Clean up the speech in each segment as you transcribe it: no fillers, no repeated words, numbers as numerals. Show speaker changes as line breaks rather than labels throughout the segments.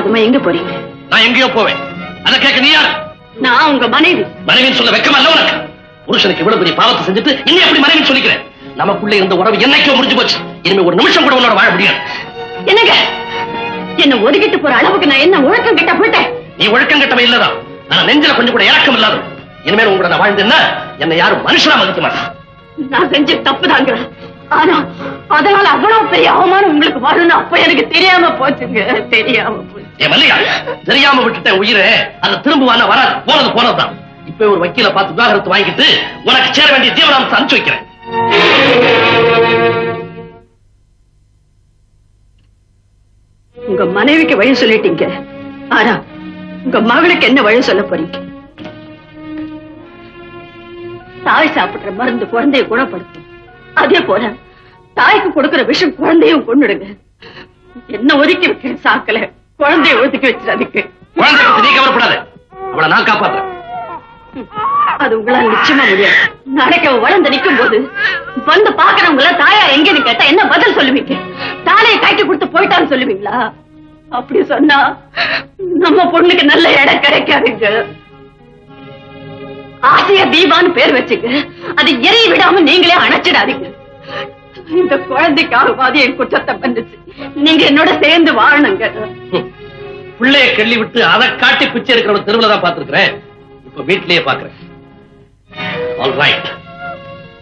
பிடிவாதமா எங்க போறீங்க?
நான் எங்கேயோ போவேன். அதை கேட்க நீ யார்?
நான் உங்க மனைவி.
மனைவின்னு சொல்ல வெக்கமா இல்ல உனக்கு? புருஷனுக்கு இவ்வளவு பெரிய பாவத்தை செஞ்சுட்டு இன்னும் எப்படி மனைவின்னு சொல்லிக்கிறேன்? நமக்குள்ள இருந்த உறவு என்னைக்கோ முடிஞ்சு போச்சு. இனிமே ஒரு நிமிஷம் கூட உன்னோட வாழ முடியாது.
என்னங்க என்ன ஒதுக்கிட்டு போற அளவுக்கு நான் என்ன ஒழுக்கம் கிட்ட போயிட்டேன்?
நீ ஒழுக்கம் கட்டவே இல்லதான். ஆனா நெஞ்சில கொஞ்சம் கூட இறக்கம் இல்லாத. இனிமேல் உங்களோட நான் வாழ்ந்தேன்னா என்னை யாரும் மனுஷனா மதிக்க மாட்டான்.
நான் செஞ்ச தப்புதாங்க. ஆனா அதனால அவ்வளவு பெரிய அவமானம் உங்களுக்கு வரணும் அப்ப எனக்கு தெரியாம போச்சுங்க. தெரியாம போச்சு.
ஏ மல்லிகா, தெரியாம விட்டுட்டேன் உயிரை. அதை திரும்புவான வராது. போனது போனதுதான். இப்ப ஒரு வக்கீல பார்த்து விவாகரத்து வாங்கிட்டு உனக்கு சேர வேண்டிய ஜீவனாம்சம் அனுப்பிச்சு வைக்கிறேன்.
உங்க மனைவிக்கு வழி சொல்லிட்டீங்க. ஆனா உங்க மகளுக்கு என்ன வழி சொல்ல போறீங்க? தாய் சாப்பிடுற மருந்து குழந்தைய குணப்படுத்தும். அதே போல தாய்க்கு கொடுக்கிற விஷம் குழந்தையும் கொண்டுடுங்க. என்ன ஒதுக்கி வைக்க சாக்கல குழந்தைய ஒதுக்கி வச்சிடாதீங்க.
குழந்தை நீ கவலைப்படாத, அவளை நான் காப்பாத்துறேன்.
அது உங்களால் நிச்சயமா முடியாது. நாளைக்கு அவ வளர்ந்து நிற்கும் போது வந்து பாக்குறவங்கள தாயா எங்கன்னு கேட்டா என்ன பதில் சொல்லுவீங்க? தாலையை கைக்கு கொடுத்து போயிட்டான்னு சொல்லுவீங்களா? அப்படி சொன்னா நம்ம பொண்ணுக்கு நல்ல இடம் கிடைக்காதுங்க. ஆசைய தீபான்னு பேர் வச்சுங்க. அது எரிய விடாம நீங்களே அணைச்சிடாதீங்க. இந்த குழந்தைக்காகவாது என் குற்றத்தை வந்துச்சு. நீங்க என்னோட சேர்ந்து வாழணுங்க.
பிள்ளைய கிள்ளி விட்டு அதை காட்டி பிச்சை இருக்கிற தெருவுல தான் பாத்துருக்கிறேன். இப்ப வீட்டிலேயே பாக்குறேன். ஆல்ரைட்,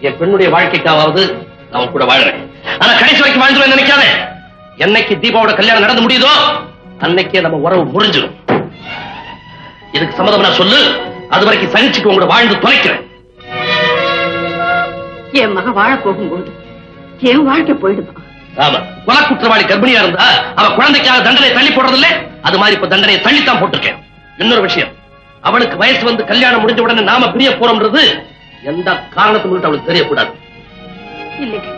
என் பெண்ணுடைய வாழ்க்கைக்காவது நான் கூட வாழறேன். ஆனா கடைசி வரைக்கும் வாழ்ந்துருவேன் நினைக்காத. என்னைக்கு தீபாவோட கல்யாணம் நடந்து முடியுதோ அன்னைக்கே நம்ம உறவு முறிஞ்சிடும். இதுக்கு சம்மதம் நான் சொல்லு. அது வரைக்கும் சகிச்சுக்கு உங்களை வாழ்ந்து தொலைக்கிறேன்.
என் மக வாழ போகும்போது என் வாழ்க்கை போயிடுமா?
ஆமா, கொலை குற்றவாளி கர்ப்பிணியா இருந்தா அவ குழந்தைக்காக தண்டனை தள்ளி போடுறதில்ல, அது மாதிரி இப்ப தண்டனையை தள்ளித்தான் போட்டிருக்கேன். இன்னொரு விஷயம், அவளுக்கு வயசு வந்து கல்யாணம் முடிஞ்ச உடனே நாம பிரிய போறோம்ன்றது எந்த காரணத்துக்கு அவளுக்கு தெரியக்கூடாது.
இல்லைங்க,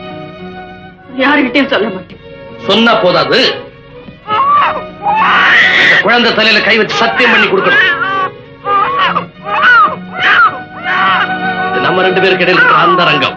யாருகிட்டையும் சொல்ல மாட்டேன்.
சொன்னா போதாது, குழந்தை தலையில கை வச்சு சத்தியம் பண்ணி கொடுக்கணும். நம்ம ரெண்டு பேருக்கு இடையில இருக்கிற அந்த ரங்கம்.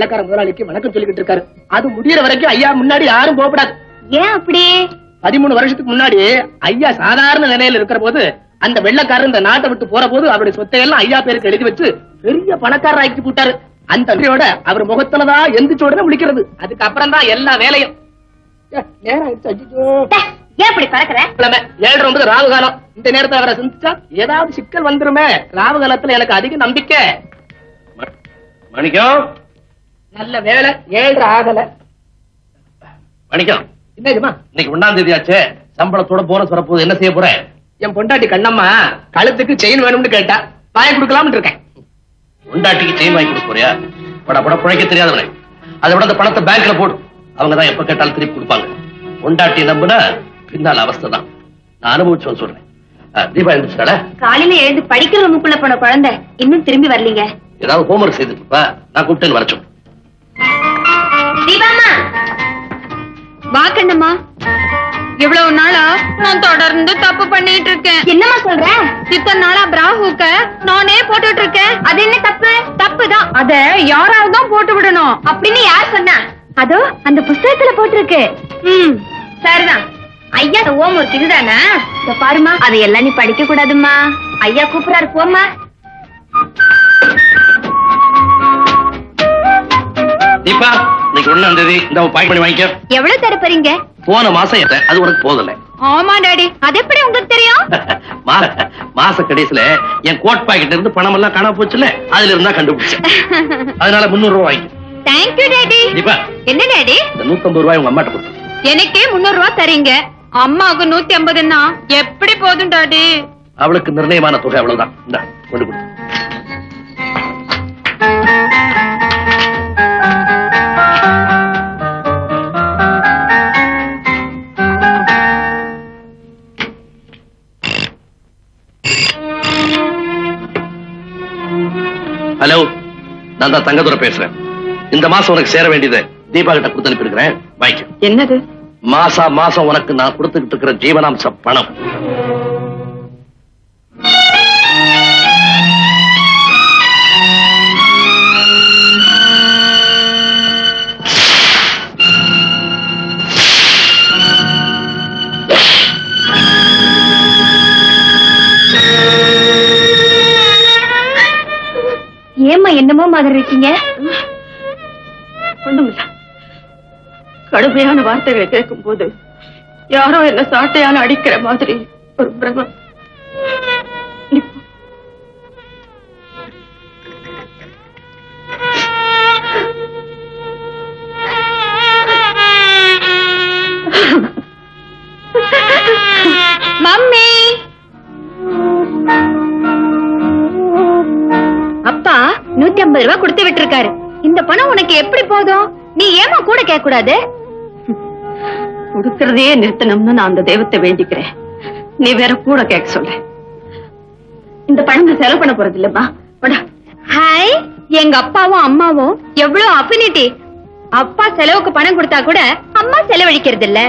வெள்ளக்கார முதலாளிக்கு வணக்கம் சொல்லிக்கிட்டு இருக்காரு. அது முடியற வரைக்கும் ஐயா முன்னாடி யாரும் போகப்படாது.
ஏன் அப்படி?
13 வருஷத்துக்கு முன்னாடி ஐயா சாதாரண நிலையில இருக்கிற போது அந்த வெள்ளக்காரர் இந்த நாட்டை விட்டு போற போது அவருடைய சொத்தையெல்லாம் ஐயா பேருக்கு எழுதி வச்சு பெரிய பணக்காரர் ஆக்கி போட்டாரு. அந்த நன்றியோட அவர் முகத்துலதான் எந்திரிச்சோட முடிக்கிறது. அதுக்கப்புறம் தான் எல்லா வேலையும்.
ஏன் அப்படி பறக்கிற?
7:09 ராகு காலம். இந்த நேரத்தை அவரை சிந்திச்சா ஏதாவது சிக்கல் வந்துருமே. ராகு காலத்துல எனக்கு அதிக நம்பிக்கை.
மணிக்கம்,
நல்ல வேலை 7 ஆகல.
மணிக்கம்,
என்னதுமா
இன்னைக்கு 1ஆம் தேதி ஆச்சு. சம்பளத்தோட போனஸ் வரப்போது. என்ன செய்ய போற?
என் பொண்டாட்டி கண்ணம்மா கழுத்துக்கு செயின் வேணும்னு கேட்டா வாங்கி கொடுக்கலாம்னு இருக்கேன்.
பொண்டாட்டிக்கு செயின் வாங்கி கொடுக்க போறியா? பட பட பிழைக்க தெரியாதவனே. அதை விட அந்த பணத்தை பேங்க்ல போடு. அவங்கதான் எப்ப கேட்டாலும் திருப்பி கொடுப்பாங்க. பொண்டாட்டி நம்புனா பின்னால் அவஸ்தை தான். நான் அனுபவிச்சு சொல்றேன். தீபா எழுந்துச்சால?
காலையில எழுந்து படிக்கிற ரூமுக்குள்ள போன குழந்தை இன்னும் திரும்பி வரலீங்க.
ஏதாவது ஹோம்ஒர்க் செய்துட்டு இருப்பா. நான் கூப்பிட்டு வர சொன்னேன்.
தீபாமா, வா கண்ணம்மா.
இவ்வளவு நாளா நான் தொடர்ந்து தப்பு பண்ணிட்டு இருக்கேன்.
என்னம்மா சொல்ற?
இத்தனை நாளா பிராஹுக்க நானே போட்டுட்டு இருக்கேன்.
அது என்ன தப்பு?
தப்புதான். அத யாராவது தான் போட்டு விடணும்
அப்படின்னு யார் சொன்னா? அதோ அந்த புஸ்தகத்துல போட்டிருக்கு. சரிதான். ஐயா ஓம் ஒரு இதுதானா? பாருமா, அதையெல்லாம் நீ படிக்க கூடாதுமா. ஐயா கூப்பிடாரு, போமா.
தீபா, இன்னைக்கு 1ஆம் தேதி. இந்த பாக்கெட் பண்ணி வாங்கிக்க.
எவ்வளவு தர போறீங்க?
போன மாசம் ஏத்த அது உனக்கு போதல.
ஆமா டாடி, அது எப்படி உங்களுக்கு தெரியும்?
மாச கடைசியில என் கோட் பாக்கெட்ல இருந்து பணம் எல்லாம் காணாம போச்சுல, அதுல இருந்தா கண்டுபிடிச்சேன். அதனால 300 ரூபாய் வாங்கி.
Thank you daddy.
தீபா,
என்ன டாடி?
இந்த 150 ரூபாய் உங்க அம்மாட்ட கொடுத்து.
எனக்கே 300 ரூபாய் தரீங்க, அம்மாவுக்கு 150ன்னா எப்படி போதும் டாடி?
அவளுக்கு நிர்ணயமான தொகை அவ்வளவுதான். இந்த கொண்டு கொடு. ஹலோ, நான் தான் தங்கதுரை பேசுறேன். இந்த மாசம் உனக்கு சேர வேண்டியது தீபா கிட்ட கொடுத்து அனுப்பியிருக்கிறேன். வாங்கிக்க.
என்னது?
மாசம் உனக்கு நான் கொடுத்துக்கிட்டு இருக்கிற ஜீவனாம்ச பணம்.
ஏம்மா என்னமோ மாதிரி இருக்கீங்க? ஒண்ணுமில்ல. கடுமையான வார்த்தைகளை கேட்கும் போது யாரோ என்ன சாட்டையால அடிக்கிற மாதிரி ஒரு பிரமம்.
மம்மி,
அப்பா 150 ரூபாய் கொடுத்து விட்டுருக்காரு. இந்த பணம் உனக்கு எப்படி போதும்? நீ ஏமா கூட கேட்க கூடாது? கொடுக்கறதையே நிறுத்தணும்னு நான் அந்த தெய்வத்தை வேண்டிக்கிறேன். நீ வேற கூட கேட்க சொல்ற. இந்த பணம் நான் செலவு பண்ண போறது இல்லம்மா.
ஹாய், எங்க அப்பாவும் அம்மாவும் எவ்வளவு அஃபினிட்டி. அப்பா செலவுக்கு பணம் கொடுத்தா கூட அம்மா செலவழிக்கிறது இல்ல.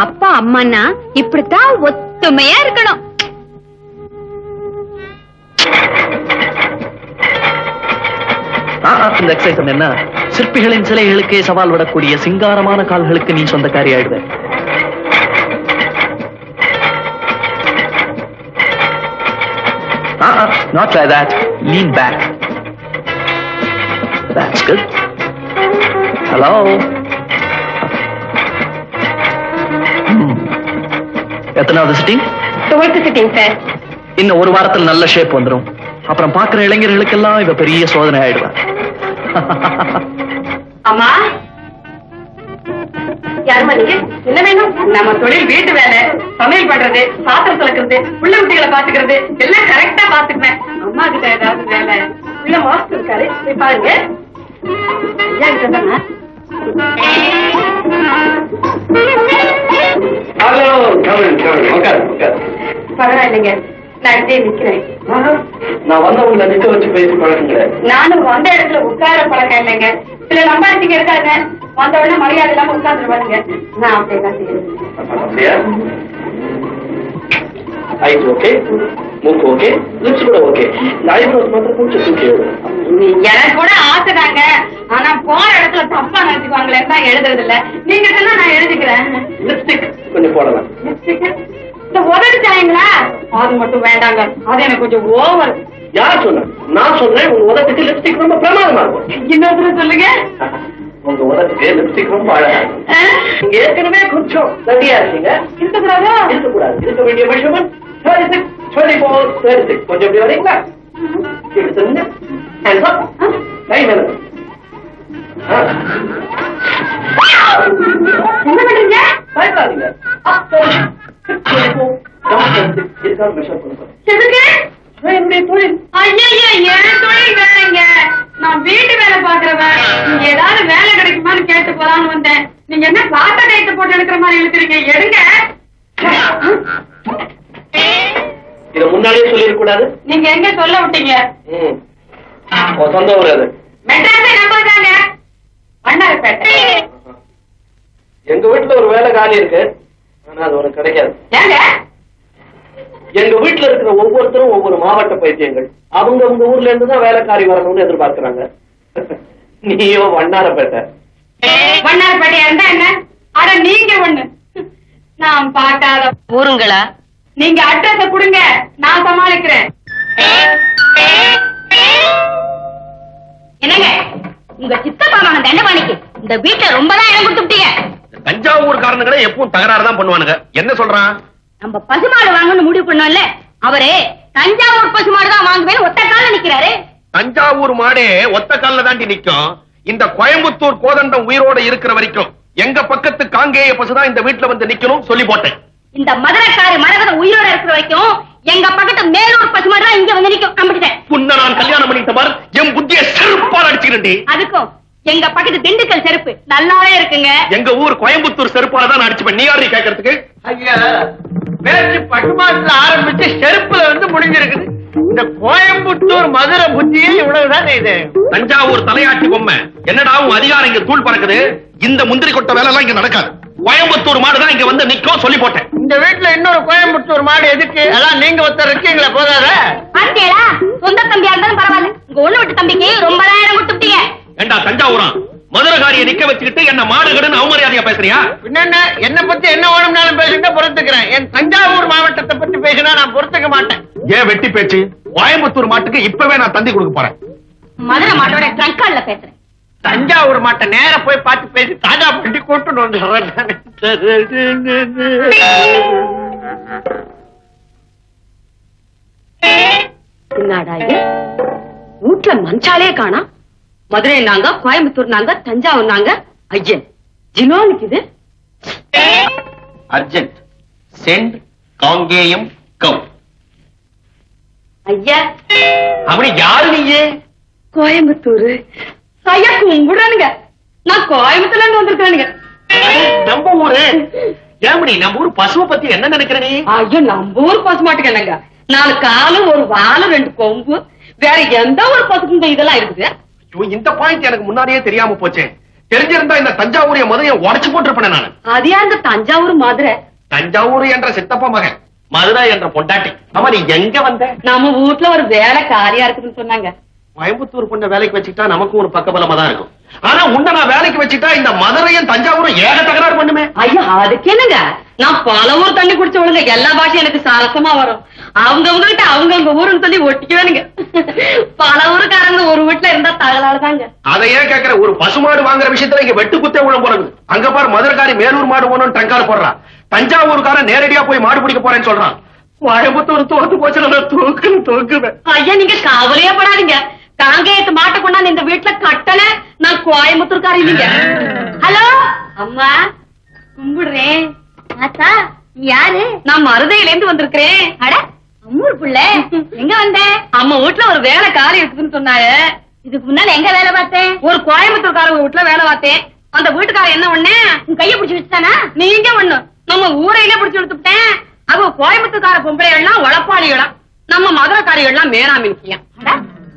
அப்பா அம்மான்னா இப்படித்தான் ஒத்துமையா இருக்கணும்.
இந்த எக்ஸசைஸ் என்ன? சிற்பிகளின் சிலைகளுக்கே சவால் விடக்கூடிய சிங்காரமான கால்களுக்கு நீ சொந்தக்காரி ஆயிடுவ. Not like that. Lean back. That's good. Hello. எத்தனாவது சிட்டிங்?
12th sitting sir.
இன்னும் ஒரு வாரத்தில் நல்ல ஷேப் வந்துடும். அப்புறம் பாக்குற இளைஞர்களுக்கெல்லாம் இவ பெரிய சோதனை ஆயிடுவா.
அம்மா, யாருமா நீங்க? என்ன வேணும்? நம்ம தொழில் வீட்டு வேலை, சமையல் பண்றது, பாத்திரம் துலக்கிறது, புள்ள குட்டிகளை பாத்துக்கிறது எல்லாம் கரெக்டா பாத்துக்குவேன். அம்மா கிட்ட ஏதாவது வேலை உள்ள மாஸ்டர் இருக்காரு, போய் பாருங்க. ஐயா கிட்ட தானே? பரவாயில்லைங்க, நான் இப்படியே நிக்கிறேன்.
நான் வந்தவங்களை நிக்க வச்சு பேசி பழக்கங்க.
நானும் வந்த இடத்துல உட்கார பழக்கம் இல்லைங்க. சில நம்பாட்டிங்க இருக்காங்க, வந்த உடனே மரியாதை இல்லாம உட்கார்ந்துருவாங்க. நான் அப்படியே தான் செய்யறேன்.
அப்படியா? ஐஸ் ஓகே, மூக்கு ஓகே, லிப்ஸ் கூட ஓகே. இந்த ஐப்ரோஸ் மாத்திரம் கொஞ்சம் தூக்கி.
எனக்கு கூட ஆசைதாங்க. ஆனா போற இடத்துல தப்பா நினைச்சுக்குவாங்களே தான் எழுதுறது இல்ல. நீங்க சொன்னா நான் எழுதிக்கிறேன்.
லிப்ஸ்டிக் கொஞ்சம் போடலாம்.
இந்த உதவி சாயங்களா அது மட்டும் வேண்டாங்க, அது எனக்கு கொஞ்சம் ஓவர்.
யார் சொன்ன? நான் சொல்றேன், உங்க உதட்டுக்கு லிப்ஸ்டிக் ரொம்ப பிரமாதமா இருக்கும்.
இன்னொரு சொல்லுங்க.
உங்க உதட்டுக்கு லிப்ஸ்டிக் ரொம்ப அழகா இருக்கும். நீங்க ஏற்கனவே கொஞ்சம் தட்டியா இருக்கீங்க.
இருக்கக்கூடாதா?
இருக்கக்கூடாது. இருக்க வேண்டிய மெஷர்மெண்ட் 36, 24, 36. கொஞ்சம் எப்படி வரீங்களா? எடுத்துருங்க. Hands up. கை மேல.
என்ன பண்றீங்க?
பயப்படாதீங்க. இருக்காது மெஷர் பண்ணுங்க.
எதுக்கு?
என்னுடைய தொழில்.
ஐயா என் தொழில் வேலைங்க. நான் வீட்டு வேலை பாக்குறவன். நீங்க ஏதாவது வேலை கிடைக்குமான்னு கேட்டு போலான்னு வந்தேன். நீங்க என்ன காட்ட கைத்த போட்டு எடுக்கிற மாதிரி இழுக்கிறீங்க. எடுங்க.
இத முன்னாடியே சொல்லிருக்க கூடாது.
நீங்க எங்க சொல்ல விட்டீங்க?
சொந்த ஊர் அது.
மெட்ராஸை நம்பதாங்க. வண்ணாரப்பேட்டை.
எங்க வீட்டுல ஒரு வேலை காலி இருக்கு, ஆனா அது உனக்கு கிடைக்காது.
ஏங்க?
எங்க வீட்டுல இருக்கிற ஒவ்வொருத்தரும் ஒவ்வொரு மாவட்ட பைத்தியங்கள். அவங்க ஊர்ல இருந்துதான் வேலைக்காரி வரணும்னு எதிர்பார்க்கிறாங்க. நீயோ வண்ணாரப்பேட்டை.
வண்ணாரப்பேட்டையா இருந்தா என்ன? அட நீங்க ஒண்ணு நான் பார்க்காத ஊருங்களா? நீங்க அட்ரஸ கொடுங்க, நான் சமாளிக்கிறேன். என்னங்க உங்க சித்தப்பா மகன் தண்டபாணிக்கு இந்த வீட்டுல ரொம்பதான் இடம் கொடுத்துட்டீங்க.
தஞ்சாவூர் காரணங்களே எப்பவும் தகராறு தான் பண்ணுவானுங்க. என்ன சொல்றான்?
நம்ம பசுமாடு வாங்கணும்னு முடிவு பண்ணோம்ல, அவரு தஞ்சாவூர் பசுமாடு தான் வாங்குவேன்னு ஒத்த கால நிக்கிறாரு.
தஞ்சாவூர் மாடே ஒத்த கால்ல தாண்டி நிக்கும். இந்த கோயம்புத்தூர் கோதண்டம் உயிரோட இருக்கிற வரைக்கும் எங்க பக்கத்து காங்கேய பசுதான் இந்த வீட்டுல வந்து நிக்கணும் சொல்லி போட்டேன்.
இந்த மதுரைக்காரு மரகத உயிரோட இருக்கிற வரைக்கும் எங்க பக்கத்து மேலூர் பசுமாடு தான் இங்க வந்து நிக்கும். நம்பிட்டேன்.
புன்ன நான் கல்யாணம் பண்ணிட்ட மாதிரி என் புத்திய செருப்பால் அடிச்சுக்கிட்டே.
அதுக்கும் எங்க பக்கத்து திண்டுக்கல் செருப்பு நல்லாவே இருக்குங்க.
எங்க ஊர் கோயம்புத்தூர் செருப்பால தான் அடிச்சுப்பேன். நீ யாரு கேட்கறதுக்கு?
ஐயா பேச்சு பட்டுமாட்டுல ஆரம்பிச்சு செருப்புல வந்து முடிஞ்சிருக்குது. இந்த கோயம்புத்தூர் மதுரை புத்தியே இவ்வளவுதான். இது
தஞ்சாவூர் தலையாட்டி பொம்மை என்னடா உன் அதிகாரம் இங்க தூள் பறக்குது. இந்த முந்திரி கொட்ட வேலை எல்லாம் இங்க நடக்காது. கோயம்புத்தூர் மாடுதான் இங்க வந்து நிக்கும் சொல்லி போட்டேன்.
இந்த வீட்டுல இன்னொரு கோயம்புத்தூர் மாடு எதுக்கு? அதான் நீங்க ஒருத்தர் இருக்கீங்களா, போதாத?
பாத்தீங்களா? சொந்த தம்பியா இருந்தாலும் பரவாயில்ல, உங்க ஒண்ணு விட்டு தம்பிக்கு ரொம்ப நேரம் கொடுத்துட்டீங்க.
ஏண்டா தஞ்சாவூரா மதுரகாரியை நிக்க வச்சுக்கிட்டு என்ன மாடுகடுன்னு அவமரியாதையா பேசுறியா?
பின்ன என்ன பத்தி என்ன வேணும்னாலும் பேசுங்க, பொறுத்துக்கிறேன். என் தஞ்சாவூர் மாவட்டத்தை பத்தி பேசினா நான் பொறுத்துக்க மாட்டேன்.
ஏன் வெட்டி பேச்சு? கோயம்புத்தூர் மாட்டுக்கு இப்பவே நான் தந்தி கொடுக்க போறேன்.
மதுரை மாட்டோட ட்ரங்கால்ல பேசுறேன்.
தஞ்சாவூர் மாட்டை நேர போய் பார்த்து பேசி தாஜா பண்ணி கூட்டு வந்து
வீட்டுல மஞ்சாலே காணா. மதுரை நாங்க, கோயம்புத்தூர் நாங்க, தஞ்சாவூர் நாங்க. ஐயன் ஜினோனுக்கு இது
அர்ஜென்ட் சென்ட் காங்கேயம் கம்.
ஐயா
அப்படி யாரு நீயே?
கோயம்புத்தூர் ஐயா கும்பிடுறானுங்க. நான் கோயம்புத்தூர்ல இருந்து வந்திருக்கானுங்க.
நம்ம ஊரு. ஏமணி நம்ம ஊர் பசுவை பத்தி என்ன நினைக்கிற நீ?
ஐயோ நம்ம ஊர் பசு மாட்டுக்கு என்னங்க, 4 காலு 1 வாலு 2 கொம்பு, வேற எந்த ஒரு பசுக்கும் இதெல்லாம் இருக்குது.
இந்த பாயிண்ட் எனக்கு முன்னாடியே தெரியாம போச்சே. தெரிஞ்சிருந்தா இந்த தஞ்சாவூரிய மதுரையை உடைச்சு போட்டிருப்பேன் நான்.
அதே அந்த தஞ்சாவூர் மதுரை.
தஞ்சாவூர் என்ற சித்தப்பா மகன், மதுரை என்ற பொண்டாட்டி. ஆமா நீ எங்க வந்த?
நம்ம வீட்டுல ஒரு வேலை காலியா இருக்குதுன்னு சொன்னாங்க.
கோயம்புத்தூர் பொண்ண வேலைக்கு வச்சுட்டா நமக்கும் ஒரு பக்கபலமா தான் இருக்கும். ஆனா உன்ன நான் வேலைக்கு வச்சுட்டா இந்த மதுரையும் தஞ்சாவூரும் ஏக தகராறு பண்ணுமே.
ஐயா அதுக்கு என்னங்க, நான் பல ஊர் தண்ணி குடிச்சவளுங்க, எல்லா பாஷையும் எனக்கு சாரசமா வரும். அவங்கவுங்க கிட்ட அவங்கவுங்க ஊருன்னு சொல்லி ஒட்டிக்குவேனுங்க. பல ஊருக்காரங்க ஒரு வீட்டுல இருந்தா தகராறுதாங்க.
அதை ஏன் கேக்குற? ஒரு பசுமாடு வாங்குற விஷயத்துல இங்க வெட்டு குத்தே உள்ள போறது. அங்க பாரு மதுரைக்காரி மேலூர் மாடு போகணும்னு டங்கால் போடுறான். தஞ்சாவூருக்காரன் நேரடியா போய் மாடு பிடிக்க போறேன்னு சொல்றான். கோயம்புத்தூர் தோத்து போச்சு, தோக்குவேன்.
ஐயா நீங்க கவலையே படாதீங்க. காங்கேயத்து மாட்டை கொண்டாந்து இந்த வீட்டுல கட்டல, நான் கோயம்புத்தூர்காரி இல்லைங்க. ஹலோ அம்மா கும்பிடுறேன்.
ஆத்தா யாரு?
நான் மருதையில இருந்து வந்திருக்கிறேன்.
அட அம்மூர் புள்ள எங்க வந்த?
அம்மா வீட்டுல ஒரு வேலை காலி இருக்குதுன்னு சொன்னாரு.
இதுக்கு முன்னால எங்க வேலை பார்த்தேன்?
ஒரு கோயம்புத்தூர்காரங்க வீட்டுல வேலை பார்த்தேன். அந்த வீட்டுக்காரர் என்ன ஒண்ணு
உன் கைய பிடிச்சு வச்சுட்டானா?
நீங்க ஒண்ணு நம்ம ஊரையில பிடிச்சு எடுத்துட்டேன். அவ கோயம்புத்தூர்கார பொம்பளைகள்லாம் உழப்பாளிகளாம், நம்ம மதுரைக்காரிகள்லாம் மேனாமினிக்கியா.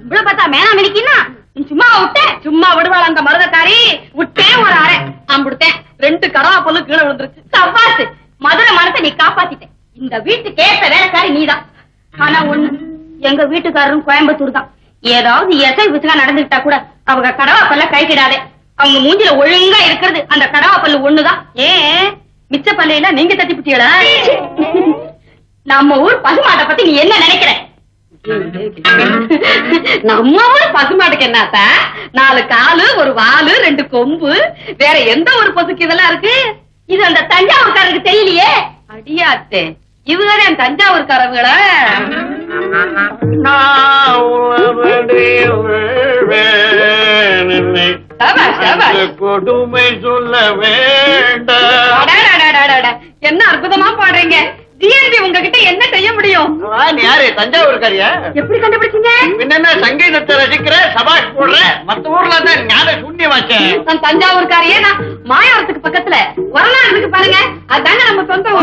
இவ்வளவு பார்த்தா மேனா மினிக்கின்னா நீ சும்மா விட்ட?
சும்மா விடுவாள் அந்த மருதக்காரி. விட்டேன் ஒரு அரை அம்புடுத்தேன். 2 கடவா பொண்ணு கீழே விழுந்துருச்சு.
சவாசு மதுரை மனத்தை நீ காப்பாத்திட்ட. இந்த வீட்டுக்கு ஏற்ற வேலைக்காரி நீதான். ஆனா ஒண்ணு, எங்க வீட்டுக்காரரும் கோயம்புத்தூர் தான்.
ஏதாவது எசை விசகா நடந்துகிட்டா கூட அவங்க கடவா பல்ல கைக்கிடாதே. அவங்க மூஞ்சில ஒழுங்கா இருக்கிறது அந்த கடவா பல்லு ஒண்ணுதான். ஏன் மிச்ச பல்லையில நீங்க தட்டி புட்டியடா? நம்ம ஊர் பசுமாட்டை பத்தி நீ என்ன நினைக்கிற? நம்ம ஊர் பசுமாட்டுக்கு என்னத்தா 4 காலு 1 வாலு 2 கொம்பு, வேற எந்த ஒரு பசுக்கு இதெல்லாம் இருக்கு? இது அந்த தஞ்சாவூர்காரருக்கு தெரியலையே. அடியாத்தே, இவங்க என் தஞ்சாவூர்காரங்களா?
கொடுமை சொல்ல வேண்டாம்.
என்ன அற்புதமா பாடுறீங்க. ஜிஎன்பி உங்ககிட்ட என்ன செய்ய முடியும்?
நீ யாரு, தஞ்சாவூர்காரியா?
எப்படி கண்டுபிடிச்சீங்க?
என்ன சங்கீதத்தை ரசிக்கிற, சபாஷ் போடுற? மத்த ஊர்ல தான் ஞான சூன்யமாச்சேன்.
நான் தஞ்சாவூர்காரியே. நான் மாயாவரத்துக்கு பக்கத்துல வரலாறுக்கு பாருங்க, அதாங்க நம்ம சொந்த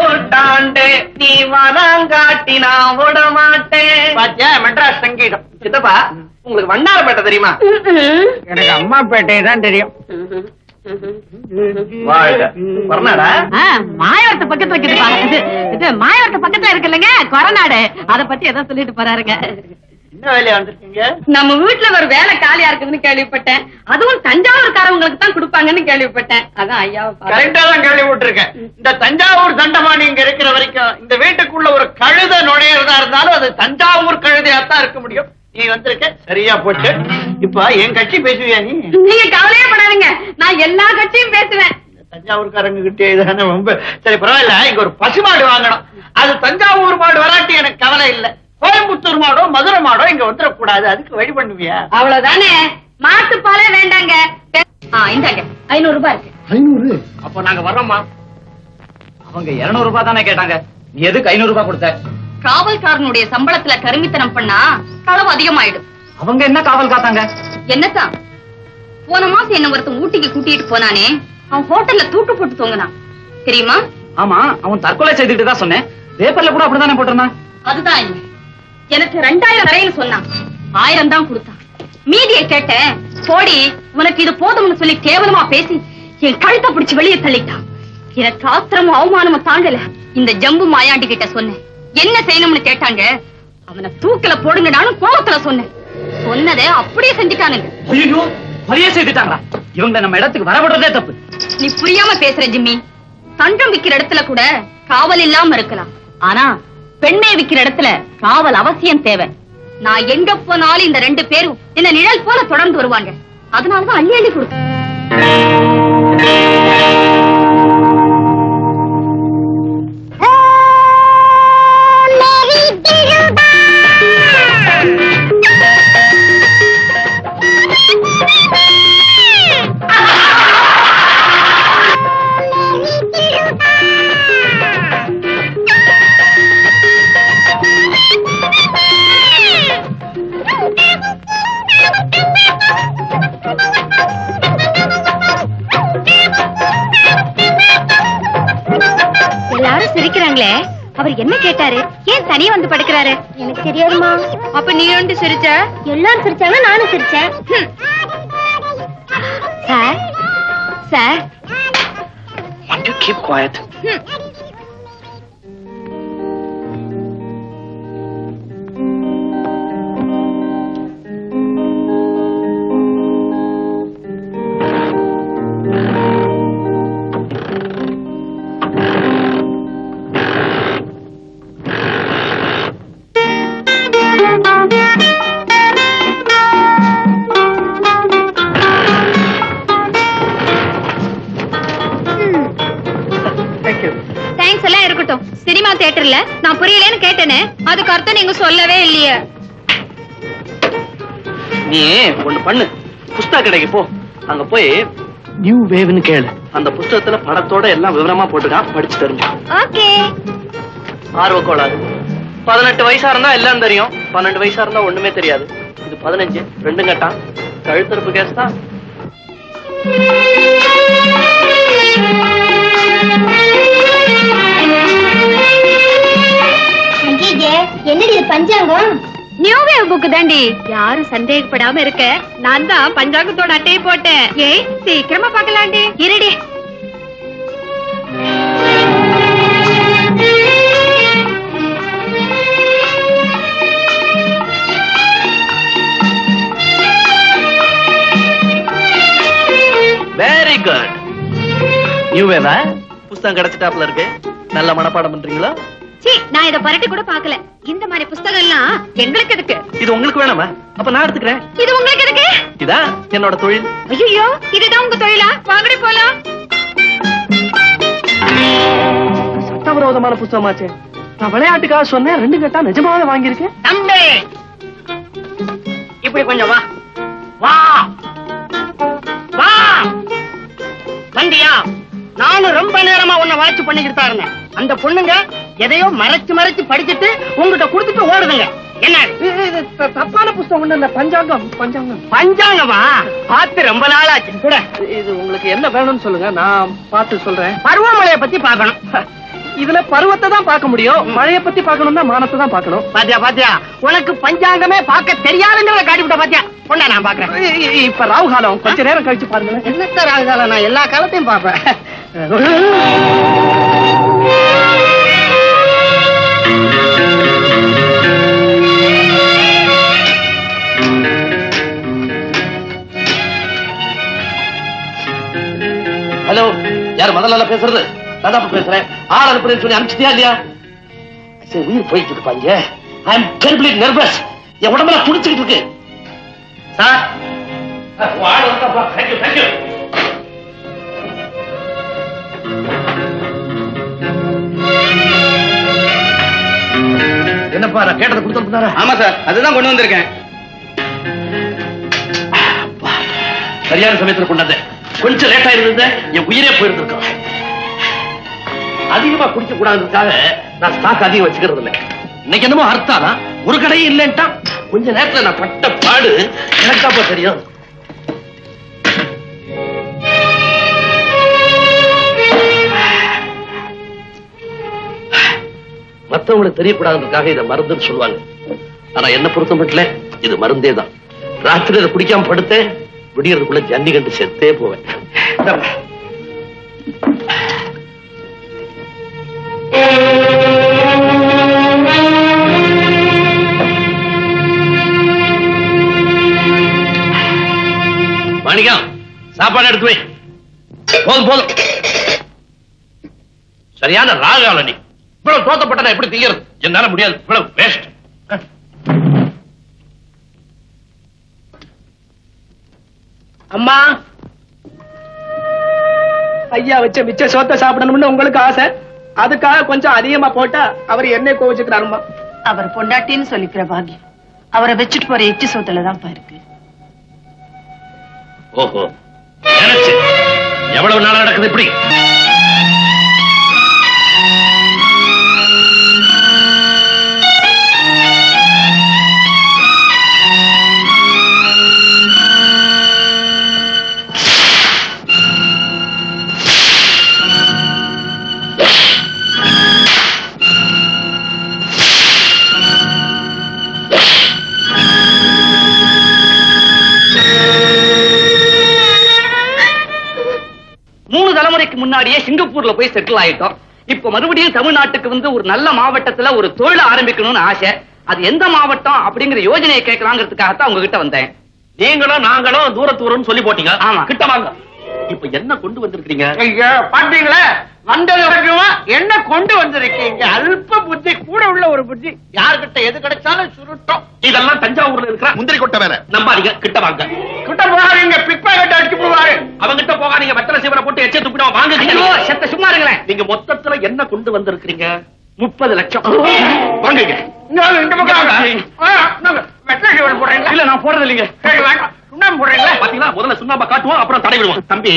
ஊட்டாண்டே நீ வரங்காட்டி நான் விட மாட்டேன்.
பாத்தியா, மெட்ராஸ் சங்கீதம்.
சித்தப்பா, உங்களுக்கு வண்ணாரப்பேட்டை தெரியுமா?
எனக்கு அம்மாப்பேட்டை தான் தெரியும்.
மாயாவரத்து பக்கத்துல இருக்குது. மாயாவரத்து பக்கத்துல இருக்கு இல்லைங்க கொரநாடு, அத பத்தி ஏதோ சொல்லிட்டு போறாருங்க.
என்ன வேலையா வந்திருக்கீங்க?
நம்ம வீட்டுல ஒரு வேலை காலியா இருக்குதுன்னு கேள்விப்பட்டேன். அதுவும் தஞ்சாவூர்காரவங்களுக்கு தான் கொடுப்பாங்கன்னு கேள்விப்பட்டேன். அதான் ஐயாவை
கரெக்டா தான் கேள்விப்பட்டிருக்கேன். இந்த தஞ்சாவூர் தண்டமானி இங்க இருக்கிற வரைக்கும் இந்த வீட்டுக்குள்ள ஒரு கழுத நுழையிறதா இருந்தாலும் அது தஞ்சாவூர் கழுதையாத்தான் இருக்க முடியும். நீ வந்திருக்க, சரியா போச்சு. இப்ப என் கட்சி பேசுவியா நீ?
நீங்க கவலையே படாதீங்க, நான் எல்லா கட்சியும் பேசுவேன்.
தஞ்சாவூர்காரங்க கிட்டே இதானே ரொம்ப. சரி பரவாயில்ல, இங்க ஒரு பசுமாடு வாங்கணும். அது தஞ்சாவூர் மாடு வராட்டி எனக்கு கவலை இல்ல. கோயம்புத்தூர் மாடோ மதுரை மாடோ இங்க வந்துடக்கூடாது. அதுக்கு வழி பண்ணுவியா?
அவ்வளவுதானே. மாட்டுப்பாலே வேண்டாங்க. இந்தாங்க 500 ரூபாய் இருக்கு.
500? அப்போ நாங்க வர்றோம்மா. அவங்க 200 ரூபாய் தானே கேட்டாங்க, நீ எதுக்கு 500 ரூபாய் கொடுத்த?
காவல்காரனுடைய சம்பளத்துல கருமித்தனம் பண்ணா களவு அதிகமாயிடும்.
அவங்க என்ன காவல் காத்தாங்க?
என்னத்தான் போன மாசம் என்ன ஒருத்தன் ஊட்டிக்கு கூட்டிட்டு போனானே, அவன் ஹோட்டல்ல தூக்கு போட்டு தூங்கினான் தெரியுமா?
ஆமா, அவன் தற்கொலை செய்துட்டு தான் சொன்னேன். பேப்பர்ல கூட அப்படித்தானே போட்டிருந்தான்.
அதுதான் இல்லை, எனக்கு 2000 வரையும் சொன்னான். 1000 தான் கொடுத்தான். மீதியை கேட்டேன். போடி, உனக்கு இது போதும்னு சொல்லி கேவலமா பேசி என் கழுத்தை பிடிச்சு வெளியே தள்ளிட்டான். எனக்கு ஆத்திரமும் அவமானமும் தாங்கல. இந்த ஜம்பு மாயாண்டி கிட்ட சொன்னேன். என்ன செய்யணும்னு கேட்டாங்க. அவனை தூக்கல போடுங்க, நானும் கோவத்துல சொன்னேன். சொன்னதை அப்படியே செஞ்சுட்டானுங்க.
ஐயோ, அப்படியே செய்துட்டாங்களா? இவங்க நம்ம இடத்துக்கு வரவிடுறதே தப்பு.
நீ புரியாம பேசுற ஜிம்மி. தங்கம் விக்கிற இடத்துல கூட காவல் இல்லாம இருக்கலாம், ஆனா பெண்ணை விக்கிற இடத்துல காவல் அவசியம் தேவை. நான் எங்க போனாலும் இந்த 2 பேரும் என்ன நிழல் போல தொடர்ந்து வருவாங்க. அதனாலதான் அள்ளி அள்ளி கொடுத்தேன்.
எல்லாரும் சிரிக்கிறாங்களே, அவர் என்ன கேட்டாரு? ஏன் தனியா வந்து படுக்கிறாரு? எனக்கு தெரியாதுமா. அப்ப நீ ஒன்று சிரிச்ச? எல்லாரும் சிரிச்சாங்க, நானும் சிரிச்சேன். Sir sir,
Want to keep quiet.
Thanks எல்லாம் இருக்கட்டும். சினிமா தியேட்டர்ல நான் புரியலன்னு கேட்டேனே, அதுக்கு அர்த்தம் நீங்க சொல்லவே இல்லையே.
நீ ஒண்ணு பண்ணு, புஸ்தக கடைக்கு போ. அங்க போய் நியூ வேவ்னு கேளு. அந்த புஸ்தகத்துல படத்தோட எல்லாம் விவரமா போட்டுக்கான், படிச்சு தெரிஞ்சு.
ஓகே.
ஆர்வ கோளாறு. 18 வயசா இருந்தா எல்லாம் தெரியும், 12 வயசா இருந்தா ஒண்ணுமே தெரியாது. இது 15, 2 கட்டான். கழுத்தறுப்பு கேஸ் தான்.
என்னடி பஞ்சாங்கம்? நியூ வேவ் புக் தாண்டி. யாரும் சந்தேகப்படாம இருக்க நான் தான் பஞ்சாங்கத்தோட அட்டையை போட்டேன். ஏய், சீக்கிரமா பாக்கலாண்டி. இருடி.
Very good. நியூவேவா புஸ்தகம் கிடைச்சிட்டாப்ல இருக்கு. நல்ல மனப்பாடம் பண்றீங்களா?
நான் இத பரட்டி கூட பாக்கல. இந்த மாதிரி புஸ்தகம் எல்லாம் எங்களுக்கு எதுக்கு?
இது உங்களுக்கு வேணாமா? அப்ப நான் எடுத்துக்கிறேன்.
இது உங்களுக்கு எதுக்கு?
இதான் என்னோட தொழில்.
ஐயோ, இதுதான் உங்க தொழிலா? வாங்கடி போலாம்.
சட்டவிரோதமான புஸ்தகமாச்சே. நான் விளையாட்டுக்காக சொன்னேன், 2 கட்டா நிஜமாவே வாங்கியிருக்கேன்.
தம்பி இப்படி கொஞ்சம் வா வா வா. வந்தியா? நானும் ரொம்ப நேரமா உன்னை வாட்ச் பண்ணிக்கிட்டு தான் இருந்தேன். அந்த பொண்ணுங்க எதையோ மறைச்சு படிச்சுட்டு உங்ககிட்ட கொடுத்துட்டு ஓடுதுங்க. என்ன
தப்பான புஸ்தகம் ஒண்ணு இல்ல. பஞ்சாங்கம்.
பஞ்சாங்கமா? பார்த்து ரொம்ப நாளாச்சு. கூட
இது உங்களுக்கு என்ன வேணும்னு சொல்லுங்க, நான் பார்த்து சொல்றேன்.
பருவமழையை பத்தி பார்க்கணும்.
இதுல பருவத்தை தான் பார்க்க முடியும், மழையை பத்தி பார்க்கணும்னா மானத்தை தான் பார்க்கணும்.
பாத்தியா உனக்கு பஞ்சாங்கமே பார்க்க தெரியாதுங்கிறத காட்டிவிட்ட. பாத்தியா பொண்ணா, நான் பாக்குறேன்.
இப்ப ராகு காலம், கொஞ்ச நேரம் கழிச்சு பாருங்க.
என்னத்த ராகு காலம்? நான் எல்லா காலத்தையும் பாப்பேன்.
ஹலோ, யார் முதல்ல பேசுறது? நான் பேசுறேன். ஆள் அனுப்புறேன்னு சொல்லி அனுப்பிச்சிட்டியா இல்லையா? உயிர் போயிட்டு இருப்பாங்க. ஐ அம் டெரிபிளி நர்வஸ். என் உடம்புல துடிச்சுக்கிட்டு இருக்கு.
சார்
ஆள் வந்தாப்பா. Thank you thank you. என்னப்பா, நான் கேட்டதை கொடுத்துருந்தாரா?
ஆமா சார், அதுதான் கொண்டு வந்திருக்கேன்.
சரியான சமயத்தில் கொண்டாந்தேன். கொஞ்சம் லேட்டா இருந்தது, என் உயிரே போயிருந்திருக்கோம். அதிகமா குடிக்க கூடாதுக்காக நான் ஸ்டாக் அதிகம் வச்சுக்கிறது இல்லை. இன்னைக்கு என்னமோ அர்த்தானா ஒரு கடையும் இல்லைன்ட்டா. கொஞ்ச நேரத்துல நான் பட்ட பாடு எனக்காப்ப தெரியும். மத்தவங்களுக்கு தெரியக்கூடாதுக்காக இதை மருந்துன்னு சொல்லுவாங்க. ஆனா என்ன பொறுத்த மட்டும் இது மருந்தே தான். ராத்திரி இதை குடிக்காம படுத்தேன், விடியறதுக்குள்ள ஜன்னி கண்டு செத்தே போவேன். மாணிக்கம், சாப்பாடு எடுத்து வை. போதும் போதும். சரியான ராகால நீ. இவ்வளவு தோத்தப்பட்ட எப்படி தீங்கிறது? என்னால முடியாது. இவ்வளவு வேஸ்ட்.
அம்மா,
ஐயா வச்ச மிச்ச சோத்தை சாப்பிடணும்னு உங்களுக்கு ஆசை. அதுக்காக கொஞ்சம் அதிகமா போட்டா அவர் என்னை கோவிச்சுக்கிறாருமா.
அவர் பொண்டாட்டின்னு சொல்லிக்கிற பாக்கியம் அவரை வச்சுட்டு போற எச்சி சோத்துலதான் இருக்கு.
ஓஹோ, நினைச்சு எவ்வளவு நாளா நடக்குது இப்படி?
முன்னாடியே சிங்கப்பூர்ல போய் செட்டில் ஆயிட்டோம். இப்ப மறுபடியும் தமிழ்நாட்டுக்கு வந்து ஒரு நல்ல மாவட்டத்துல ஒரு தொழில் ஆரம்பிக்கணும்னு ஆசை. அது எந்த மாவட்டம் அப்படிங்கிற யோஜனையை கேட்கலாங்கிறதுக்காகத்தான் உங்ககிட்ட வந்தேன்.
நீங்களும் நாங்களும் தூரத்தூரம் சொல்லி போட்டீங்க.
ஆமா,
கிட்ட வாங்க. இப்ப என்ன கொண்டு வந்திருக்கீங்க?
பாத்தீங்களா, வந்தது வரைக்கும் என்ன கொண்டு வந்திருக்கீங்க? அல்ப புத்தி கூட உள்ள ஒரு புத்தி. யாருக்கிட்ட எது கிடைச்சாலும் சுருட்டும்.
இதெல்லாம் தஞ்சாவூர்ல இருக்கிற முந்திரி கொட்டை வேலை. நம்பாதீங்க, கிட்ட வாங்க.
கிட்ட போகாதீங்க, பிக் பாக்கெட் அடிச்சு போவாரு.
அவங்கிட்ட போகாதீங்க, வெத்தலை சீவனை போட்டு எச்ச துப்பிடுவா. வாங்க.
செத்த சும்மா இருங்களேன்.
நீங்க மொத்தத்துல என்ன கொண்டு வந்திருக்கீங்க?
30 லட்சம்.
வாங்குங்க.
இந்த பக்கம் வெட்டை சீவன் போடுறீங்களா?
இல்ல, நான் போடுறது இல்லைங்க.
சரி வேண்டாம், சுண்ணாம்பு போடுறீங்களா?
பாத்தீங்களா, முதல்ல சுண்ணாம்பை காட்டுவோம், அப்புறம் தடை விடுவோம். தம்பி,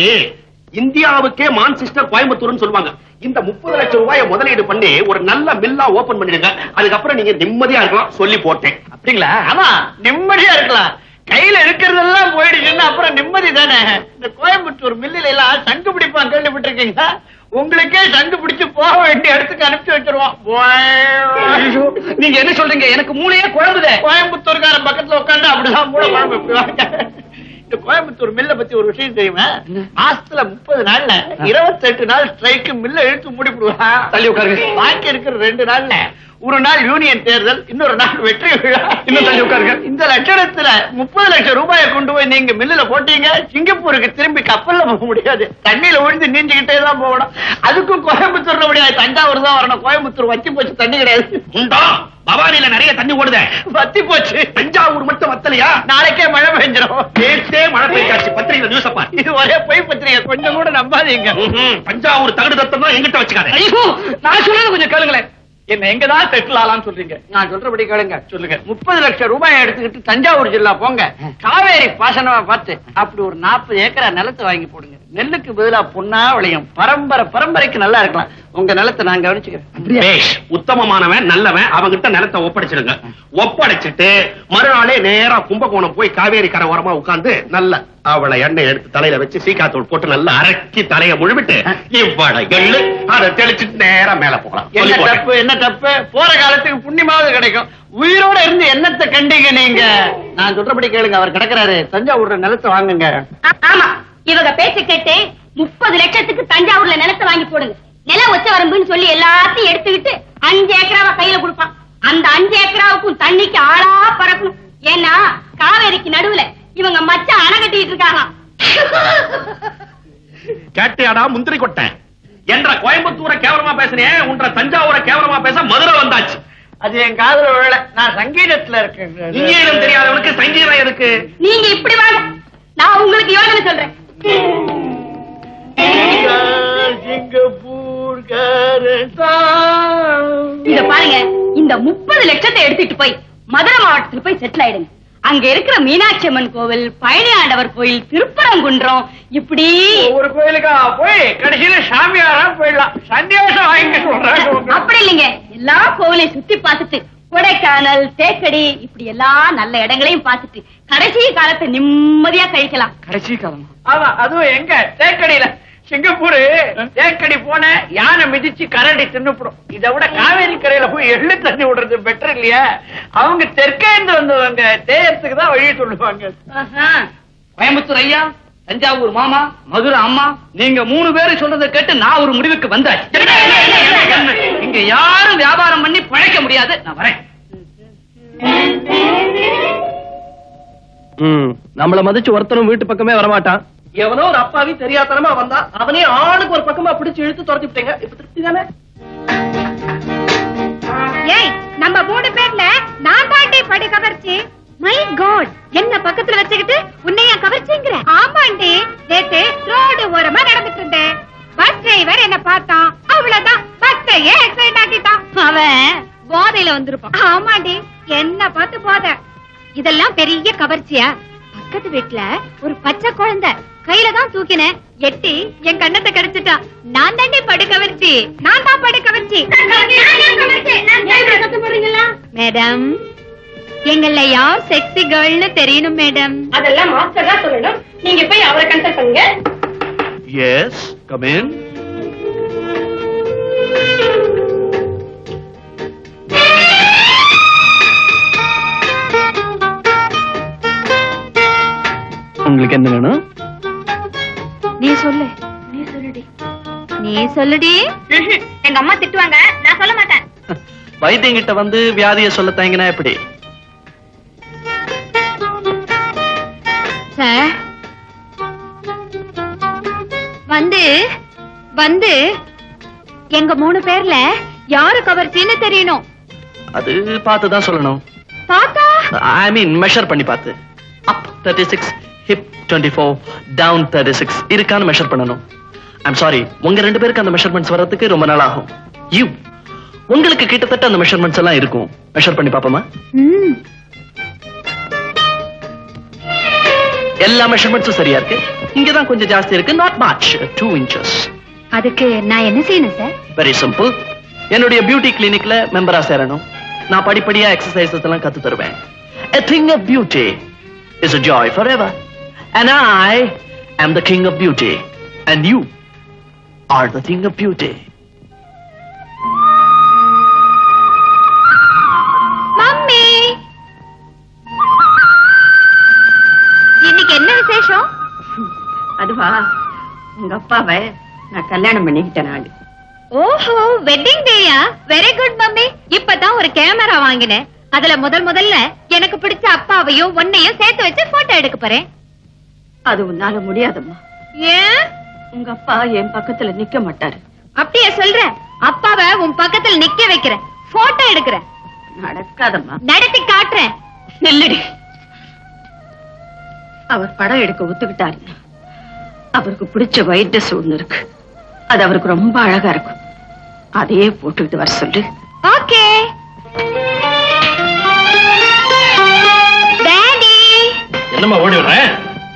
இந்தியாவுக்கே மான்செஸ்டர் கோயம்புத்தூர்னு சொல்லுவாங்க. இந்த 30 லட்சம் ரூபாயை முதலீடு பண்ணி ஒரு நல்ல மில்லா ஓபன் பண்ணிடுங்க. அதுக்கப்புறம் நீங்க நிம்மதியா இருக்கலாம் சொல்லி போட்டேன்.
அப்படிங்களா?
ஆமா, நிம்மதியா இருக்கலாம். கையில இருக்கிறதெல்லாம் போயிடுச்சுன்னா அப்புறம் நிம்மதி தானே. இந்த கோயம்புத்தூர் மில்லில எல்லாம் சங்கு பிடிப்பான், கேள்விப்பட்டிருக்கீங்களா? உங்களுக்கே சங்கு பிடிச்சு போக வேண்டிய இடத்துக்கு அனுப்பிச்சு வச்சிருவோம்.
நீங்க என்ன சொல்றீங்க? எனக்கு மூளையே குழம்புதே.
கோயம்புத்தூர்காரன் பக்கத்துல உட்காந்து அப்படிதான் மூளை குழம்பு வைப்பாங்க. இந்த கோயம்புத்தூர் மில்ல பத்தி ஒரு விஷயம் தெரியுமா? மாசத்துல 30 நாள்ல 28 நாள் ஸ்ட்ரைக்கு மில்ல இழுத்து மூடிவிடுவான்.
தள்ளி உட்காருங்க.
பாக்கி இருக்கிற 2 நாள்ல ஒரு நாள் யூனியன் தேர்தல், இன்னொரு நாள் வெற்றி விழா. இன்னும் தள்ளி உட்காருங்க. இந்த லட்சணத்துல 30 லட்சம் ரூபாயை கொண்டு போய் நீங்க மில்லுல போட்டீங்க, சிங்கப்பூருக்கு திரும்பி கப்பல்ல போக முடியாது, தண்ணியில விழுந்து நீஞ்சுக்கிட்டே தான் போகணும். அதுக்கும் கோயம்புத்தூர்ல முடியாது, தஞ்சாவூர் தான் வரணும். கோயம்புத்தூர் வத்தி போச்சு, தண்ணி கிடையாது.
உண்டா? பவானியில நிறைய தண்ணி ஓடுதே,
வத்தி போச்சு.
தஞ்சாவூர் மட்டும் வத்தலையா?
நாளைக்கே மழை பெஞ்சிடும்.
நேற்றே மழை பெய்யாச்சு. பத்திரிகை நியூஸ் அப்பா,
இது ஒரே பொய் பத்திரிகை, கொஞ்சம் கூட நம்பாதீங்க.
தஞ்சாவூர் தகுடு தத்தம் தான் எங்கிட்ட வச்சுக்காரு.
ஐயோ, நான் சொல்றது கொஞ்சம் கேளுங்களேன். என்ன எங்கதான் செட்டில் ஆலாம்னு சொல்றீங்க? நான் சொல்றபடி கேளுங்க. சொல்லுங்க.
30 லட்சம் ரூபாய் எடுத்துக்கிட்டு தஞ்சாவூர் ஜில்லா போங்க, காவேரி பாசனமா பார்த்து அப்படி ஒரு 40 ஏக்கரா நிலத்தை வாங்கி போடுங்க. நெல்லுக்கு பதிலா பொன்னா விளையும், பரம்பரைக்கு நல்லா இருக்கலாம். உங்க நிலத்தை நான் கவனிச்சுக்கிறேன்.
உத்தமமானவன் நல்லவன், அவங்கிட்ட நிலத்தை ஒப்படைச்சிடுங்க. ஒப்படைச்சிட்டு மறுநாளே நேரா கும்பகோணம் போய் காவேரி கரை ஓரமா உட்கார்ந்து நல்ல அவளை எண்ணெய் எடுத்து தலையில வச்சு சீக்காத்தூள் போட்டு நல்லா அரக்கி தலைய முழுவிட்டு இவ்வளவு எள்ளு அதை தெளிச்சுட்டு நேரா மேல போகலாம்.
என்ன தப்பு? போற காலத்துக்கு புண்ணியமாவது கிடைக்கும். உயிரோட இருந்து என்னத்தை கண்டீங்க நீங்க? நான் சொல்றபடி கேளுங்க. அவர் கிடக்குறாரு, தஞ்சாவூர்ல நிலத்தை வாங்குங்க.
ஆமா, இவங்க பேச்சு கேட்டு 30 லட்சத்துக்கு தஞ்சாவூர்ல நிலத்தை வாங்கி போடுங்க. நிலம் ஒச்ச வரம்புன்னு சொல்லி எல்லாத்தையும் எடுத்துக்கிட்டு 5 ஏக்கராவை கையில கொடுப்பான். அந்த 5 ஏக்கராவுக்கும் தண்ணிக்கு ஆளா பறக்கணும். ஏன்னா காவேரிக்கு நடுவுல இவங்க மச்ச அணை கட்டிட்டு இருக்காங்க.
கேட்டியாடா முந்திரி கொட்டேன் என்ற கோயம்புத்தூரை கேவலமா பேசுறேன், உன்ற தஞ்சாவூரை கேவலமா பேச மதுரை வந்தாச்சு.
அது என் காதுல விழல. நான் சங்கீதத்துல இருக்கேன்.
இங்கேயும் தெரியாதவனுக்கு சங்கீதம் எதுக்கு?
நீங்க இப்படி வாங்க, நான் உங்களுக்கு யோசனை சொல்றேன். இத பாருங்க, இந்த 30 லட்சத்தை எடுத்துட்டு போய் மதுரை மாவட்டத்துல போய் செட்டில் ஆயிடுங்க. அங்க இருக்கிற மீனாட்சி அம்மன் கோவில், பழனி ஆண்டவர் கோயில், திருப்பரங்குன்றம், இப்படி
ஒரு கோயிலுக்கா போய் கடைசியில சாமியாரா போயிடலாம். சன்னியாசம் வாங்கி சொல்றாங்க.
அப்படி இல்லைங்க, எல்லா கோவிலையும் சுத்தி பார்த்துட்டு கொடைக்கானல், தேக்கடி, இப்படி எல்லா நல்ல இடங்களையும் பார்த்துட்டு கடைசி காலத்தை நிம்மதியா கழிக்கலாம்.
கடைசி காலம்.
ஆமா, அதுவும் எங்க? தேக்கடியில. சிங்கப்பூர் தேக்கடி போன யானை மிதிச்சு கரண்டி தின்னுப்படும். இதை விட காவேரி கரையில போய் எள்ளு தண்ணி விடுறது பெட்டர் இல்லையா? அவங்க தெற்கேந்து வந்தவங்க தேயத்துக்கு தான் வழி சொல்லுவாங்க.
கோயம்புத்தூர் ஐயா, தஞ்சாவூர் மாமா, மதுரை அம்மா, நீங்க 3 பேரும் சொல்றதை கேட்டு நான் ஒரு முடிவுக்கு வந்தாச்சு. இங்க யாரும் வியாபாரம் பண்ணி பழைக்க முடியாது. நான் வரேன்.
நம்மள மதிச்சு ஒருத்தரும் வீட்டு பக்கமே வரமாட்டான்.
எவனோ ஒரு அப்பாவி தெரியாதனமா வந்தா அவனே ஆளுக்கு ஒரு பக்கமா பிடிச்சு இழுத்து துரத்திட்டீங்க. இப்ப திருப்தி தானே?
ஏய், நம்ம 3 பேர்ல நான் தாண்டி படி கவர்ச்சி. மை காட், என்ன பக்கத்துல வச்சுக்கிட்டு உன்னையா கவர்ச்சிங்கிற? ஆமாண்டி, நேத்து ரோடு ஓரமா நடந்துட்டு இருந்தேன். பஸ் டிரைவர் என்ன பார்த்தான், அவ்வளவுதான் பஸ்ஸையே எக்ஸைட் ஆக்கிட்டான். அவன் போதையில வந்திருப்பான். ஆமாண்டி, என்ன பார்த்து போதை. இதெல்லாம் பெரிய கவர்ச்சியா? பக்கத்து வீட்டுல ஒரு பச்சை குழந்தை கையில தான் தூக்கினேன், எட்டி என் கண்ணத்தை கிடைச்சிட்டான். நான் தாண்டி படு கவர்ச்சி, நான் தான் படு கவர்ச்சி. மேடம், எங்கள யார் செக்ஸி கேர்ள்னு தெரியணும் மேடம்.
அதெல்லாம் மாஸ்டர் தான் சொல்லணும். நீங்க போய் அவரை கன்சல்ட் பண்ணுங்க.
Yes, come in.
உங்களுக்கு என்ன வேணும்?
நீ சொல்லு. நீ சொல்லுடி. நீ சொல்லுடி. எங்க அம்மா திட்டுவாங்க, நான் சொல்ல மாட்டேன்.
வைத்தியங்கிட்ட வந்து வியாதியை சொல்ல தயங்கினா எப்படி?
சார், வந்து வந்து எங்க 3 பேர்ல யாரு கவர்ச்சின்னு தெரியணும்.
அது பார்த்துதான் சொல்லணும்.
பாத்தா
ஐ மீன் மெஷர் பண்ணி பார்த்து. அப் 36, ஹிப் 24, டவுன் 36 இருக்கான்னு மெஷர் பண்ணணும். ஐம் சாரி, உங்க 2 பேருக்கு அந்த மெஷர்மெண்ட்ஸ் வரதுக்கு ரொம்ப நாள் ஆகும். உங்களுக்கு கிட்டத்தட்ட அந்த மெஷர்மெண்ட்ஸ் எல்லாம் இருக்கும். மெஷர் பண்ணி பாப்போமா? எல்லா மெஷர்மெண்ட்ஸும் சரியா இருக்கு. இங்கதான் கொஞ்சம் ஜாஸ்தி இருக்கு. Not much, 2 inches.
அதுக்கு நான் என்ன செய்யணும் சார்?
Very simple. என்னுடைய பியூட்டி கிளினிக்ல மெம்பரா சேரணும். நான் படிப்படியா எக்ஸசைசஸ் எல்லாம் கத்து தருவேன். A thing of beauty is a joy forever. And I am the king of beauty. And you are the thing of beauty.
Mummy, இன்னைக்கு என்ன விசேஷம்?
அதுவா, உங்க அப்பாவை நான் கல்யாணம் பண்ணிக்கிட்டேன். நாடு
ஓஹோ, வெட்டிங் டேயா? Very good mummy. இப்பதான் ஒரு கேமரா வாங்கினேன். அதுல முதல்ல எனக்கு பிடிச்ச அப்பாவையும் உன்னையும் சேர்த்து வச்சு போட்டோ எடுக்க போறேன்.
அது உன்னால முடியாதம்மா.
ஏன்?
உங்க அப்பா என் பக்கத்துல நிக்க மாட்டாரு.
அப்படியே சொல்ற? அப்பாவை உன் பக்கத்துல நிக்க வைக்கிறேன், போட்டோ எடுக்கிறேன்.
நடக்காதம்மா.
நடத்தி காட்டுறேன்.
நெல்லடி. அவர் படம் எடுக்க ஒத்துக்கிட்டாரு. அவருக்கு பிடிச்ச ஒயிட் ட்ரெஸ் ஒண்ணு இருக்கு, அது அவருக்கு ரொம்ப அழகா இருக்கும். அதையே போட்டுக்கிட்டு வர சொல்லு.
ஓகே. டாடி,
என்னம்மா ஓடி விடுறேன்?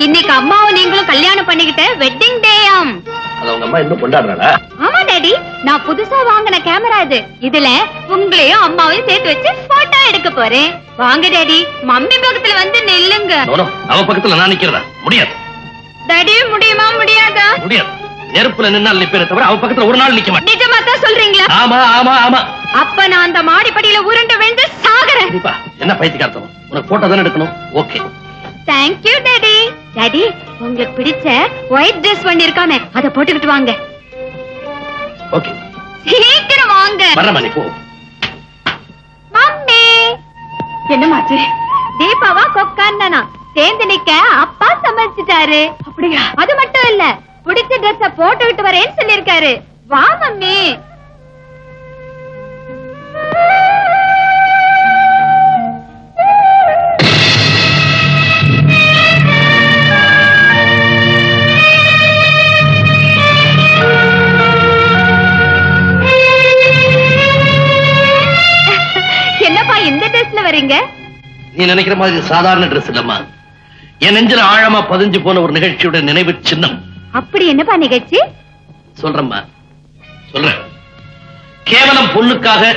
இன்னைக்கு அம்மாவும் நீங்களும் கல்யாணம் பண்ணிக்கிட்ட வெட்டிங் டேயாம்.
அது உங்க அம்மா இன்னும் கொண்டாடுறாளா?
ஆமா டாடி, நான் புதுசா வாங்கின கேமரா இது. இதுல உங்களையும் அம்மாவையும் சேர்த்து வச்சு போட்டோ எடுக்க போறேன். வாங்க டாடி, மம்மி பக்கத்துல வந்து நில்லுங்க.
அவ பக்கத்துல நான் நிக்கிறதா? முடியாது.
டாடி, முடியுமா? முடியாதா?
முடியாது. நெருப்புல நின்னால் நிப்பேனே தவிர அவ பக்கத்துல ஒரு நாள் நிக்க மாட்டேன்.
நிஜமா தான் சொல்றீங்களா?
ஆமா ஆமா ஆமா.
அப்ப நான் அந்த மாடிப்படியில உருண்டு விழுந்து சாகுறேன்.
என்ன பைத்தியக்காரத்தனம்? உனக்கு போட்டோ தானே எடுக்கணும். Okay.
Thank you daddy. Daddy, உங்களுக்கு பிடிச்ச ஒயிட் ட்ரெஸ் பண்ணி இருக்கானே, அத போட்டுக்கிட்டு வாங்க.
ஓகே.
சீக்கிரம் வாங்க.
வரமா நீ போ.
மம்மி,
என்னமாச்சு?
தீபாவா கொக்கான்னா சேர்ந்து நிக்க அப்பா சமைச்சிட்டாரு.
அப்படியா?
அது மட்டும் இல்ல, பிடிச்ச ட்ரெஸ்ஸ போட்டுக்கிட்டு வரேன்னு சொல்லிருக்காரு. வா மம்மி. என்னப்பா இந்த ட்ரெஸ்ல வரீங்க?
நீ நினைக்கிற மாதிரி சாதாரண ட்ரெஸ் இல்லம்மா. என் நெஞ்சில ஆழமா பதிஞ்சு போன ஒரு நிகழ்ச்சியோட நினைவு சின்னம்.
அப்படி என்னப்பா நிகழ்ச்சி?
சொல்றேம்மா, சொல்றேன். கேவலம் பொண்ணுக்காக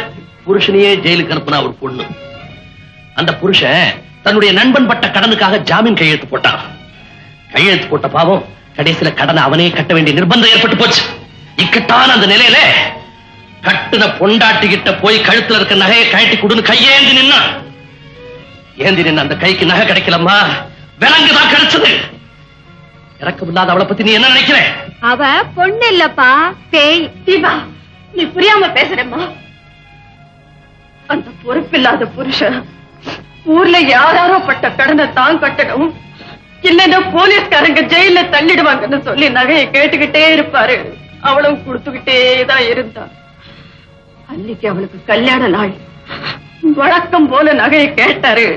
புருஷனையே ஜெயிலுக்கு அனுப்புனா ஒரு பொண்ணு. அந்த புருஷன் தன்னுடைய நண்பன் பட்ட கடனுக்காக ஜாமீன் கையெழுத்து போட்டான். கையெழுத்து போட்ட பாவம் கடைசியில கடனை அவனே கட்ட வேண்டிய நிர்பந்தம் ஏற்பட்டு போச்சு. இக்கட்டான அந்த நிலையில கட்டுன பொண்டாட்டிக்கிட்ட போய் கழுத்துல இருக்க நகையை கழட்டி கொடுன்னு கையேந்தி நின்னா. ஏந்தி நின்ன அந்த கைக்கு நகை கிடைக்கலம்மா, விலங்குதான் கிடைச்சது. இறக்கமில்லாத அவளை பத்தி நீ என்ன நினைக்கிற?
அவ பொண்ணு இல்லப்பா, பேய்.
தீபா, நீ புரியாம பேசுறேம்மா. அந்த பொறுப்பில்லாத புருஷன் ஊர்ல யாராரோ பட்ட கடனை தான் கட்டணும், இல்லன்னா போலீஸ்காரங்க ஜெயில தள்ளிடுவாங்கன்னு சொல்லி நகையை கேட்டுக்கிட்டே இருப்பாரு. அவளும் கொடுத்துக்கிட்டே தான் இருந்தா. அன்னைக்கு அவளுக்கு கல்யாண நாள். வழக்கம் போல நகையை கேட்டாரு.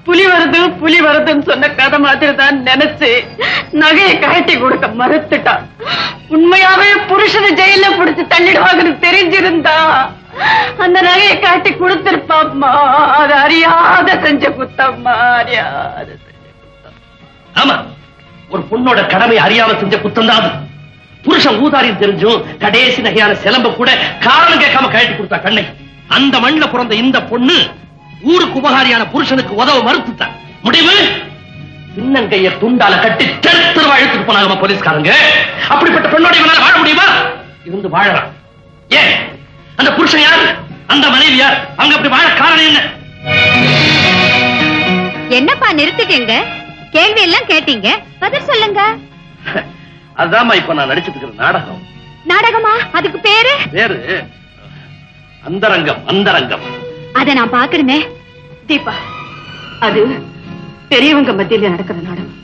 புலி வருதுன்னு சொன்ன கதை மாதிரி தான் நினைச்சு நகையை கழட்டி கொடுக்க மறுத்துட்டா. உண்மையாவே புருஷனை ஜெயில புடிச்சு தள்ளிடுவாங்கன்னு தெரிஞ்சிருந்தா அந்த நகையை காட்டி கொடுத்திருப்பாம்மா. அது அறியாத செஞ்ச குத்தம்மா, அறியாத செஞ்ச குத்தம்.
ஆமா, ஒரு பொண்ணோட கடமை அறியாம செஞ்ச குத்தம் தான். புருஷன் ஊதாரியும் தெரிஞ்சும் கடைசி நகையான சிலம்ப கூட காரணம் கேட்காம கழட்டி கொடுத்தா கண்ணை. அந்த மண்ணில பிறந்த இந்த பொண்ணு ஊருக்கு உபகாரியான புருஷனுக்கு உதவ மறுத்துட்டான். முடிவு, பின்னங்கைய துண்டால கட்டி தெருவா இழுத்துட்டு போனாங்க போலீஸ்காரங்க. அப்படிப்பட்ட பெண்ணோட இவனால வாழ முடியுமா? இருந்து வாழறான். ஏன்? அந்த புருஷன் யார்? அந்த மனைவி யார்? அவங்க அப்படி வாழ காரணம் என்ன?
என்னப்பா நிறுத்திட்டீங்க? கேள்வி எல்லாம் கேட்டீங்க, பதில் சொல்லுங்க.
அதாம்மா இப்ப நான் நடிச்சிட்டு இருக்கிற நாடகம்.
நாடகமா? அதுக்கு பேரு?
பேரு அந்தரங்கம். அந்தரங்கம்.
அத நான் பாக்கணுமே.
தீபா, அது பெரியவங்க மத்தியில நடக்கிற நாடகம்.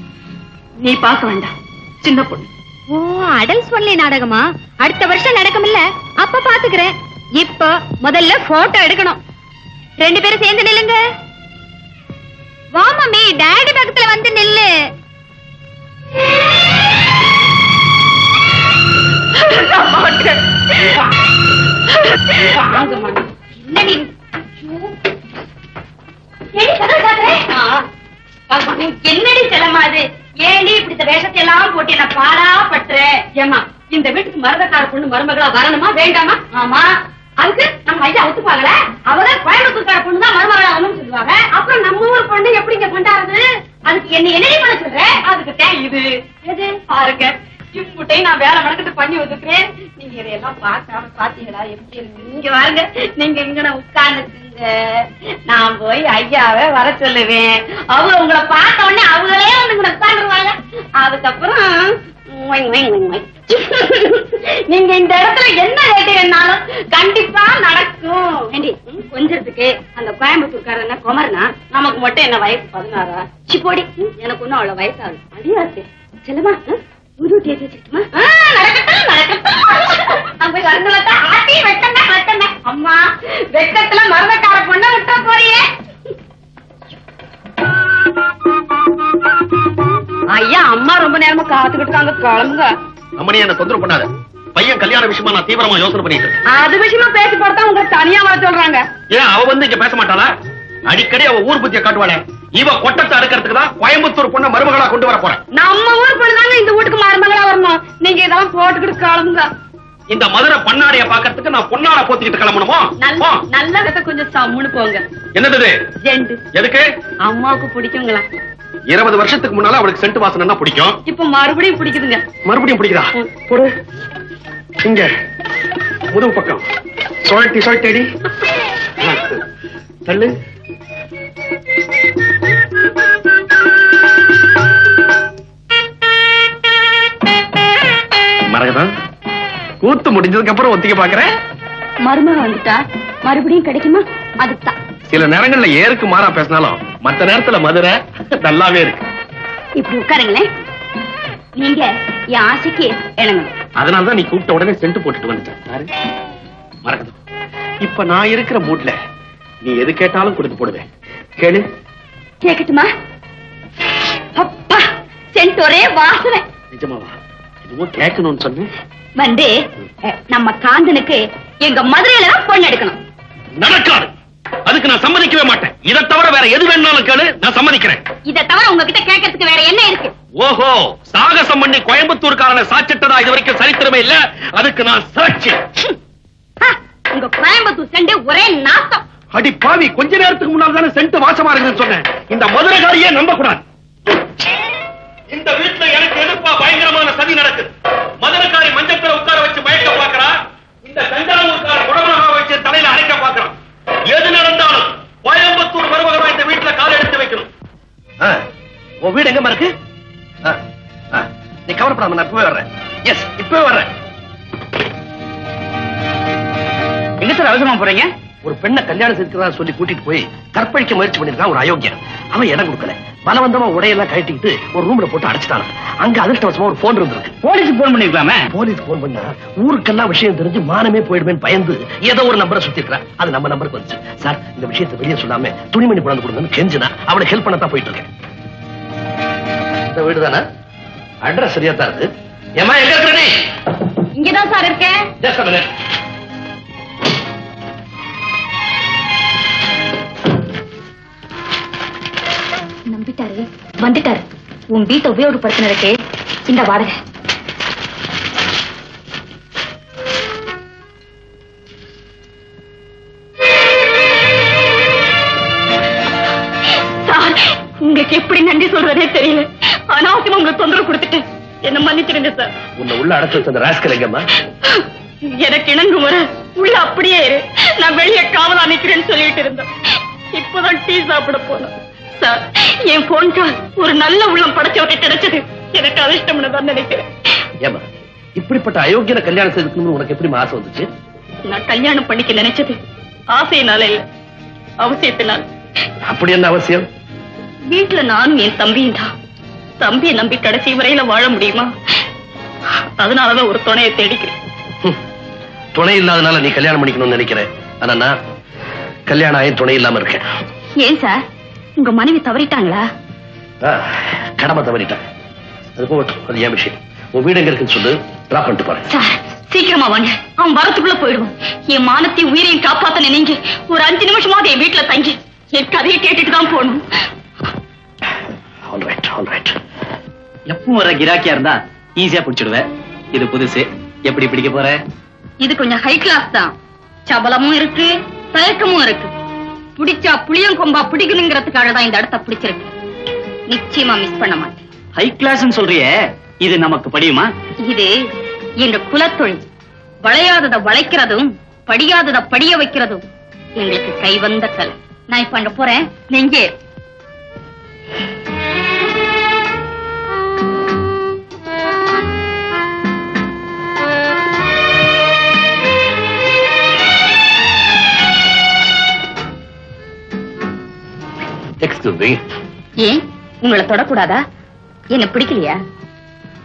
நீ பார்க்க வேண்டாம், சின்ன பொண்ணு.
ஓ, அடல்ட்ஸ் ஒன்லி நாடகமா? அடுத்த வருஷம் நடக்கும்ல, அப்ப பாத்துக்கிறேன். இப்ப முதல்ல போட்டோ எடுக்கணும். 2 பேரும் சேர்ந்து நில்லுங்க. வா மம்மி, டாடி பக்கத்துல வந்து நில்லு.
என்னடி செல்லமா அது? ஏண்டி இப்படி இந்த வேஷத்தை எல்லாம் போட்டு என்ன பாடா பற்ற? ஏமா, இந்த வீட்டுக்கு மருதக்கார பொண்ணு மருமகளா வரணுமா வேண்டாமா? ஆமா, அதுக்கு நம்ம ஐயா ஒத்துப்பாங்களே. அவதான் கோயம்புத்தூர்கார பொண்ணு தான் மருமகளா வரணும்னு சொல்லுவாங்க. அப்புறம் நம்ம ஊர் பொண்ணு எப்படிங்க கொண்டாடுறது? அதுக்கு என்ன பண்ண சொல்ற? அதுக்கு தான் இது எது பாருங்க, இம்புட்டை நான் வேலை வணக்கத்தை பண்ணி வந்துக்கிறேன். நீங்க இதையெல்லாம் பார்க்காம பாத்தீங்களா? எப்படி இருக்கு? நீங்க வாருங்க, நீங்க இங்க உட்கார்ந்துக்குங்க. நான் போய் ஐயாவை வர சொல்லுவேன். அவங்க உங்களை பார்த்த உடனே அவங்களே வந்து உங்களை உட்காந்துருவாங்க. அதுக்கப்புறம் நீங்க இந்த இடத்துல என்ன கேட்டீங்கன்னாலும் கண்டிப்பா நடக்கும். கொஞ்சத்துக்கு அந்த கோயம்புத்தூர்காரன குமரனா, நமக்கு மட்டும் என்ன வயசு 16. சிப்போடி, எனக்கு ஒண்ணும் அவ்வளவு வயசாகும். அடியாச்சு செல்லமா புது தேதி வச்சுக்கிட்டுமா? நடக்கட்டும் நடக்கட்டும். அங்க போய் வருங்களா ஆட்டி வெட்டமே வெட்டமே. அம்மா வெட்டத்துல மரதக்கார பொண்ண விட்டா போறியே. ஐயா அம்மா ரொம்ப நேரமா காத்துக்கிட்டு இருக்காங்க, கிளம்புங்க.
அம்மனி என்ன தொந்தரவு பண்ணாத. பையன் கல்யாண விஷயமா நான் தீவிரமா யோசனை பண்ணிட்டு இருக்கேன்.
அது விஷயமா பேசி பார்த்தா உங்க தனியா வர சொல்றாங்க.
ஏன் அவ வந்து இங்க பேச மாட்டாளா? அடிக்கடி அவ ஊர் புத்திய காட்டுவாளே. இவ கொட்டத்தை அடுக்கிறதுக்கு தான் கோயம்புத்தூர் பொண்ண மருமகளா கொண்டு வர போறேன்.
நம்ம ஊர் பொண்ணுதாங்க இந்த வீட்டுக்கு மருமகளா வரணும். நீங்க இதெல்லாம் போட்டுக்கிட்டு கிளம்புங்க.
இந்த மதுரை பண்ணாடைய பாக்கிறதுக்கு நான் பொன்னாட போத்திக்கிட்டு கிளம்பணுமோ?
நல்ல வித கொஞ்சம் சம்முன்னு போங்க.
என்னது
ஜெண்டு?
எதுக்கு?
அம்மாவுக்கு பிடிக்குங்களா?
20 வருஷத்துக்கு முன்னால அவளுக்கு சென்ட் வாசனை பிடிக்கும்.
இப்ப மறுபடியும் பிடிக்குதுங்க.
மறுபடியும் பிடிக்குதா? ஒரு இங்க முதுகு பக்கம் சுழட்டி சுழட்டடி தள்ளு. மரகதான் கூத்து முடிஞ்சதுக்கு அப்புறம் ஒத்திக்க பாக்குறேன்.
மருமக வந்துட்டா மறுபடியும் கிடைக்குமா? அதுதான்
சில நேரங்கள்ல ஏருக்கு மாறா பேசினாலும் மத்த நேரத்துல மதுரை நல்லாவே இருக்கு.
இப்படி உட்காருங்களேன். நீங்க என் ஆசைக்கு இணங்க.
அதனாலதான் நீ கூப்பிட்ட உடனே சென்ட் போட்டுட்டு வந்துட்டேன். மரகதம், இப்ப நான் இருக்கிற மூட்ல நீ எது கேட்டாலும் கொடுத்து போடுவேன். கேளு.
கேட்கட்டுமா? அப்பா சென்ட் ஒரே வாசனை.
நிஜமாவா? இதுவும் கேட்கணும்னு சொன்னேன்.
வந்து நம்ம காந்தனுக்கு எங்க மதுரையில பொண்ணு எடுக்கணும்.
நடக்காது. அதுக்கு நான் சம்மதிக்கவே மாட்டேன். இதை தவிர வேற எது வேணாலும் கேளு, நான் சம்மதிக்கிறேன்.
இதை தவிர உங்ககிட்ட கேட்கறதுக்கு வேற என்ன இருக்கு?
ஓஹோ, சாகசம் பண்ணி கோயம்புத்தூர்காரனை சாச்சிட்டதா இது வரைக்கும் சரித்திரமே இல்ல. அதுக்கு நான் சாட்சி.
உங்க கோயம்புத்தூர் செண்டு ஒரே நாத்தம்.
அடி பாவி, கொஞ்ச நேரத்துக்கு முன்னால தானே சென்ட் வாசமா இருக்குன்னு சொன்னேன். இந்த மதுரைகாரியே நம்ப கூடாது. இந்த வீட்டுல எனக்கு எதிர்ப்பா பயங்கரமான சதி நடக்குது. மதுரைக்காரி மஞ்சத்துல உட்கார வச்சு மயக்க பாக்குறா. இந்த தஞ்சாவூர்கார குடமாக வச்சு தலையில அரைக்க பாக்குறான். எது நடந்தாலும் கோயம்புத்தூர் மருமகனா இந்த வீட்டுல கால் எடுத்து வைக்கணும். உன் வீடு எங்க இருக்கு? நீ கவலைப்படாம, நான் இப்பவே வர்றேன். எஸ், இப்பவே வர்றேன்.
எங்க சார் அவசரமா போறீங்க?
ஒரு பெண்ணை கல்யாணம் செஞ்சுக்கிறதா சொல்லி கூட்டிட்டு போய் கற்பழிக்க முயற்சி பண்ணிருக்கான் ஒரு அயோக்கியன். அவன் இடம் கொடுக்கல. பலவந்தமா உடையெல்லாம் கட்டிக்கிட்டு ஒரு ரூம்ல போட்டு அடைச்சிட்டான். அங்க அதிர்ஷ்டவசமா ஒரு போன் இருந்திருக்கு.
போலீஸுக்கு போன் பண்ணிருக்கலாமே.
போலீஸ் போன் பண்ணா ஊருக்கெல்லாம் விஷயம் தெரிஞ்சு மானமே போயிடுவேன் பயந்து ஏதோ ஒரு நம்பரை சுத்திட்டு அது நம்ம நம்பருக்கு வந்துச்சு. சார், இந்த விஷயத்தை வெளியே சொல்லாம துணிமணி கொண்டு கொடுங்கன்னு கெஞ்சினா அவளுக்கு ஹெல்ப் பண்ணத்தான் போயிட்டு இருக்கேன். இந்த வீடு தானே? அட்ரஸ் சரியா தான் இருக்கு. ஏமா எங்க இருக்க நீ?
இங்கதான் சார் இருக்கேன்.
Just a minute.
நம்பிட்டாரு, வந்துட்டாரு. உன் வீட்டை உபயோகப்படுத்தினதுக்கு இந்த வாடகை.
சார், உங்களுக்கு எப்படி நன்றி சொல்றதே தெரியல. அனாவசியமா உங்களுக்கு தொந்தரவு கொடுத்துட்டேன். என்ன மன்னிச்சிருங்க சார்.
உன்னை உள்ள அடைச்சு வச்ச அந்த ராஸ்கல் எங்கம்மா?
எனக்கு இணங்கும் வர உள்ள அப்படியே இரு, நான் வெளியே காவலா நிக்கிறேன்னு சொல்லிட்டு இருந்தேன். இப்பதான் டீ சாப்பிட போனேன். சார், என் போன் கால் ஒரு நல்ல உள்ளம் படைச்சவரை கிடைச்சது எனக்கு அதிர்ஷ்டம்னு தான் நினைக்கிறேன்.
ஏமா, இப்படிப்பட்ட அயோக்கியன கல்யாணம் செய்துக்கணும்னு உனக்கு எப்படி ஆசை வந்துச்சு?
நான் கல்யாணம் பண்ணிக்க நினைச்சது ஆசையினால இல்ல, அவசியத்தினால்.
அப்படி என்ன அவசியம்?
வீட்டுல நானும் என் தம்பியும் தான். தம்பியை நம்பி கடைசி வரையில வாழ முடியுமா? அதனாலதான் ஒரு துணையை தேடிக்கிறேன்.
துணை இல்லாதனால நீ கல்யாணம் பண்ணிக்கணும்னு நினைக்கிறேன். ஆனா நான் கல்யாணம் ஆகி துணை இல்லாம இருக்கேன்.
ஏன் சார், உங்க மனைவி தவறிட்டாங்களா?
கடமை தவறிட்டாங்க. அது போகட்டும், அது ஏன் விஷயம். உன் வீடு எங்க இருக்குன்னு சொல்லு, டிராப் பண்ணிட்டு போறேன்.
சார், சீக்கிரமா வாங்க. அவன் வரத்துக்குள்ள போயிடுவான். என் மானத்தையும் உயிரையும் காப்பாத்த நினைங்க. ஒரு 5 நிமிஷமாவது என் வீட்டுல தங்கி என் கதையை கேட்டுட்டு தான் போகணும்.
எப்பவும் வர கிராக்கியா இருந்தா ஈஸியா பிடிச்சிடுவேன். இது புதுசு, எப்படி பிடிக்க போற?
இது கொஞ்சம் ஹை கிளாஸ் தான். சபலமும் இருக்கு, தயக்கமும் இருக்கு. பிடிச்சா புளியம் கொம்பா பிடிக்கணுங்கிறதுக்காக தான் இந்த இடத்த பிடிச்சிருக்கு. நிச்சயமா மிஸ் பண்ண மாட்டேன்.
ஹை கிளாஸ் சொல்றியே, இது நமக்கு படியுமா?
இது எங்க குலத்தொழில். வளையாதத வளைக்கிறதும் படியாதத படிய வைக்கிறதும் எங்களுக்கு கைவந்த கலை. நான் இப்ப அங்க போறேன், நெஞ்சே.
Excuse me.
ஏன் உங்களை தொடக்கூடாதா? என்ன பிடிக்கலையா?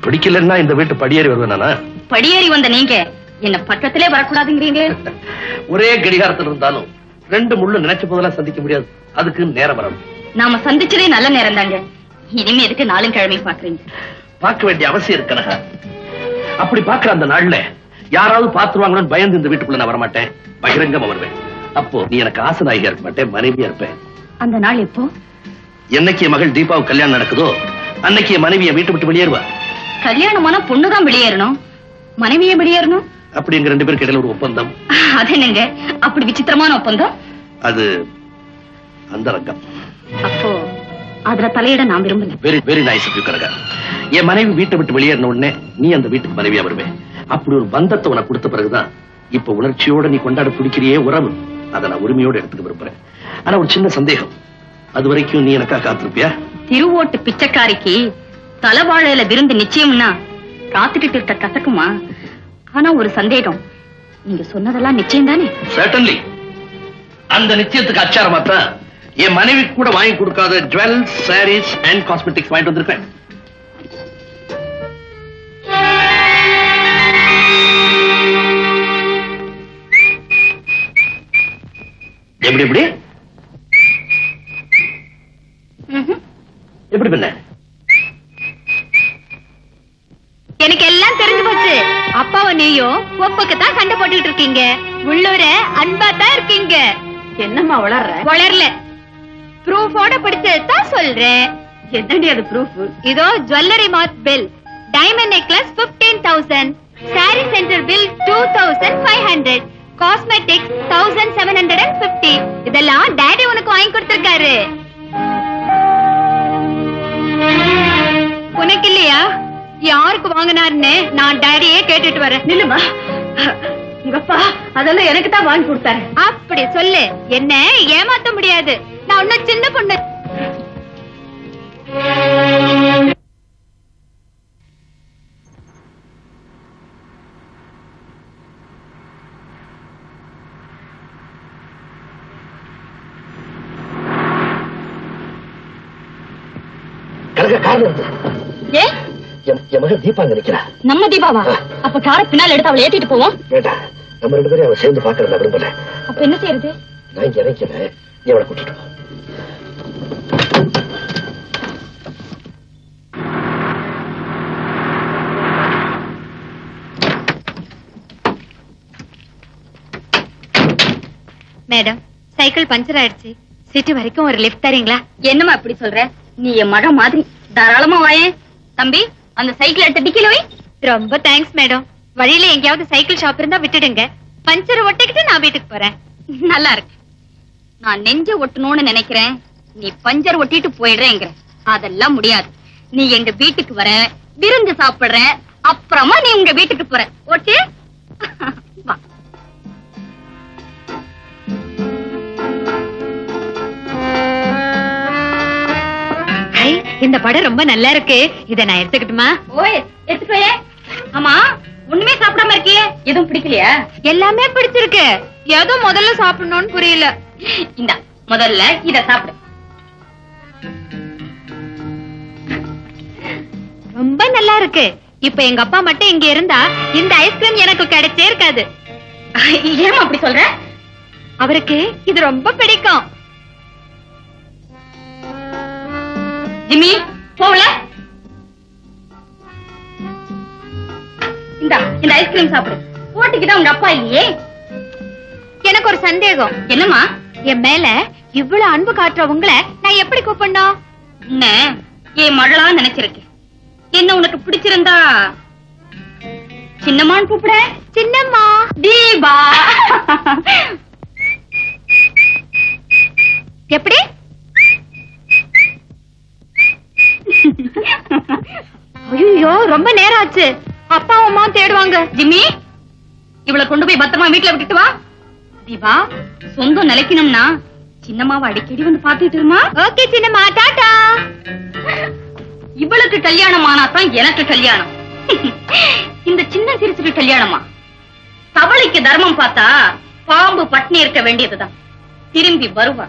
பிடிக்கலன்னா இந்த வீட்டு படியேறி வருவேன் நானா?
படியேறி வந்த நீங்க என்ன பக்கத்திலே வரக்கூடாதுங்கிறீங்க.
ஒரே கடிகாரத்தில் இருந்தாலும் ரெண்டு முள்ளு நினைச்ச போதெல்லாம் சந்திக்க முடியாது. அதுக்கு நேரம் வரணும்.
நாம சந்திச்சதே நல்ல நேரம் தாங்க. இனிமே எதுக்கு நாளும் கிழமை பாக்குறீங்க?
பார்க்க வேண்டிய அவசியம் இருக்கு. அப்படி பாக்குற அந்த நாள்ல யாராவது பாத்துருவாங்களோன்னு பயந்து இந்த வீட்டுக்குள்ள நான் வரமாட்டேன். பகிரங்கமா வருவேன். அப்போ நீ எனக்கு ஆசனாயியா இருக்க மாட்டேன், மனைவியா இருப்பேன்.
அந்த நாள் எப்போ?
என்னைக்கு என் மகள் தீபாவுக்கு கல்யாணம் நடக்குதோ அன்னைக்கு என் மனைவியை வீட்டு விட்டு வெளியேறுவா.
கல்யாணமான பொண்ணுதான் வெளியேறணும், மனைவியே வெளியேறணும்.
அப்படி எங்க ரெண்டு பேருக்கு இடையில ஒரு ஒப்பந்தம்.
அது என்னங்க அப்படி விசித்திரமான ஒப்பந்தம்?
அது அந்த ரங்கம்.
அப்போ அதுல தலையிட நான் விரும்பல.
Very very nice of you Kanaka. என் மனைவி வீட்டை விட்டு வெளியேறின உடனே நீ அந்த வீட்டுக்கு மனைவியா வருவேன். அப்படி ஒரு பந்தத்தை உனக்கு கொடுத்த பிறகுதான் இப்ப உணர்ச்சியோட நீ கொண்டாட பிடிக்கிறியே உறவு, அதை நான் உரிமையோட எடுத்துக்க விரும்புறேன். ஆனா ஒரு சின்ன சந்தேகம், அது வரைக்கும் நீ எனக்கா காத்திருப்பியா?
திருவோட்டு பிச்சைக்காரிக்கு தலைவாழையில விருந்து நிச்சயம்னா காத்துக்கிட்டு இருக்க கசக்குமா? ஆனா ஒரு சந்தேகம், நீங்க சொன்னதெல்லாம் நிச்சயம் தானே?
Certainly. அந்த நிச்சயத்துக்கு அச்சாரமாத்தான் என் மனைவி கூட வாங்கி கொடுக்காத ஜுவல்ஸ், சாரீஸ் அண்ட் காஸ்மெட்டிக்ஸ் வாங்கிட்டு வந்திருக்கேன். எப்படி எப்படி எப்படி பண்ண?
எனக்கு எல்லாம் தெரிஞ்சு போச்சு. அப்பாவும் நீயும் ஒப்புக்குத்தான் சண்டை போட்டுட்டு இருக்கீங்க. உள்ளூர அன்பா தான் இருக்கீங்க.
என்னம்மா வளர்ற?
வளரல, ப்ரூஃபோட பிடிச்சதான் சொல்றேன்.
என்னடி அது ப்ரூஃப்?
இதோ jewellery mark bill, diamond necklace 15,000, sorry centre bill 2,500, cosmetics 1,750. இதெல்லாம் டாடி உனக்கு வாங்கி கொடுத்திருக்காரு. உனக்கு இல்லையா? யாருக்கு வாங்கினாருன்னு நான் டாடியே கேட்டுட்டு வரேன்.
நில்லுமா, உங்கப்பா அதெல்லாம் எனக்கு தான் வாங்கி கொடுத்தாரு.
அப்படி சொல்லு, என்ன ஏமாத்த முடியாது. நான் ஒன்னும் சின்ன பொண்ணு.
கனகா காரணம்
ஏ
என் மகள் தீபா நினைக்கிறா.
நம்ம தீபாவா? அப்ப கார பின்னால் எடுத்து அவளை ஏத்திட்டு போவோம்.
வேண்டாம், நம்ம ரெண்டு பேரும் அவளை சேர்ந்து பாக்குறத நான் விரும்பல.
அப்ப என்ன செய்யறது?
நான் இங்க இறக்கிறேன், நீ அவளை கூட்டிட்டு போ.
மேடம், சைக்கிள் பஞ்சர் ஆயிடுச்சு. சிட்டி வரைக்கும் ஒரு லிஃப்ட் தரீங்களா?
என்னமா இப்படி சொல்ற? நீ என் மக மாதிரி, தாராளமா வாயே. தம்பி, அந்த சைக்கிள் எடுத்து டிக்கில வை.
ரொம்ப தேங்க்ஸ் மேடம். வழியில எங்கேயாவது சைக்கிள் ஷாப் இருந்தா விட்டுடுங்க. பஞ்சர் ஒட்டிக்கிட்டு நான் வீட்டுக்கு போறேன்.
நல்லா இருக்கு. நான் நெஞ்ச ஒட்டணும்னு நினைக்கிறேன், நீ பஞ்சர் ஒட்டிட்டு போயிடுறேங்கிற. அதெல்லாம் முடியாது. நீ எங்க வீட்டுக்கு வர, விருந்து சாப்பிடுற, அப்புறமா நீ உங்க வீட்டுக்கு போற. ஓகே? வா.
இந்த படம் ரொம்ப நல்லா இருக்கு. இத நான் எடுத்துக்கிட்டுமா?
ஓய், எடுத்துக்கோயே. ஆமா, ஒண்ணுமே சாப்பிடாம இருக்கியே, எதுவும் பிடிக்கலையா?
எல்லாமே பிடிச்சிருக்கு. ஏதோ முதல்ல சாப்பிடணும்னு புரியல.
இந்த முதல்ல இத சாப்பிடு.
ரொம்ப நல்லா இருக்கு. இப்ப எங்க அப்பா மட்டும் இங்க இருந்தா இந்த ஐஸ்கிரீம் எனக்கு கிடைச்சே இருக்காது.
ஏமா அப்படி சொல்ற?
அவருக்கு இது ரொம்ப பிடிக்கும்.
ஜிம்மி, போவல. இந்த ஐஸ்கிரீம் சாப்பிடு. போட்டிக்கிட்டா உங்க அப்பா இல்லையே.
எனக்கு ஒரு சந்தேகம்.
என்னம்மா?
என் மேல இவ்வளவு அன்பு காட்டுற உங்களை நான் எப்படி கூப்பிடணும்?
என்ன என் மகளா நினைச்சிருக்கேன். என்ன உனக்கு பிடிச்சிருந்தா சின்னம்மான்னு கூப்பிட.
சின்னம்மா.
தீபா.
எப்படி? ஐயோ, ரொம்ப நேரம் ஆச்சு. அப்பா அம்மா தேடுவாங்க.
ஜிம்மி, இவளை கொண்டு போய் பத்திரமா வீட்டுல விட்டுட்டு வா. தீபா, சொந்தம் நிலைக்கணும்னா சின்னம்மாவை அடிக்கடி வந்து பாத்துட்டு இருமா.
ஓகே சின்னம்மா, டாடா.
இவளுக்கு கல்யாணம் ஆனாதான் எனக்கு கல்யாணம். இந்த சின்ன சிறுசுக்கு கல்யாணமா? தவளைக்கு தர்மம் பார்த்தா பாம்பு பட்னி இருக்க வேண்டியதுதான். திரும்பி வருவா.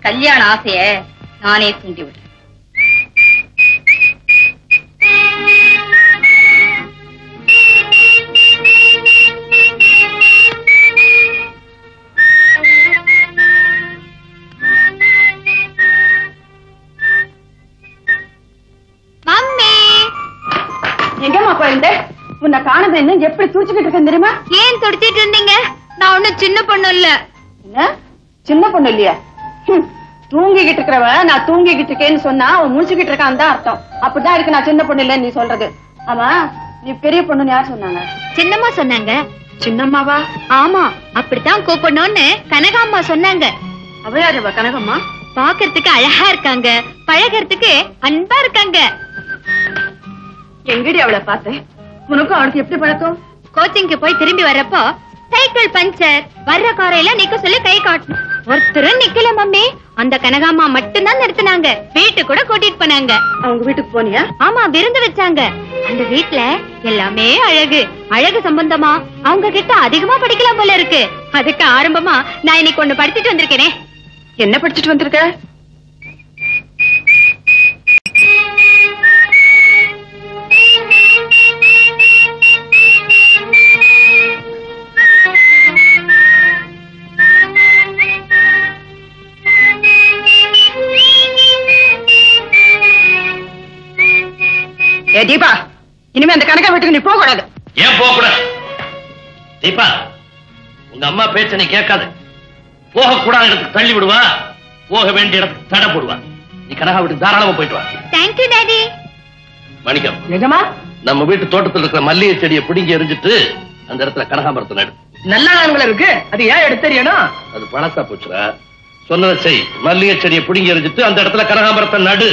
கல்யாண ஆசைய
நானே தூண்டி விடுறேன்.
எங்கம்மா போயிருந்த? உன்னை காணது என்ன எப்படி தூச்சிக்கிட்டு இருக்கேன் தெரியுமா?
ஏன் துடிச்சிட்டு இருந்தீங்க? நான் ஒண்ணும் சின்ன பொண்ணு இல்ல.
என்ன சின்ன பொண்ணு இல்லையா? தூங்கிக்கிட்டு இருக்கிறவ நான் தூங்கிக்கிட்டு இருக்கேன்னு சொன்னா அவன் முடிச்சுக்கிட்டு இருக்கான்னு தான் அர்த்தம். அப்படிதான் இருக்கு நான் சின்ன பொண்ணு இல்லன்னு நீ சொல்றது. ஆமா, நீ பெரிய பொண்ணுன்னு யார் சொன்னாங்க?
சின்னம்மா சொன்னாங்க.
சின்னம்மாவா?
ஆமா, அப்படித்தான் கூப்பிடணும்னு கனகாம்மா சொன்னாங்க.
அவளாருவா கனகம்மா?
பாக்குறதுக்கு அழகா இருக்காங்க, பழகிறதுக்கு அன்பா இருக்காங்க.
எங்கடி அவளை பார்த்தேன்? உனக்கும் அவளுக்கு எப்படி பழக்கம்?
கோச்சிங்க்கு போய் திரும்பி வர்றப்போ சைக்கிள் பஞ்சர், வர்ற காரையெல்லாம் நிக்க சொல்லி கை காட்டணும். ஒருத்தரும் நிக்கல மம்மி. அந்த கனகாம்மா மட்டும்தான் நிறுத்தினாங்க. வீட்டு கூட கூட்டிட்டு போனாங்க.
அவங்க வீட்டுக்கு போனியா?
ஆமா, விருந்து வச்சாங்க. அந்த வீட்டுல எல்லாமே அழகு. அழகு சம்பந்தமா அவங்க கிட்ட அதிகமா படிக்கலாம் போல இருக்கு. அதுக்கு ஆரம்பமா நான் இன்னைக்கு ஒண்ணு படிச்சுட்டு வந்திருக்கேனே.
என்ன படிச்சுட்டு வந்திருக்க? தீபா, இனிமே அந்த கணக்கா வீட்டுக்கு நீ போக கூடாது.
ஏன் போக கூடாது? தீபா, உங்க அம்மா பேச்ச நீ கேட்காது. போக கூடாத இடத்துக்கு தள்ளி விடுவா, போக வேண்டிய இடத்துக்கு தடை போடுவா. நீ கனகா வீட்டுக்கு தாராளமா போயிட்டு வா.
Thank you daddy.
மணிக்கம்,
நிஜமா?
நம்ம வீட்டு தோட்டத்தில் இருக்கிற மல்லிகை செடியை பிடுங்கி எரிஞ்சிட்டு அந்த இடத்துல கனகாமரத்தை நடு.
நல்ல நான்கள் இருக்கு, அது ஏன் எடுத்து தெரியணும்?
அது பணத்தா போச்சுடா. சொன்னதை செய். மல்லிகை செடியை பிடுங்கி எரிஞ்சிட்டு அந்த இடத்துல கனகாமரத்தை நடு.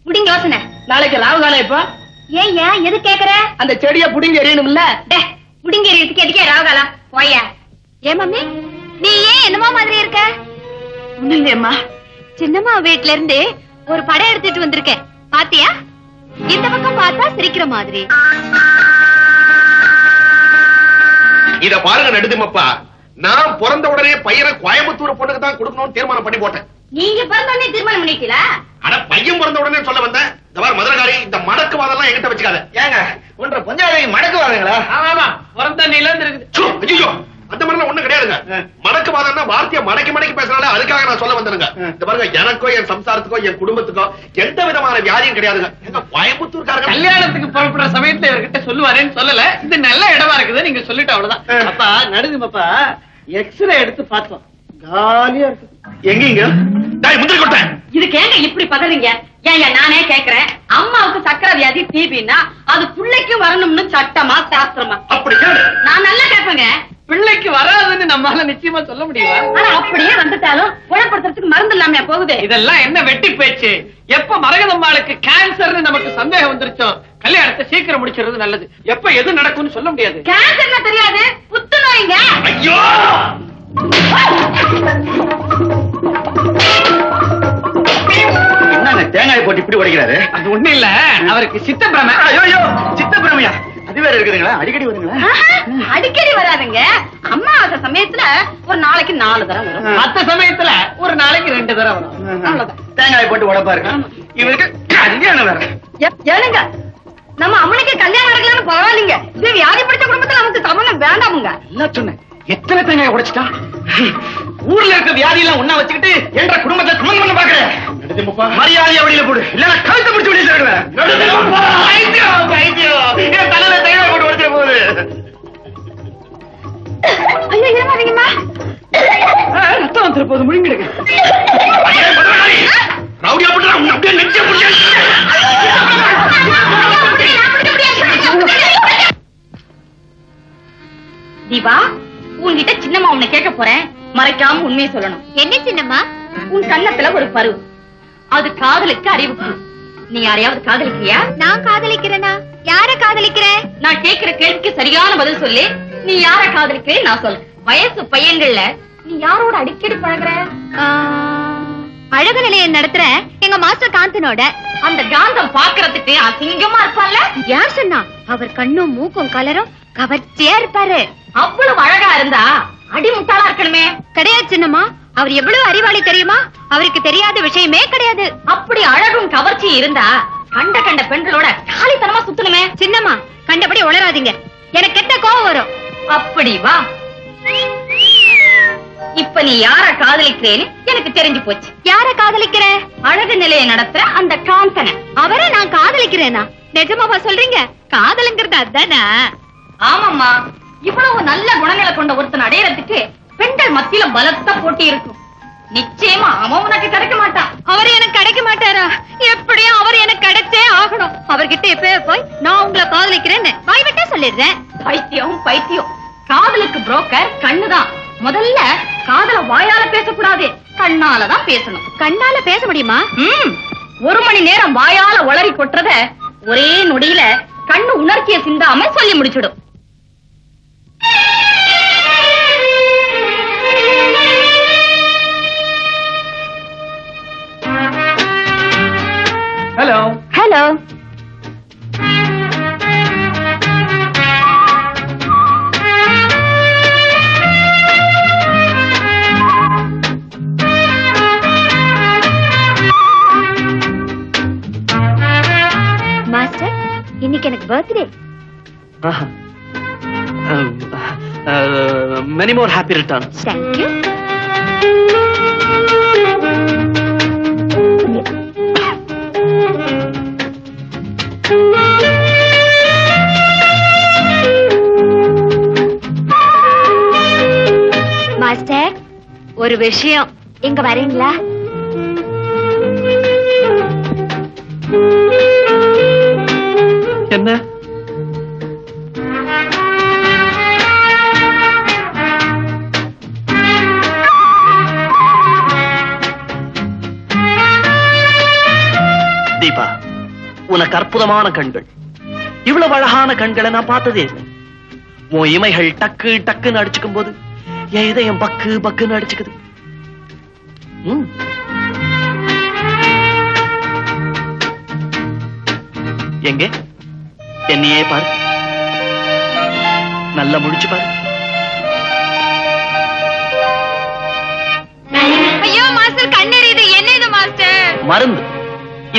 முடிங்க யோசனை.
நாளைக்கு ராவுகாலம் இப்ப
ஏன் எது கேக்குற?
அந்த செடியை புடிங்க எறியணும்ல.
முடிங்க எதுக்கு எதுக்கே ராவகாலம் போய. ஏன் மம்மி, நீ ஏன் என்னமா மாதிரி இருக்க?
ஒண்ணு இல்லையம்மா.
சின்னம்மா வீட்ல இருந்து ஒரு படம் எடுத்துட்டு வந்திருக்கேன், பாத்தியா? இந்த பக்கம் பார்த்தா சிரிக்கிற மாதிரி.
இத பாருங்க நடுதுமப்பா, நான் பிறந்த உடனே பையனை கோயம்புத்தூர் பொண்ணுக்கு தான் கொடுக்கணும்னு தீர்மானம் பண்ணி போட்டேன்.
நீங்க பிறந்தோடனே தீர்மானம் பண்ணிட்டீங்களா?
ஆனா பையன் பிறந்த உடனே சொல்ல வந்தேன். இந்த மாதிரி மதுரகாரி இந்த மடக்கு வாதெல்லாம் என்கிட்ட வச்சுக்காத.
ஏங்க ஒன்ற பஞ்சாயத்து மடக்கு வாருங்களா?
ஆமா, பிறந்த நில இருந்து இருக்குது.
ஐயோ, அந்த மாதிரிலாம் ஒண்ணு கிடையாதுங்க. மடக்கு வாதம்னா வார்த்தையை மடக்கி மடக்கி பேசுறாங்க. அதுக்காக நான் சொல்ல வந்தேங்க. இந்த பாருங்க, எனக்கோ என் சம்சாரத்துக்கோ என் குடும்பத்துக்கோ எந்த விதமான வியாதியும் கிடையாதுங்க. எங்க கோயம்புத்தூர்காரங்க
கல்யாணத்துக்கு புறப்படுற சமயத்துல இவர்கிட்ட சொல்லுவாருன்னு சொல்லல. இது நல்ல இடமா இருக்குது, நீங்க சொல்லிட்டு அவ்வளவுதான்.
அப்பா நடுதுமப்பா, எக்ஸ்ரே எடுத்து பார்த்தோம், காலியா இருக்கு. எங்கீங்க
முந்திரி கொட்டேன்.
இதுக்கு ஏங்க இப்படி பதறீங்க? ஏங்க நானே கேக்குறேன், அம்மாவுக்கு சக்கரை வியாதி டிபின்னா அது பிள்ளைக்கும் வரணும்னு சட்டமா சாஸ்திரமா?
அப்படி கேளு.
நான் நல்லா கேட்பேங்க.
பிள்ளைக்கு வராதுன்னு நம்மால நிச்சயமா சொல்ல முடியுமா?
ஆனா அப்படியே வந்துட்டாலும் குணப்படுத்துறதுக்கு மருந்து இல்லாம போகுது.
இதெல்லாம் என்ன வெட்டி பேச்சு? எப்ப மரகதம்மாளுக்கு கேன்சர்னு நமக்கு சந்தேகம் வந்துருச்சோ கல்யாணத்தை சீக்கிரம் முடிச்சிருது நல்லது. எப்ப எது நடக்கும்னு சொல்ல முடியாது.
கேன்சர்னா தெரியாது, புத்துநோய்ங்க.
ஐயோ,
என்னங்க தேங்காய் போட்டு இப்படி உடைக்கிறாரு?
அது ஒண்ணு இல்ல, அவருக்கு சித்தப்பிரமை.
ஐயோ, சித்தப்பிரமையா? அது வேற இருக்குதுங்களா? அடிக்கடி வருங்களா?
அடிக்கடி வராதுங்க. அம்மாவாசை சமயத்துல ஒரு நாளைக்கு 4 தடவை வரும்.
மத்த சமயத்துல ஒரு நாளைக்கு 2 தடவை வரும். அவ்வளவுதான்.
தேங்காய் போட்டு உடைப்பாருங்க. இவருக்கு கல்யாணம் வேற.
ஏனுங்க, நம்ம அம்மனுக்கு கல்யாணம் நடக்கலன்னு பரவாயில்லைங்க. இது வியாதி பிடிச்ச குடும்பத்துல நமக்கு சமணம் வேண்டாமுங்க.
எல்லாம் சொன்னேன், எத்தனை தேங்காய் உடைச்சிட்டா? ஊர்ல இருக்க வியாதி எல்லாம் ஒண்ணா வச்சுக்கிட்டு என்ற குடும்பத்தை சமன் பண்ண பாக்குறேன். மரியாதையா வெளியில போடு, இல்லன்னா கழுத்தை பிடிச்சு வெளியில தருவேன். என் தலையில தேங்காய் போட்டு உடைச்சிட போகுது.
ஐயோ, இருமாதீங்கம்மா.
ரத்தம் வந்துரு போது முழுங்கிடுங்க.
ரவுடியா போட்டு அப்படியே நெஞ்சே பிடிச்ச.
தீபா, உன்கிட்ட சின்னம்மா உன்னை கேட்க போறேன், மறைக்காம உண்மையை சொல்லணும்.
என்ன சின்னம்மா?
உன் கண்ணத்துல ஒரு பரு, அது காதலுக்கு அறிவு. நீ யாரையாவது காதலிக்கிறியா?
நான் காதலிக்கிறேனா? யார காதலிக்கிறேன்?
நான் கேட்கிற கேள்விக்கு சரியான பதில் சொல்லி. நீ யார காதலிக்கிறே நான் சொல்றேன். வயசு பையன்கள்ல நீ யாரோட அடிக்கடி பழகுற?
அழகு நிலையம் நடத்துற எங்க மாஸ்டர் காந்தனோட.
அந்த காந்தம் பாக்குறதுக்கு அசிங்கமா இருப்பான்ல?
யார் சொன்னா? அவர் கண்ணும் மூக்கும் கலரும் கவர்ச்சியா இருப்பாரு.
அவ்வளவு அழகா இருந்தா அடிமுட்டாளா இருக்கணுமே.
கிடையாது சின்னம்மா, அவர் எவ்வளவு அறிவாளி தெரியுமா? அவருக்கு தெரியாத விஷயமே கிடையாது.
அப்படி அழகும் கவர்ச்சி இருந்தா கண்ட கண்ட பெண்களோட காலித்தனமா சுத்தணுமே.
சின்னம்மா, கண்டபடி உளராதீங்க, எனக்கு கெட்ட கோவம் வரும்.
அப்படி வா. இப்ப நீ யார காதலிக்கிறேன்னு எனக்கு தெரிஞ்சு போச்சு.
யார காதலிக்கிற?
அழகு நிலையை நடத்துற அந்த காந்தனை.
அவரை நான் காதலிக்கிறேனா? நிஜமாவா சொல்றீங்க? காதலுங்கிறது அதானா?
ஆமாம்மா, இவ்வளவு நல்ல குணங்களை கொண்ட ஒருத்தன் அடையறதுக்கு பெண்கள் மத்தியில பலத்த போட்டி இருக்கும். நிச்சயமா அவன் உனக்கு கிடைக்க மாட்டான்.
அவர் எனக்கு கிடைக்க மாட்டாரா? எப்படியும் அவர் எனக்கு கிடைச்சே ஆகணும். அவர்கிட்ட இப்பவே போய் நான் உங்களை காதலிக்கிறேன்னு வாய் விட்டே சொல்லிடுறேன்.
பைத்தியம் பைத்தியம். காதலுக்கு புரோக்கர் கண்ணுதான். முதல்ல காதல வாயால பேசக்கூடாது, கண்ணாலதான் பேசணும்.
கண்ணால பேச முடியுமா?
1 மணி நேரம் வாயால உளறி கொட்டுறத ஒரே நொடியில கண்ணு உணர்ச்சியை சிந்தாம சொல்லி முடிச்சிடும்.
Hello
hello. மாஸ்டர், இன்னைக்கு எனக்கு birthday.
Many more happy returns.
Thank you. Master, ஒரு விஷயம், இங்க வரீங்களா?
என்ன? தீபா, உனக்கு அற்புதமான கண்கள். இவ்வளவு அழகான கண்களை நான் பார்த்ததே இல்லை. உன் இமைகள் டக்கு டக்குன்னு அடிச்சுக்கும் போது என் இதயம் பக்கு பக்குன்னு அடிச்சுக்குது. எங்கே என்னையே பாரு, நல்லா முடிச்சு பாரு.
ஐயோ மாஸ்டர், கண்ணெறியுது. என்ன இது மாஸ்டர்?
மருந்து.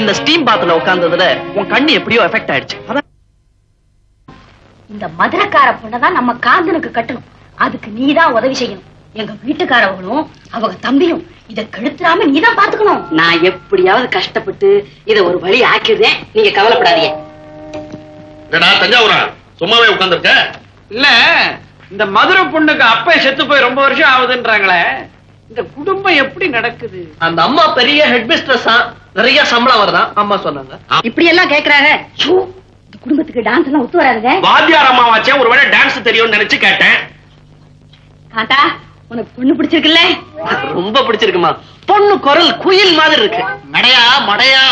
இந்த ஸ்டீம் பாத்துல உட்கார்ந்ததுல உன் கண்ணு எப்படியோ எஃபெக்ட் ஆயிடுச்சு.
இந்த மதுரக்கார பொண்ணதான் நம்ம காந்தனுக்கு கட்டணும். அதுக்கு நீதான் உதவி செய்யணும். எங்க வீட்டுக்காரவங்களும் அவங்க தம்பியும் இத கெடுத்துறாம நீதான் பாத்துக்கணும். நான் எப்படியாவது கஷ்டப்பட்டு இத ஒரு வழி ஆக்கிடுறேன், நீங்க கவலைப்படாதீங்க.
தஞ்சாவூரா சும்மாவே உட்கார்ந்துருக்க?
இல்ல, இந்த மதுரை பொண்ணுக்கு அப்பா செத்து போய் ரொம்ப வருஷம் ஆகுதுன்றாங்களே, இந்த குடும்பம் எப்படி நடக்குது?
அந்த அம்மா பெரிய ஹெட் மிஸ்ட்ரஸா, நிறைய சம்பளம் வருதான் அம்மா சொன்னாங்க.
இப்படி எல்லாம் கேக்குறாங்க. இந்த குடும்பத்துக்கு டான்ஸ் எல்லாம் ஒத்து வராதுங்க.
வாத்தியார் அம்மாவாச்சே, ஒருவேளை டான்ஸ் தெரியும்னு நினைச்சு கேட்டேன்.
காந்தா, உனக்கு பொண்ணு பிடிச்சிருக்குல்ல?
ரொம்ப பிடிச்சிருக்குமா. பொண்ணு குரல் குயில் மாதிரி இருக்கு.
மடையா மடையா,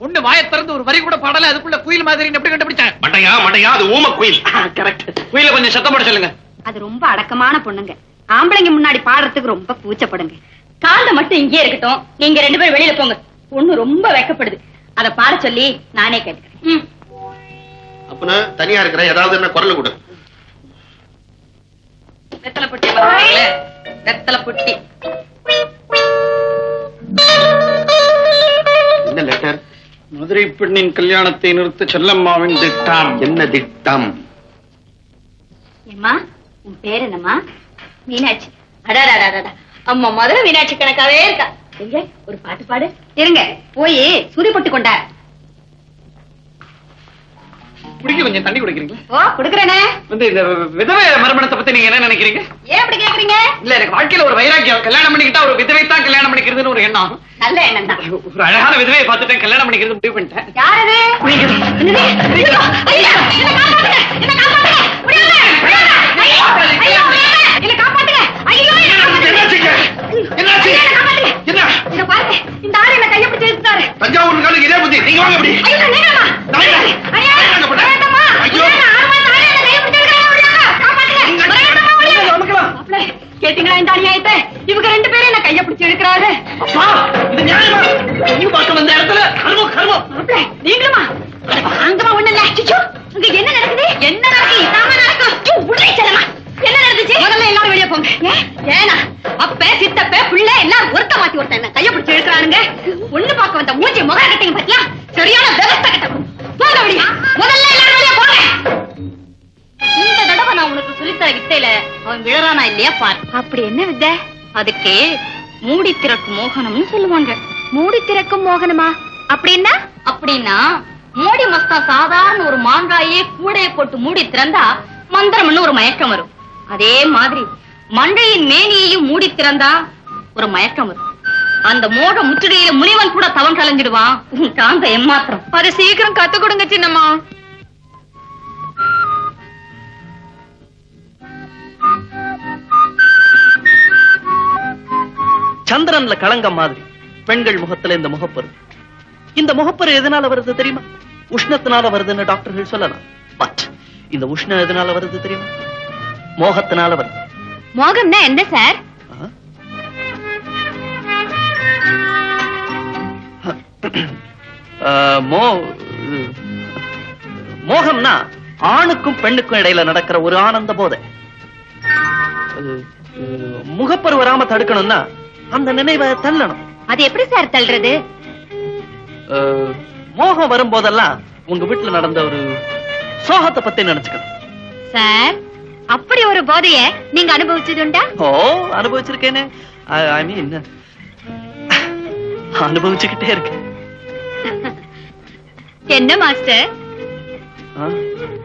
பொண்ணு வாயை திறந்து ஒரு வரி கூட பாடல, அதுக்குள்ள குயில் மாதிரி எப்படி கண்டுபிடிச்சேன்?
மட்டையா மட்டையா, அது ஊம குயில்.
கரெக்ட்.
குயில கொஞ்சம் சத்தம் போட சொல்லுங்க.
அது ரொம்ப அடக்கமான பொண்ணுங்க. ஆம்பளைங்க முன்னாடி பாடுறதுக்கு ரொம்ப கூச்சப்படுங்க.
காந்த மட்டும் இங்கே இருக்கட்டும், நீங்க 2 பேரும் வெளியில போங்க. பொண்ணு ரொம்ப வெக்கப்படுது, அத பாட சொல்லி நானே கேட்டுக்கிறேன்.
அப்பனா தனியா இருக்கிற ஏதாவது என்ன குரல் கொடு.
வெத்தலை பொட்டி வராங்களே, வெத்தலை பொட்டி.
என்ன லெட்டர்?
மதுரை பெண்ணின் கல்யாணத்தை நிறுத்த செல்லம்மாவின் திட்டம்.
என்ன திட்டம்?
ஏம்மா, உன் பேர் என்னம்மா? மீனாட்சி. அடாடாடாடா, அம்மா மதுரை மீனாட்சி கணக்காவே இருக்கா. எங்க ஒரு பாட்டு பாடு. இருங்க, போய் சுதி போட்டு கொண்டா.
குடிக்க கொஞ்சம் தண்ணி குடிக்கிறீங்களா?
ஓ, குடுக்கறேனே.
இந்த விதவை மறுமணத்தை பத்தி நீங்க என்ன நினைக்கிறீங்க?
ஏன் அப்படி கேக்குறீங்க?
இல்ல, எனக்கு வாழ்க்கையில ஒரு வைராக்கியம். கல்யாணம் பண்ணிக்கிட்டா ஒரு விதவை தான் கல்யாணம் பண்ணிக்கிறதுன்னு ஒரு எண்ணம்.
நல்ல எண்ணம் தான்.
ஒரு அழகான விதவையை பார்த்துட்டேன், கல்யாணம் பண்ணிக்கிறது முடிவு பண்ணிட்டேன்.
யார் அது? என்னது? ஐயோ, ஐயா, என்ன காப்பாத்துங்க, என்ன காப்பாத்துங்க. முடியல, முடியல. ஐயோ, ஐயோ, என்ன காப்பாத்துங்க. ஐயோ,
என்னாச்சுங்க? என்னாச்சு? என்ன?
இத பாருங்க, இந்த ஆளு என்ன கைய பிடிச்சு இழுத்துட்டாரு.
தஞ்சாவூர் இதே புத்தி. நீங்க வாங்க அப்படி.
ஐயோ, நீங்கம்மா. ஐயோ, வேண்டாம்மா.
ஐயோ,
கேட்டீங்களா இந்த அநியாயத்தை? இவங்க 2 பேரும் என்ன கைய பிடிச்சு எடுக்கிறாரு.
அப்பா, இது நியாயமா? நீங்க பார்க்க வந்த இடத்துல கர்மம் கர்மம்.
நீங்களுமா? அங்கமா ஒண்ணு இல்ல. அங்க என்ன நடக்குது? என்ன நடக்கு? இதாம நடக்கும். உள்ளே செல்லமா? என்ன நடந்துச்சு? முதல்ல எல்லாரும் வெளியே போங்க. ஏனா அப்ப சித்தப்ப பிள்ளை எல்லாரும் ஒருத்த மாத்தி ஒருத்த என்ன கைய பிடிச்சு இழுக்கிறானுங்க. ஒண்ணு பார்க்க வந்த மூஞ்சி முக கட்டிங்க பத்தியா? சரியான விவசாய கட்ட போங்க வெளியே. முதல்ல எல்லாரும் வெளியே போங்க. இந்த தடவை நான் உனக்கு சொல்லித்தர வித்தையில அவன் விழறானா இல்லையா பாரு.
அப்படி என்ன வித்தை?
அதுக்கு மூடி திறக்கும் மோகனம்னு சொல்லுவாங்க.
மூடி திறக்கும் மோகனமா? அப்படின்னா?
அப்படின்னா மூடி மஸ்தா சாதாரண ஒரு மாங்காயே கூடைய போட்டு மூடி திறந்தா மந்திரம்னு ஒரு மயக்கம் வரும். அதே மாதிரி மண்டையின் மேனியையும் மூடி திறந்தா ஒரு மயக்கம் வரும். அந்த மோக முற்றுகையில முனிவன் கூட தவம் கலைஞ்சிடுவான். காந்த எம்மாத்திரம்.
அதை சீக்கிரம் கத்து கொடுங்க சின்னம்மா.
சந்திரன்ல களங்கம் மாதிரி பெண்கள் முகத்துல இந்த முகப்பரு. இந்த முகப்பரு எதனால வருது தெரியுமா? உஷ்ணத்தினால வருதுன்னு டாக்டர்கள் சொல்லலாம். பட் இந்த உஷ்ணம் எதனால வருது தெரியுமா? மோகத்தினால வருது.
மோகம்னா என்ன சார்?
மோகம்னா ஆணுக்கும் பெண்ணுக்கும் இடையில நடக்கிற ஒரு ஆனந்த போதை. முகப்பரு வராம தடுக்கணும்னா அந்த நினைவை தள்ளணும்.
அது எப்படி சார் தள்ளுறது?
மோகம் வரும்போதெல்லாம் உங்க வீட்டுல நடந்த ஒரு சோகத்தை பத்தி நினைச்சுக்கணும்.
சார், அப்படி ஒரு போதைய நீங்க அனுபவிச்சதுண்டா?
ஓ, அனுபவிச்சிருக்கேனே. ஐ மீன் அனுபவிச்சுக்கிட்டே இருக்கேன்.
என்ன மாஸ்டர்?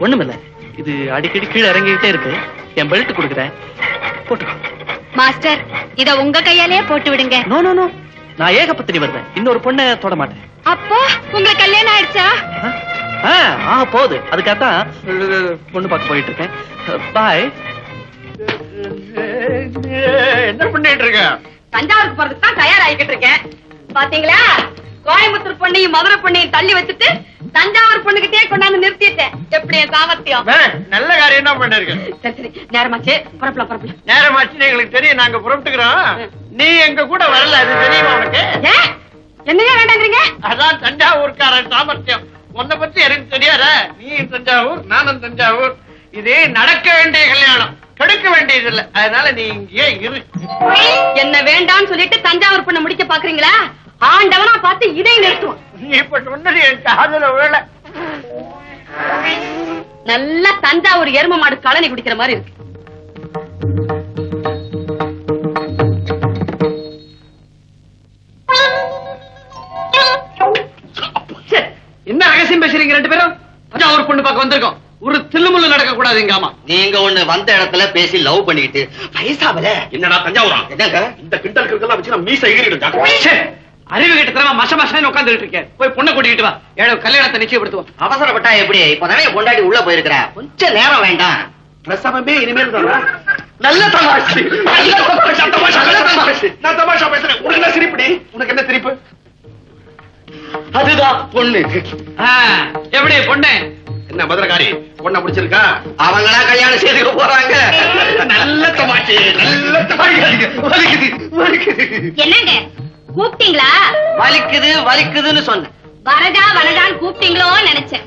ஒண்ணுமில்ல, இது அடிக்கடி கீழே இறங்கிக்கிட்டே இருக்கு. என் பெல்ட் கொடுக்குறேன், போட்டுக்கோ.
மாஸ்டர், இத உங்க கையாலேயே போட்டு விடுங்க.
நோ நோ நோ, நான் ஏகபத்தினி வருவேன். இன்னொரு பொண்ணை தொட மாட்டேன்.
அப்போ உங்களுக்கு கல்யாணம் ஆயிடுச்சா?
போகுது. அதுக்காகத்தான் பொண்ணு பார்க்க போயிட்டு இருக்கேன். பாய்.
என்ன பண்ணிட்டு இருக்க?
தஞ்சாவூருக்கு போறதுக்கு தான் தயாராகிக்கிட்டு இருக்கேன். பாத்தீங்களா, கோயம்புத்தூர் பொண்ணையும் மதுரை பொண்ணையும் தள்ளி வச்சுட்டு தஞ்சாவூர் பொண்ணுகிட்டே கொண்டாந்து நிறுத்திட்டேன். எப்படி சாமர்த்தியம்?
நல்ல காரியம் தான் பண்ணிருக்க.
சரி சரி, நேரமாச்சு, புறப்படலாம்.
நேரமாச்சுன்னு எங்களுக்கு தெரியும், நாங்க புறப்பட்டுக்கிறோம். நீ எங்க கூட வரல, அது தெரியுமா உனக்கு?
என்னையா வேண்டாங்கிறீங்க?
அதான் தஞ்சாவூர்காரன் சாமர்த்தியம். உன்னை பத்தி எனக்கு தெரியாத? நீ தஞ்சாவூர், நானும் தஞ்சாவூர். இது நடக்க வேண்டிய கல்யாணம், கெடுக்க வேண்டியது இல்ல. அதனால நீ இங்கே இரு.
என்ன வேண்டான்னு சொல்லிட்டு தஞ்சாவூர் பொண்ணை முடிக்க பாக்குறீங்களா? ஆண்டவனா பார்த்து இதை நிறுத்துவோம்.
நீ இப்ப சொன்னது என் காதுல விழல.
நல்லா தஞ்சாவூர் எரும மாடு கழனி குடிக்கிற மாதிரி இருக்கு.
என்ன ரகசியம் பேசுறீங்க ரெண்டு பேரும்? தஞ்சாவூர் பொண்ணு பார்க்க வந்திருக்கோம். ஒரு தில்லுமுள்ளு நடக்க கூடாது. எங்காமா
நீங்க ஒண்ணு வந்த இடத்துல பேசி லவ் பண்ணிக்கிட்டு வயசாவல
என்னடா தஞ்சாவூரா?
என்னங்க
இந்த கிண்டல் கிண்டலாம் வச்சு நான் மீசை எகிறிடுங்க.
அறிவு கிட்ட தரமா மச மசன்னு உட்காந்துட்டு இருக்கேன். போய் பொண்ணை கூட்டிட்டு வா. ஏழு கல்யாணத்தை நிச்சயப்படுத்துவோம்.
அவசரப்பட்டா எப்படி? இப்பதானே கொண்டாடி உள்ள போயிருக்கிற, கொஞ்சம் நேரம் வேண்டாம்.
பிரசவமே இனிமேல் தானா?
நல்ல தமாஷ்.
நான் தமாஷா பேசுறேன். உனக்கு என்ன சிரிப்புடி? உனக்கு என்ன சிரிப்பு?
அதுதான் பொண்ணு.
எப்படி பொண்ணு?
என்ன மதுரகாரி பொண்ணை பிடிச்சிருக்கா?
அவங்களா கல்யாணம் செய்துக்க போறாங்க.
நல்ல தமாஷு, நல்ல தமாஷு.
என்னங்க கூப்பிட்டீங்களா?
வலிக்குது வலிக்குதுன்னு சொன்னேன்.
வரதா வரதான்னு கூப்பிட்டீங்களோன்னு நினைச்சேன்.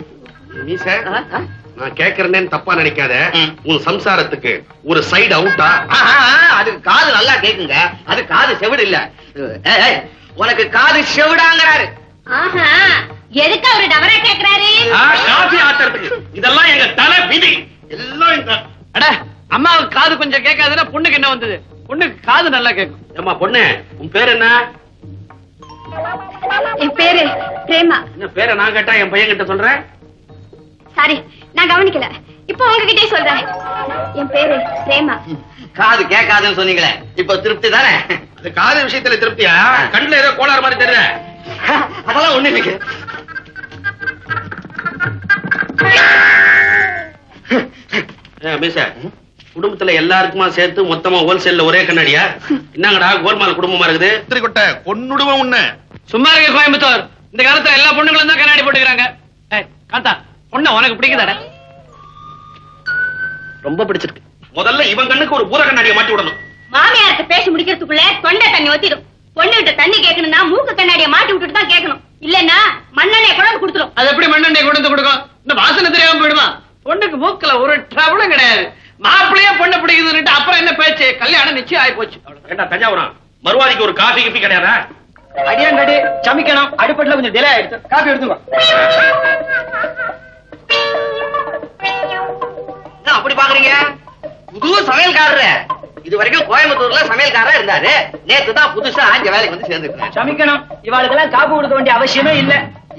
மீசை, நான் கேக்குறேன்னு தப்பா நினைக்காத. உன் சம்சாரத்துக்கு ஒரு சைடு அவுட்டா?
அதுக்கு காது நல்லா கேக்குங்க. அது காது செவிடு இல்ல. உனக்கு காது செவிடாங்கிறாரு.
ஆஹா, எதுக்கு அவரு டவரா கேக்குறாரு?
காஃபி ஆத்துறதுக்கு. இதெல்லாம் எங்க தலை விதி. எல்லாம் இந்த
அம்மாவுக்கு காது கொஞ்சம் கேட்காதுன்னா பொண்ணுக்கு என்ன வந்தது? பொண்ணுக்கு காது நல்லா கேட்கும்.
ஏம்மா பொண்ணு, உன் பேர் என்ன?
என் பேரு பிரேமா.
என்ன பேரை நான் கேட்டா என் பையன் கிட்ட சொல்றேன்?
சாரி, நான் கவனிக்கல. இப்போ உங்ககிட்டே சொல்றேன். என் பேரு பிரேமா.
காது கேட்காதுன்னு சொன்னீங்களே, இப்ப திருப்தி தானே?
அது காது விஷயத்துல திருப்தியா? கண்ணுல ஏதோ கோளாறு மாதிரி தெரியல.
அதெல்லாம் ஒண்ணு இல்லைங்க.
மீச, குடும்பத்துல எல்லாருக்குமா சேர்த்து மொத்தமா ஹோல்சேல்ல ஒரே கண்ணாடியா? என்னங்கடா கோல்மால் குடும்பமா இருக்குது? திருக்கொட்ட பொண்ணுடுவன் உன்ன.
சும்மா இருக்க கோயம்புத்தூர். இந்த காலத்துல எல்லா பொண்ணுங்களும் தான் கண்ணாடி போட்டுக்கிறாங்க. காந்தா, பொண்ணு உனக்கு பிடிக்குதாடா?
ரொம்ப பிடிச்சிருக்கு.
முதல்ல இவன் கண்ணுக்கு ஒரு பூர கண்ணாடியை மாட்டி விடணும்.
மாமியாருக்கு பேசி முடிக்கிறதுக்குள்ள தொண்டை தண்ணி ஒத்திடும். பொண்ணுகிட்ட தண்ணி கேட்கணும்னா மூக்கு கண்ணாடியை மாட்டி விட்டுட்டு தான் கேட்கணும். இல்லன்னா மண்ணெண்ணெய் குழம்பு கொடுத்துரும்.
அது எப்படி மண்ணெண்ணெய் கொண்டு கொடுக்கும்? இந்த வாசனை தெரியாம போயிடுமா? பொண்ணுக்கு எனக்கு மூக்கல ஒரு ட்ரபிளும் கிடையாது. மாப்பிள்ளையே பொண்ணு பிடிக்குதுன்னு அப்புறம் என்ன பேச்சு? கல்யாணம் நிச்சயம் ஆகி போச்சு.
தஞ்சாவூரம் மறுவாதிக்கு ஒரு காபி கிப்பி கிடையாதா?
அடியான் ரெடி சமைக்கணும். அடுப்பட்ல கொஞ்சம் டிலே ஆயிடுச்சு. காபி எடுத்துங்க.
என்ன அப்படி பாக்குறீங்க? புது சமையல்காரரு. இது வரைக்கும் கோயம்புத்தூர்ல சமையல்காரா இருந்தாரு. நேத்து தான் புதுசா ஆஞ்ச வேலைக்கு வந்து சேர்ந்துருக்கேன்.
சமைக்கணும். இவாளுக்கெல்லாம் காப்பு கொடுக்க வேண்டிய அவசியமே இல்ல.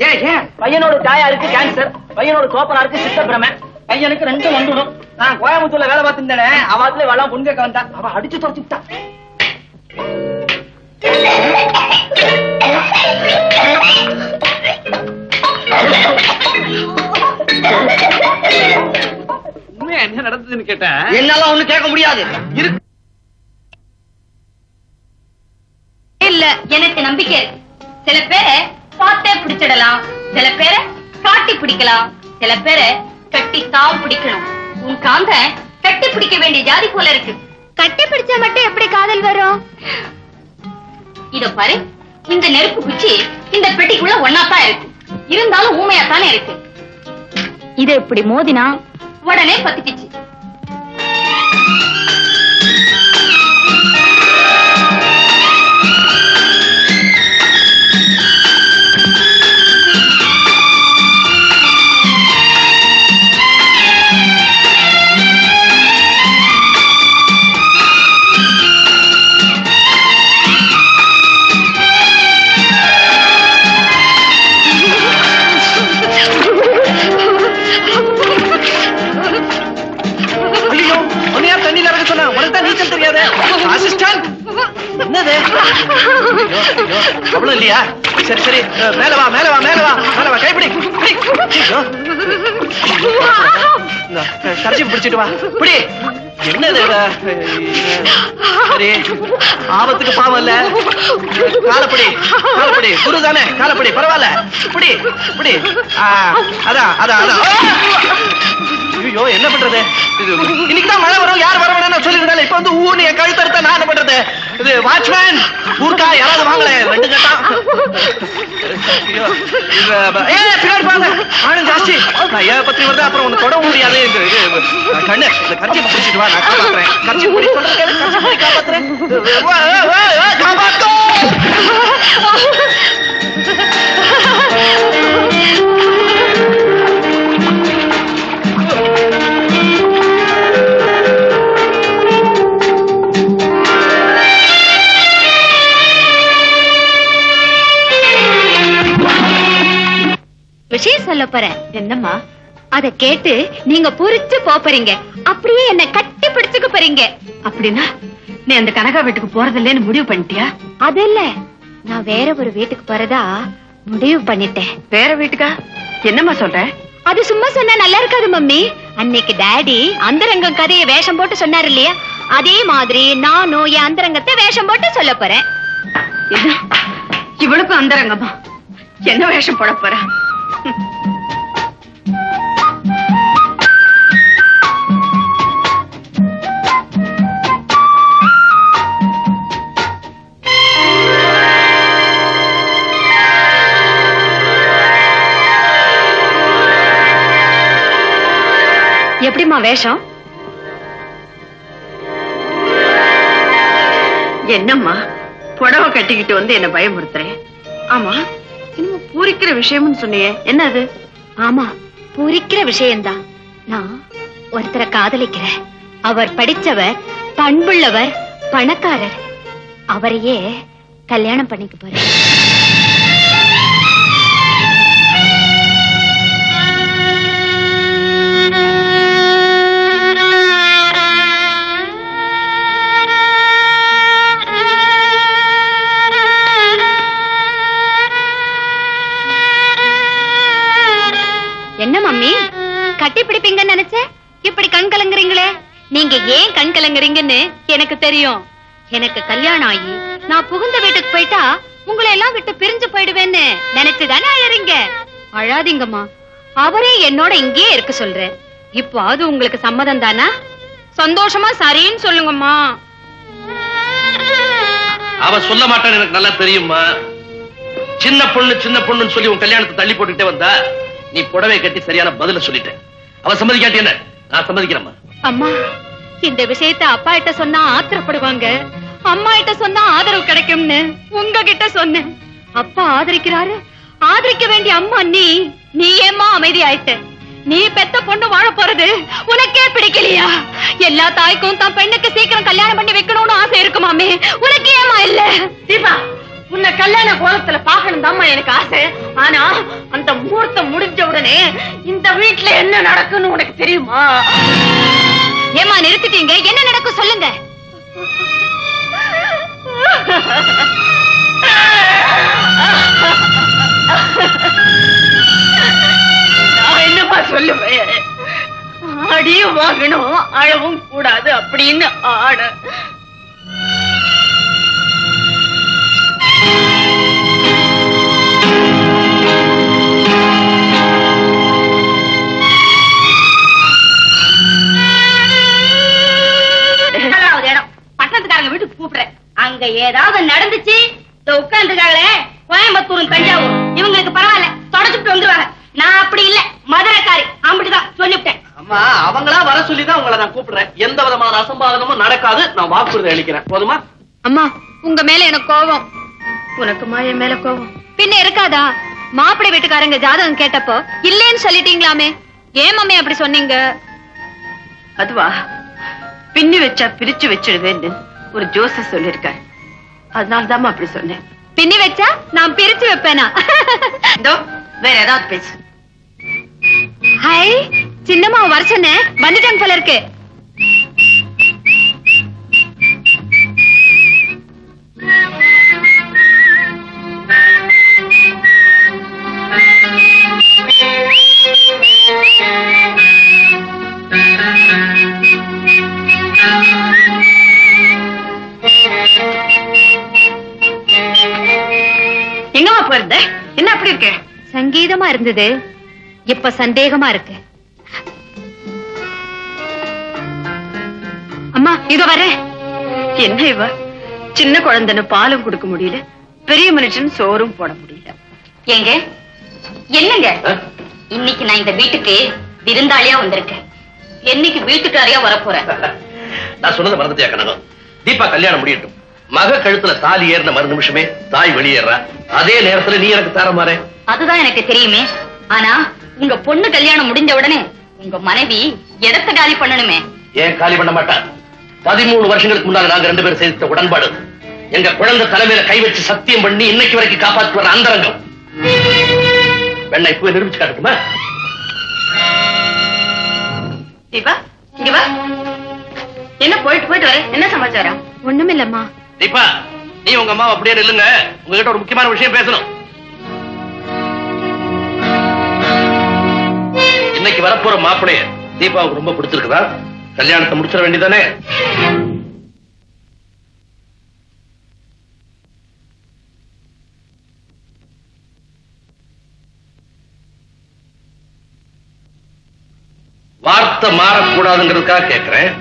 ஏன் பையனோட தாயாருக்கு கேன்சர், பையனோட சோப்பனாருக்கு சித்தப்பிரமை, பையனுக்கு 2 வந்துடும். நான் கோயம்புத்தூர்ல வேலை பார்த்துட்டேனே, அவாத்துல இவெல்லாம் பொண்ணு கேட்க வந்தா. அவ அடிச்சு துரத்துட்டா.
உண்மையா என்ன நடந்ததுன்னு கேட்டேன்.
என்னால ஒண்ணு கேட்க முடியாது.
இல்ல எனக்கு நம்பிக்கை இருக்கு. சில பேரை பார்த்தே பிடிச்சிடலாம், சில பேரை காட்டி பிடிக்கலாம், சில பேரை கட்டி தான் பிடிக்கணும். உன் காந்த கட்டி பிடிக்க வேண்டிய ஜாதி போல இருக்கு. கட்டி பிடிச்சா மட்டும் எப்படி காதல் வரும்? இத பாரு, இந்த நெருப்பு குச்சி இந்த பெட்டிக்குள்ள ஒன்னாத்தான் இருக்கு. இருந்தாலும் ஊமையாத்தானே இருக்கு. இது இப்படி மோதினா உடனே பத்திக்கிச்சு.
அவ்வளவு இல்லையா? சரி சரி, மேல வா மேல வா மேல வா மேல வா, கைப்பிடி கரைச்சி பிடிச்சிட்டு வா. பிடி. என்னது? சரி, ஆபத்துக்கு பாவம் இல்ல. காலப்படி காலப்படி, குரு தானே, காலப்படி பரவாயில்ல. பிடி பிடி. அதான் அதான் அதான். ஐயோ என்ன பண்றது? இன்னைக்குதான் மழை வரும், யார் வர வேணாம் சொல்லிருந்தாலும் இப்ப வந்து ஊனி என் கழுத்தறுத்த நான் என்ன பண்றது? இது வாட்ச்மேன் ஊர்க்கா யாராவது வாங்கல, 2 கட்டா. பின்னாடி பாருங்க, ஆளும் ஜாஸ்தி. நான் ஏன் பத்தி வருது, அப்புறம் உன்னை தொட முடியாது. கண்ணு இந்த கட்சி பிடிச்சிட்டு வா, நான் காப்பாத்துறேன். கட்சி பிடி சொல்றேன், கட்சி பிடி காப்பாத்துறேன். காப்பாத்தோ.
விஷயம் சொல்ல போறேன். என்னம்மா? அத கேட்டு நீங்க புரிச்சு போறீங்க, அப்படியே என்ன கட்டி பிடிச்சுக்க போறீங்க. அப்படின்னா நீ அந்த கனகா வீட்டுக்கு போறதில்லைன்னு முடிவு பண்ணிட்டியா? அது இல்ல, நான் வேற ஒரு வீட்டுக்கு போறதா முடிவு பண்ணிட்டேன். வேற வீட்டுக்கா? என்னம்மா சொல்ற? அது சும்மா சொன்னா நல்லா இருக்காது மம்மி. அன்னைக்கு டாடி அந்தரங்கம் கதையை வேஷம் போட்டு சொன்னாரு இல்லையா, அதே மாதிரி நானும் என் அந்தரங்கத்தை வேஷம் போட்டு சொல்ல போறேன். இவளுக்கும் அந்தரங்கமா? என்ன வேஷம் போட போற? எப்படிமா வேஷம்? என்னம்மா புடவை கட்டிக்கிட்டு வந்து என்ன பயமுறுத்துறேன்? ஆமா, இன்னும் பூரிக்கிற விஷயம்னு சொன்னியே, என்ன அது? ஆமா, பூரிக்கிற விஷயம்தான். நான் ஒருத்தரை காதலிக்கிறேன். அவர் படிச்சவர், பண்புள்ளவர், பணக்காரர். அவரையே கல்யாணம் பண்ணிக்க போறேன். என்ன மம்மி, கட்டி பிடிப்பீங்கன்னு நினைச்சேன், இப்படி கண் கலங்குறீங்களே. நீங்க ஏன் கண் கலங்குறீங்கன்னு எனக்கு தெரியும். எனக்கு கல்யாணம் ஆகி நான் புகுந்த வீட்டுக்கு போயிட்டா உங்களை எல்லாம் விட்டு பிரிஞ்சு போயிடுவேன்னு நினைச்சுதானே அழறீங்க. அழாதீங்கம்மா, அவரே என்னோட இங்கேயே இருக்க சொல்றேன். இப்போ அது உங்களுக்கு சம்மதம் தானா? சந்தோஷமா சரின்னு சொல்லுங்கம்மா.
அவ சொல்ல மாட்டான்னு எனக்கு நல்லா தெரியுமா. சின்ன பொண்ணுன்னு சொல்லி உன் கல்யாணத்தை தள்ளி போட்டுக்கிட்டே வந்தா, நீ புடவை கட்டி சரியான பதில சொல்லிட்ட. அவ சம்மதிக்காட்டி என்ன, நான் சம்மதிக்கிறேம்மா.
அம்மா, இந்த விஷயத்தை அப்பா கிட்ட சொன்னா ஆத்திரப்படுவாங்க, அம்மா கிட்ட சொன்னா ஆதரவு கிடைக்கும்னு உங்ககிட்ட சொன்னேன். அப்பா ஆதரிக்கிறாரு, ஆதரிக்க வேண்டிய அம்மா நீ ஏம்மா அமைதி ஆயிட்ட? நீ பெத்த பொண்ணு வாழ போறது உனக்கே பிடிக்கலையா? எல்லா தாய்க்கும் தான் பெண்ணுக்கு சீக்கிரம் கல்யாணம் பண்ணி வைக்கணும்னு ஆசை இருக்குமாமே, உனக்கு ஏமா இல்ல?
தீபா, உன்னை கல்யாண கோலத்துல பாக்கணும் தாம்மா எனக்கு ஆசை. ஆனா அந்த முகூர்த்தம் முடிஞ்ச உடனே இந்த வீட்டுல என்ன நடக்குன்னு உனக்கு தெரியுமா?
ஏமா நிறுத்திட்டீங்க? என்ன நடக்கும் சொல்லுங்க.
நான் என்னமா சொல்லுவேன்? அடியும் வாங்கணும், அழவும் கூடாது அப்படின்னு ஆட. பட்டணத்துக்காரங்க வீட்டுக்கு கூப்பிடுறேன். அங்க ஏதாவது நடந்துச்சு உட்காந்துருக்காங்களே கோயம்புத்தூர் தஞ்சாவூர், இவங்களுக்கு பரவாயில்ல, தொடச்சுட்டு வந்துருவாங்க. நான் அப்படி இல்ல, மதுரைக்காரி, அப்படிதான் சொல்லிவிட்டேன்.
அம்மா, அவங்களா வர சொல்லிதான் உங்களை நான் கூப்பிடுறேன். எந்த விதமான அசம்பாதனமும் நடக்காது, நான் வாக்குறுதி அளிக்கிறேன். போதுமா?
அம்மா, உங்க மேல எனக்கு கோபம்.
உனக்குமா என் மேல கோபம்?
பின்ன இருக்காதா? மாப்பிள்ளை வீட்டுக்காரங்க ஜாதகம் கேட்டப்போ இல்லேன்னு சொல்லிட்டீங்களாமே, ஏன் மம்மி அப்படி சொன்னீங்க?
அதுவா, பின்னி வச்சா பிரிச்சு வச்சிடுவேன்னு ஒரு ஜோசப் சொல்லிருக்காரு, அதனாலதான் அப்படி சொன்னேன்.
பின்னி வச்சா நான் பிரிச்சு வைப்பேனா?
இதோ வேற ஏதாவது பேசு.
ஹாய், சின்னம்மா வர சொன்னேன், வந்துட்டாங்க போல இருக்கு.
எங்கம்மா போயிருந்த? என்ன அப்படி இருக்கு?
சங்கீதமா இருந்தது, இப்ப சந்தேகமா இருக்கு. அம்மா, இத வர.
என்ன இவ சின்ன குழந்தைன்னு பாலும் கொடுக்க முடியல, பெரிய மனுஷன் சோறும் போட முடியல.
ஏங்க, என்னங்க இன்னைக்கு நான் இந்த வீட்டுக்கு விருந்தாளியா வந்திருக்கேன். என்னைக்கு வீட்டுக்காரியா வரப்போறேன்.
நான் சொன்னதை மறந்துட்டியா கனகம்? தீபா கல்யாணம் முடியட்டும். மக கழுத்துல தாலி ஏறின மறு நிமிஷமே தாய் வெளியேறா. அதே நேரத்துல நீ எனக்கு தர மாறே.
அதுதான் எனக்கு தெரியுமே. ஆனா உங்க பொண்ணு கல்யாணம் முடிஞ்ச உடனே உங்க மனைவி இடத்தை காலி பண்ணணுமே.
ஏன் காலி பண்ண மாட்டா? 13 வருஷங்களுக்கு முன்னால நாங்க 2 பேரும் செய்த உடன்பாடு, எங்க குழந்தை தலைமையில கை வச்சு சத்தியம் பண்ணி இன்னைக்கு வரைக்கும் காப்பாற்றி வர அந்தரங்கம். வெண்ணை இப்ப நிரூபிச்சு காட்டுமா?
தீபா, இங்க வா. என்ன போயிட்டு போயிட்டு வர, என்ன சமாச்சாரம்?
ஒண்ணுமில்லம்மா.
தீபா, நீ உங்க அம்மா அப்படியே நில்லுங்க, உங்ககிட்ட ஒரு முக்கியமான விஷயம் பேசணும். இன்னைக்கு வரப்போற மாப்பிளைய தீபாவுக்கு ரொம்ப பிடிச்சிருக்குதா? கல்யாணத்தை முடிச்சிட வேண்டியதானே? வார்த்தை மாறக்கூடாதுங்கிறதுக்காக கேட்கிறேன்.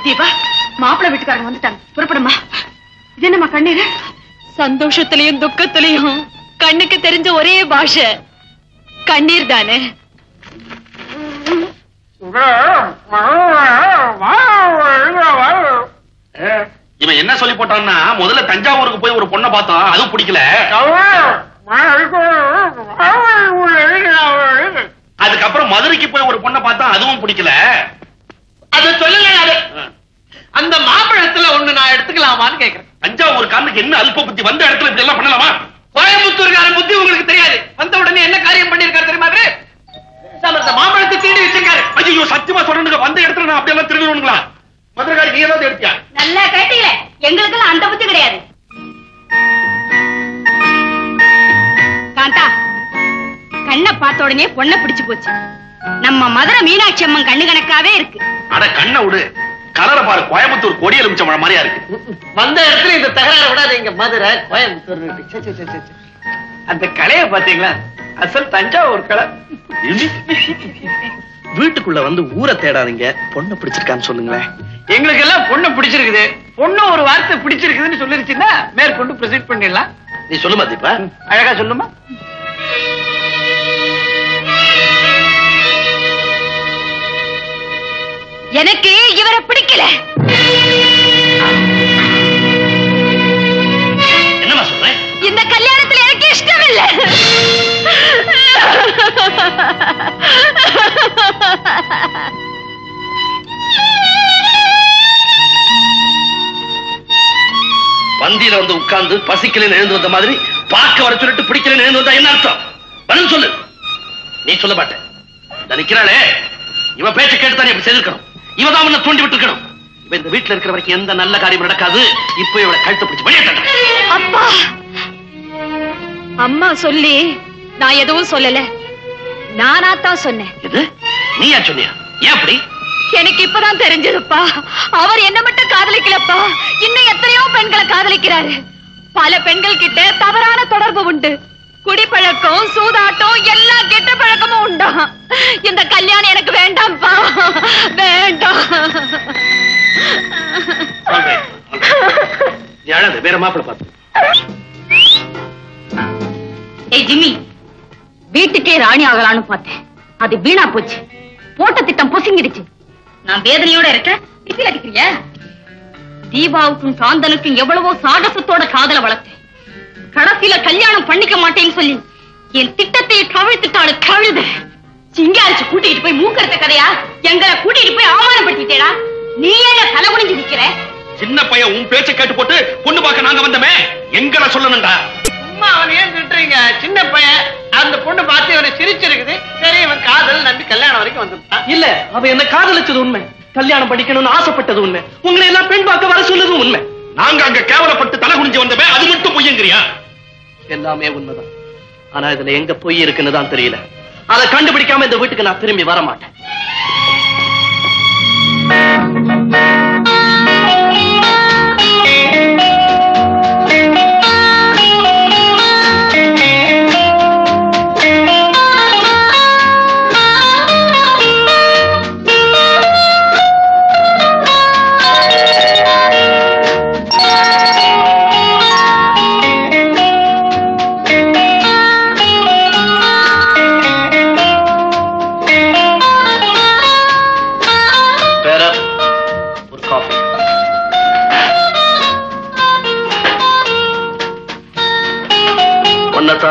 தீபா, மாப்பிள்ளை வீட்டுக்காரங்க வந்துட்டாங்க, புறப்படுமா. இது என்னம்மா கண்ணீர்?
சந்தோஷத்திலையும் துக்கத்திலையும் கண்ணுக்கு தெரிஞ்ச ஒரே பாஷை கண்ணீர் தானே.
இவன் என்ன சொல்லி போட்டான்னா, முதல்ல தஞ்சாவூருக்கு போய் ஒரு பொண்ணை பார்த்தோம், அதுவும் பிடிக்கல. அதுக்கப்புறம் மதுரைக்கு போய் ஒரு பொண்ணை பார்த்தோம், அதுவும் பிடிக்கல.
அது சொல்லுங்க. அந்த மாப்பிளத்துல ஒண்ணு நான் எடுத்துக்கலாமான்னு கேக்குறேன்.
தஞ்சாவூர் காரனுக்கு என்ன அல்ப புத்தி, வந்த இடத்துல இப்படி எல்லாம் பண்ணலாமா?
கோயம்புத்தூர்கார புத்தி உங்களுக்கு தெரியாது. வந்த உடனே என்ன காரியம் பண்ணிருக்காரு தெரியுமா? மாம்பழத்தை தீண்டி வச்சிருக்காரு.
ஐயோ சத்தியமா சொல்லுங்க, வந்த இடத்துல நான் அப்படியெல்லாம் திருடுவீங்களா? மதுரகாரி நீ ஏதாவது எடுத்தியா?
நல்லா கேட்டீங்களே, எங்களுக்கெல்லாம் அந்த புத்தி கிடையாது. காந்தா, கண்ணை பார்த்த உடனே பொண்ணை பிடிச்சு போச்சு. நம்ம மதுரை மீனாட்சி அம்மன் கண்ணு கணக்காவே இருக்கு.
அட கண்ணை விடு, கலரை பாரு, கோயம்புத்தூர் கொடி எலுமிச்ச மழை மாதிரியா இருக்கு.
வந்த இடத்துல இந்த தகராறு விடாதீங்க. மதுரை கோயம்புத்தூர் அந்த கலையை பாத்தீங்களா? அசல் தஞ்சாவூர் கலை.
வீட்டுக்குள்ள வந்து ஊரை தேடாதீங்க, பொண்ணை பிடிச்சிருக்கான்னு சொல்லுங்களேன்.
எங்களுக்கு எல்லாம் பொண்ணு பிடிச்சிருக்குது. பொண்ணு ஒரு வார்த்தை பிடிச்சிருக்குதுன்னு சொல்லிருச்சுன்னா மேற்கொண்டு ப்ரொசீட் பண்ணிடலாம்.
நீ சொல்லுமா தீபா?
அழகா சொல்லுமா.
எனக்கு இவரை பிடிக்கல.
என்னமா சொல்றேன்?
இந்த கல்யாணத்துல எனக்கு இஷ்டம் இல்லை.
பந்தியில வந்து உட்கார்ந்து பசிக்கலன்னு எழுந்து வந்த மாதிரி பார்க்க வர சொல்லிட்டு பிடிக்கலன்னு எழுந்து வந்தா என்ன அர்த்தம்? பதில் சொல்லு. நீ சொல்ல மாட்டேன். நிக்கிறாளே, இவ பேச்சை கேட்டுதான் இப்படி செய்திருக்கணும். இவதான் உன்னை தூண்டி விட்டு இருக்கணும். இப்ப இந்த வீட்டுல இருக்கிற வரைக்கும் எந்த நல்ல காரியம் நடக்காது. இப்ப இவளை கழுத்தை பிடிச்சு வெளியேற்ற.
அப்பா, அம்மா சொல்லி நான் எதுவும் சொல்லல, நானாத்தான் சொன்னேன்.
இது நீயா சொன்னியா? ஏன் அப்படி?
எனக்கு இப்பதான் தெரிஞ்சதுப்பா. அவர் என்ன மட்டும் காதலிக்கலப்பா, இன்னும் எத்தனையோ பெண்களை காதலிக்கிறாரு. பல பெண்கள் கிட்ட தவறான தொடர்பு உண்டு. குடிப்பழக்கம், சூதாட்டம், எல்லா கெட்ட பழக்கமும் உண்டா. இந்த கல்யாணம் எனக்கு வேண்டாம்ப்பா, வேண்டாம்.
வேற மாப்பிள்ள பார்த்து.
ஏய் ஜிம்மி, வீட்டுக்கே ராணி ஆகலான்னு பார்த்தேன். அது வீணா போச்சு. போட்ட திட்டம் பொசுங்கிடுச்சு. நான் வேதனையோட இருக்கேன். திட்டில அடிக்கிறியா? தீபாவுக்கும் காந்தனுக்கும் எவ்வளவோ சாகசத்தோட காதல வளர்த்தேன். கடைசியில கல்யாணம் பண்ணிக்க மாட்டேன்னு சொல்லி என் திட்டத்தை கவிழ்த்துட்டாளு கழுத. சிங்காரிச்சு கூட்டிட்டு போய் மூக்கறத கதையா எங்களை கூட்டிட்டு போய் அவமானப்படுத்திட்டேடா. நீ என்ன தலை குனிஞ்சு நிக்கிற?
சின்ன பையன் உன் பேச்சை கேட்டு போட்டு பொண்ணு பார்க்க நாங்க வந்தமே, எங்களை சொல்லணும்டா.
சும்மா அவன் ஏன் திட்டுறீங்க? சின்ன பையன், அந்த பொண்ணு பார்த்து இவனை சிரிச்சிருக்குது. சரி, இவன் காதல் நம்பி கல்யாணம் வரைக்கும் வந்துட்டான்.
இல்ல, அவ என்ன காதலிச்சது உண்மை, கல்யாணம் படிக்கணும்னு ஆசைப்பட்டது உண்மை, உங்களை எல்லாம் பெண் பார்க்க வர சொன்னதும் உண்மை.
நாங்க அங்க கேவலப்பட்டு தலை குனிஞ்சு வந்தமே, அது மட்டும் பொய்யங்கிறியா?
எல்லாமே உண்மைதான். ஆனா இதுல எங்க பொய் இருக்குன்னு தான் தெரியல. அதை கண்டுபிடிக்காம இந்த வீட்டுக்கு நான் திரும்பி வர மாட்டேன்.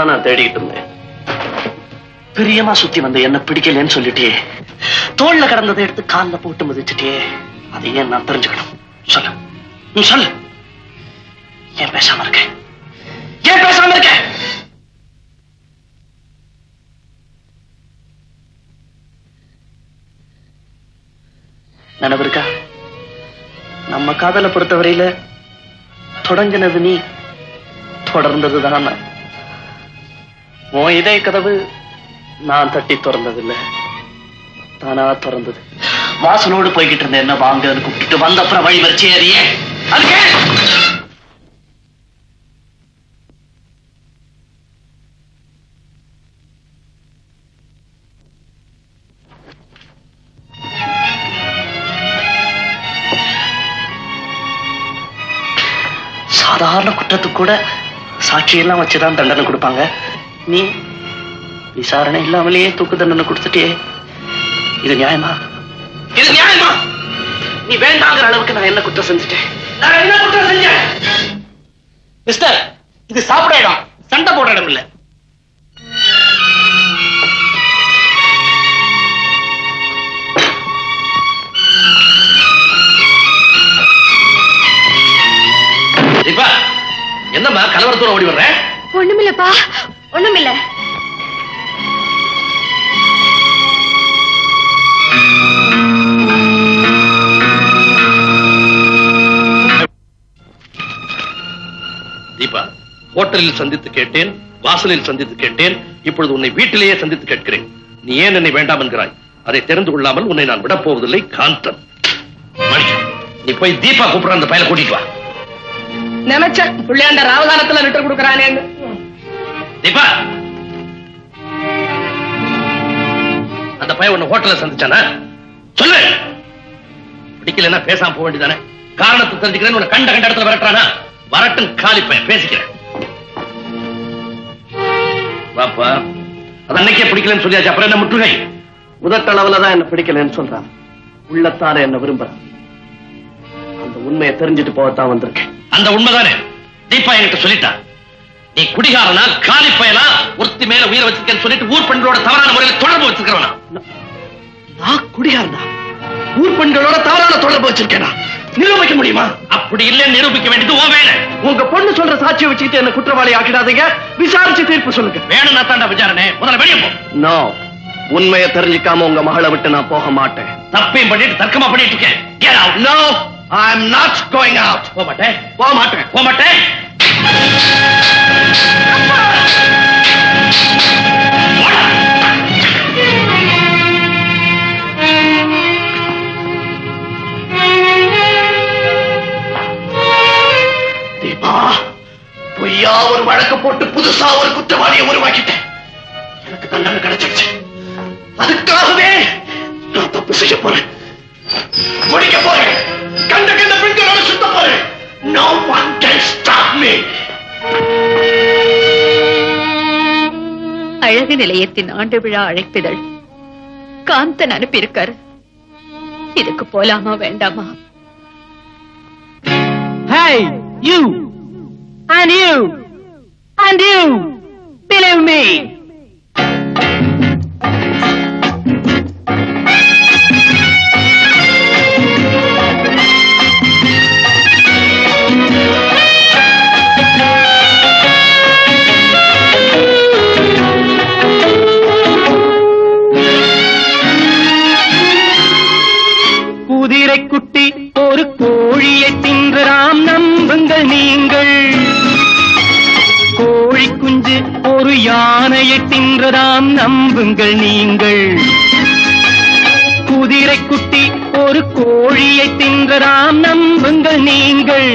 நான் தேடிட்டு இருந்தேன். பிரியமா சுத்தி வந்து என்ன பிடிக்கலன்னு சொல்லிட்டே, தோல்ல கடந்ததை எடுத்து கால்ல போட்டு மிதிச்சுட்டே. அதை ஏன் நான் தெரிஞ்சுக்கணும்? சொல்லு, நீ சொல்லு. ஏன் பேசாம இருக்க? ஏன் பேசாம இருக்க? நினைவு இருக்கா? நம்ம காதலை பொறுத்தவரையில தொடங்கினது நீ, தொடர்ந்ததுதான் நான். உன் இதய கதவு நான் தட்டி திறந்ததில்லை, தானா திறந்தது. வாசலோடு போய்கிட்டு இருந்த என்ன வாங்க கூப்பிட்டு வந்த அப்புறம் வழி வரிச்சு ஏறியே. அதுக்கு சாதாரண குற்றத்துக்கு கூட சாட்சியெல்லாம் வச்சுதான் தண்டனை கொடுப்பாங்க. நீ விசாரணை இல்லாமலேயே தூக்கு தண்டனை கொடுத்துட்டே. இது நியாயமா? இது நியாயமா? நீ வேண்டாங்கிற அளவுக்கு நான் என்ன குற்றம் செஞ்சுட்டேன்? நான் என்ன குற்றம் செஞ்சேன்? மிஸ்டர், இது சாப்பிட இடம், சண்டை போடுற இடம் இல்ல.
என்னம்மா கலவரத்தோட ஓடி வர்ற?
ஒண்ணுமில்லப்பா, ஒண்ணுமில்ல.
தீபா, ஹோட்டலில் சந்தித்து கேட்டேன், வாசலில் சந்தித்து கேட்டேன், இப்பொழுது உன்னை வீட்டிலேயே சந்தித்து கேட்கிறேன். நீ ஏன் என்னை வேண்டாம் என்கிறாய்? அதை தெரிந்து கொள்ளாமல் உன்னை நான் விடப் போவதில்லை. காந்தன், நீ போய் தீபா கூப்பிடுற அந்த பையனை கூட்டிட்டு வா.
நினைச்சேன் பிள்ளையாண்ட ராவகாலத்துல லிட்டர் கொடுக்கறானே.
தீபா, அந்த பையன் உன்னை ஹோட்டல்ல சந்திச்சானா? சொல்லு. பிடிக்கலன்னா பேசாம போக வேண்டியதானே? காரணத்தை தெரிஞ்சுக்கிறேன். உன்னை கண்ட இடத்துல விரட்டுறானா? வரட்டும், காலி பையன், பேசிக்கிறேன். பாப்பா, அது அன்னைக்கே பிடிக்கலன்னு சொல்லியாச்சு, அப்புறம் என்ன முற்றுகை?
உதட்டளவுலதான் என்ன பிடிக்கலன்னு சொல்றான், உள்ளத்தார என்ன விரும்புறான். அந்த உண்மையை தெரிஞ்சுட்டு போகத்தான் வந்திருக்கேன்.
அந்த உண்மைதானே தீபா என்கிட்ட சொல்லிட்டா. நீ குடிகாரனா, காலி பயலா, ஒருத்தி மேல உயிரை வச்சிருக்கேன்னு சொல்லிட்டு ஊர் பெண்களோட தவறான முறையில் தொடர்பு வச்சிருக்கிறவனா?
நான் குடிகாரனா? ஊர் பெண்களோட தவறான தொடர்பு வச்சிருக்கேனா? நிரூபிக்க முடியுமா?
அப்படி இல்லைன்னு நிரூபிக்க வேண்டியது உன் வேலை.
உங்க பொண்ணு சொல்ற சாட்சியை வச்சுக்கிட்டு என்ன குற்றவாளி ஆக்கிடாதீங்க. விசாரிச்சு தீர்ப்பு சொல்லுங்க.
வேணும்னா தாண்டா விசாரணை. முதல்ல வெளியே போ.
நோ, உண்மையை தெரிஞ்சுக்காம உங்க மகளை விட்டு நான் போக மாட்டேன்.
தப்பையும் பண்ணிட்டு தர்க்கமா பண்ணிட்டு இருக்கேன். Get out.
No, I am not going out.
போக மாட்டேன்,
போக மாட்டேன்,
போக மாட்டேன்.
தீபா, பொய்யா ஒரு வழக்கு போட்டு புதுசா ஒரு குற்றவாளியை உருவாக்கிட்டேன். எனக்கு தண்டனை கிடைச்சிருச்சு. அதுக்காகவே நான் தப்பு செய்ய போறேன், முடிக்க போறேன், கண்ட கண்ட பெண்களோட சுத்த போறேன். No one can stop me.
அழகு நிலையத்தின் ஆண்டு விழா அழைப்பிதழ் காந்தன் அனுப்பியிருக்காரு. இதுக்கு போலாமா வேண்டாமா?
Hey, you and you and you, believe me. குதிரை குட்டி ஒரு கோழியை தின்றாம், நம்புங்கள் நீங்கள். கோழி குஞ்சு ஒரு யானையை தின்றதாம், நம்புங்கள் நீங்கள். குதிரை குட்டி ஒரு கோழியை தின்றதாம், நம்புங்கள் நீங்கள்.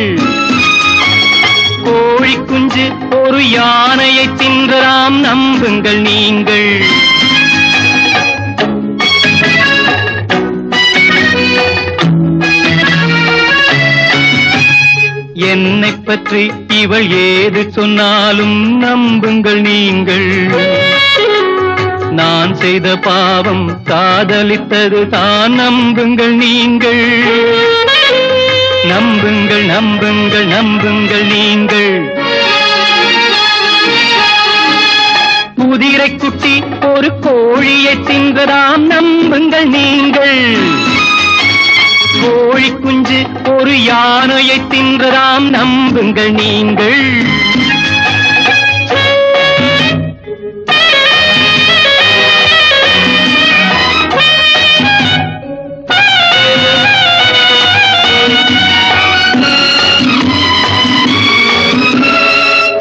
கோழி குஞ்சு ஒரு யானையை தின்றதாம், நம்புங்கள் நீங்கள். என்னை பற்றி இவள் ஏது சொன்னாலும் நம்புங்கள் நீங்கள். நான் செய்த பாவம் காதலித்தது தான், நம்புங்கள் நீங்கள். நம்புங்கள், நம்புங்கள், நம்புங்கள் நீங்கள். குதிரை குட்டி ஒரு கோழியை தின்றதாம், நம்புங்கள் நீங்கள். கோழி குஞ்சு ஒரு யானையை தின்றதாம், நம்புங்கள் நீங்கள்.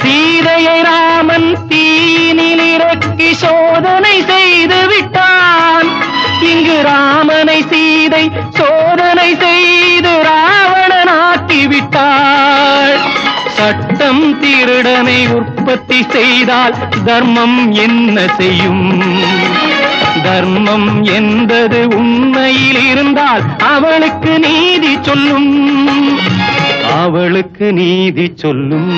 சீதையை ராமன் தீனில் இறக்கி சோதனை செய்து விட்டான். இங்கு ராமனை சீதை சோதனை செய்து ராவணனாக்கி விட்டாள். சட்டம் திருடனை உற்பத்தி செய்தால் தர்மம் என்ன செய்யும்? தர்மம் என்பது உண்மையில் இருந்தால் அவளுக்கு நீதி சொல்லும், அவளுக்கு நீதி சொல்லும்.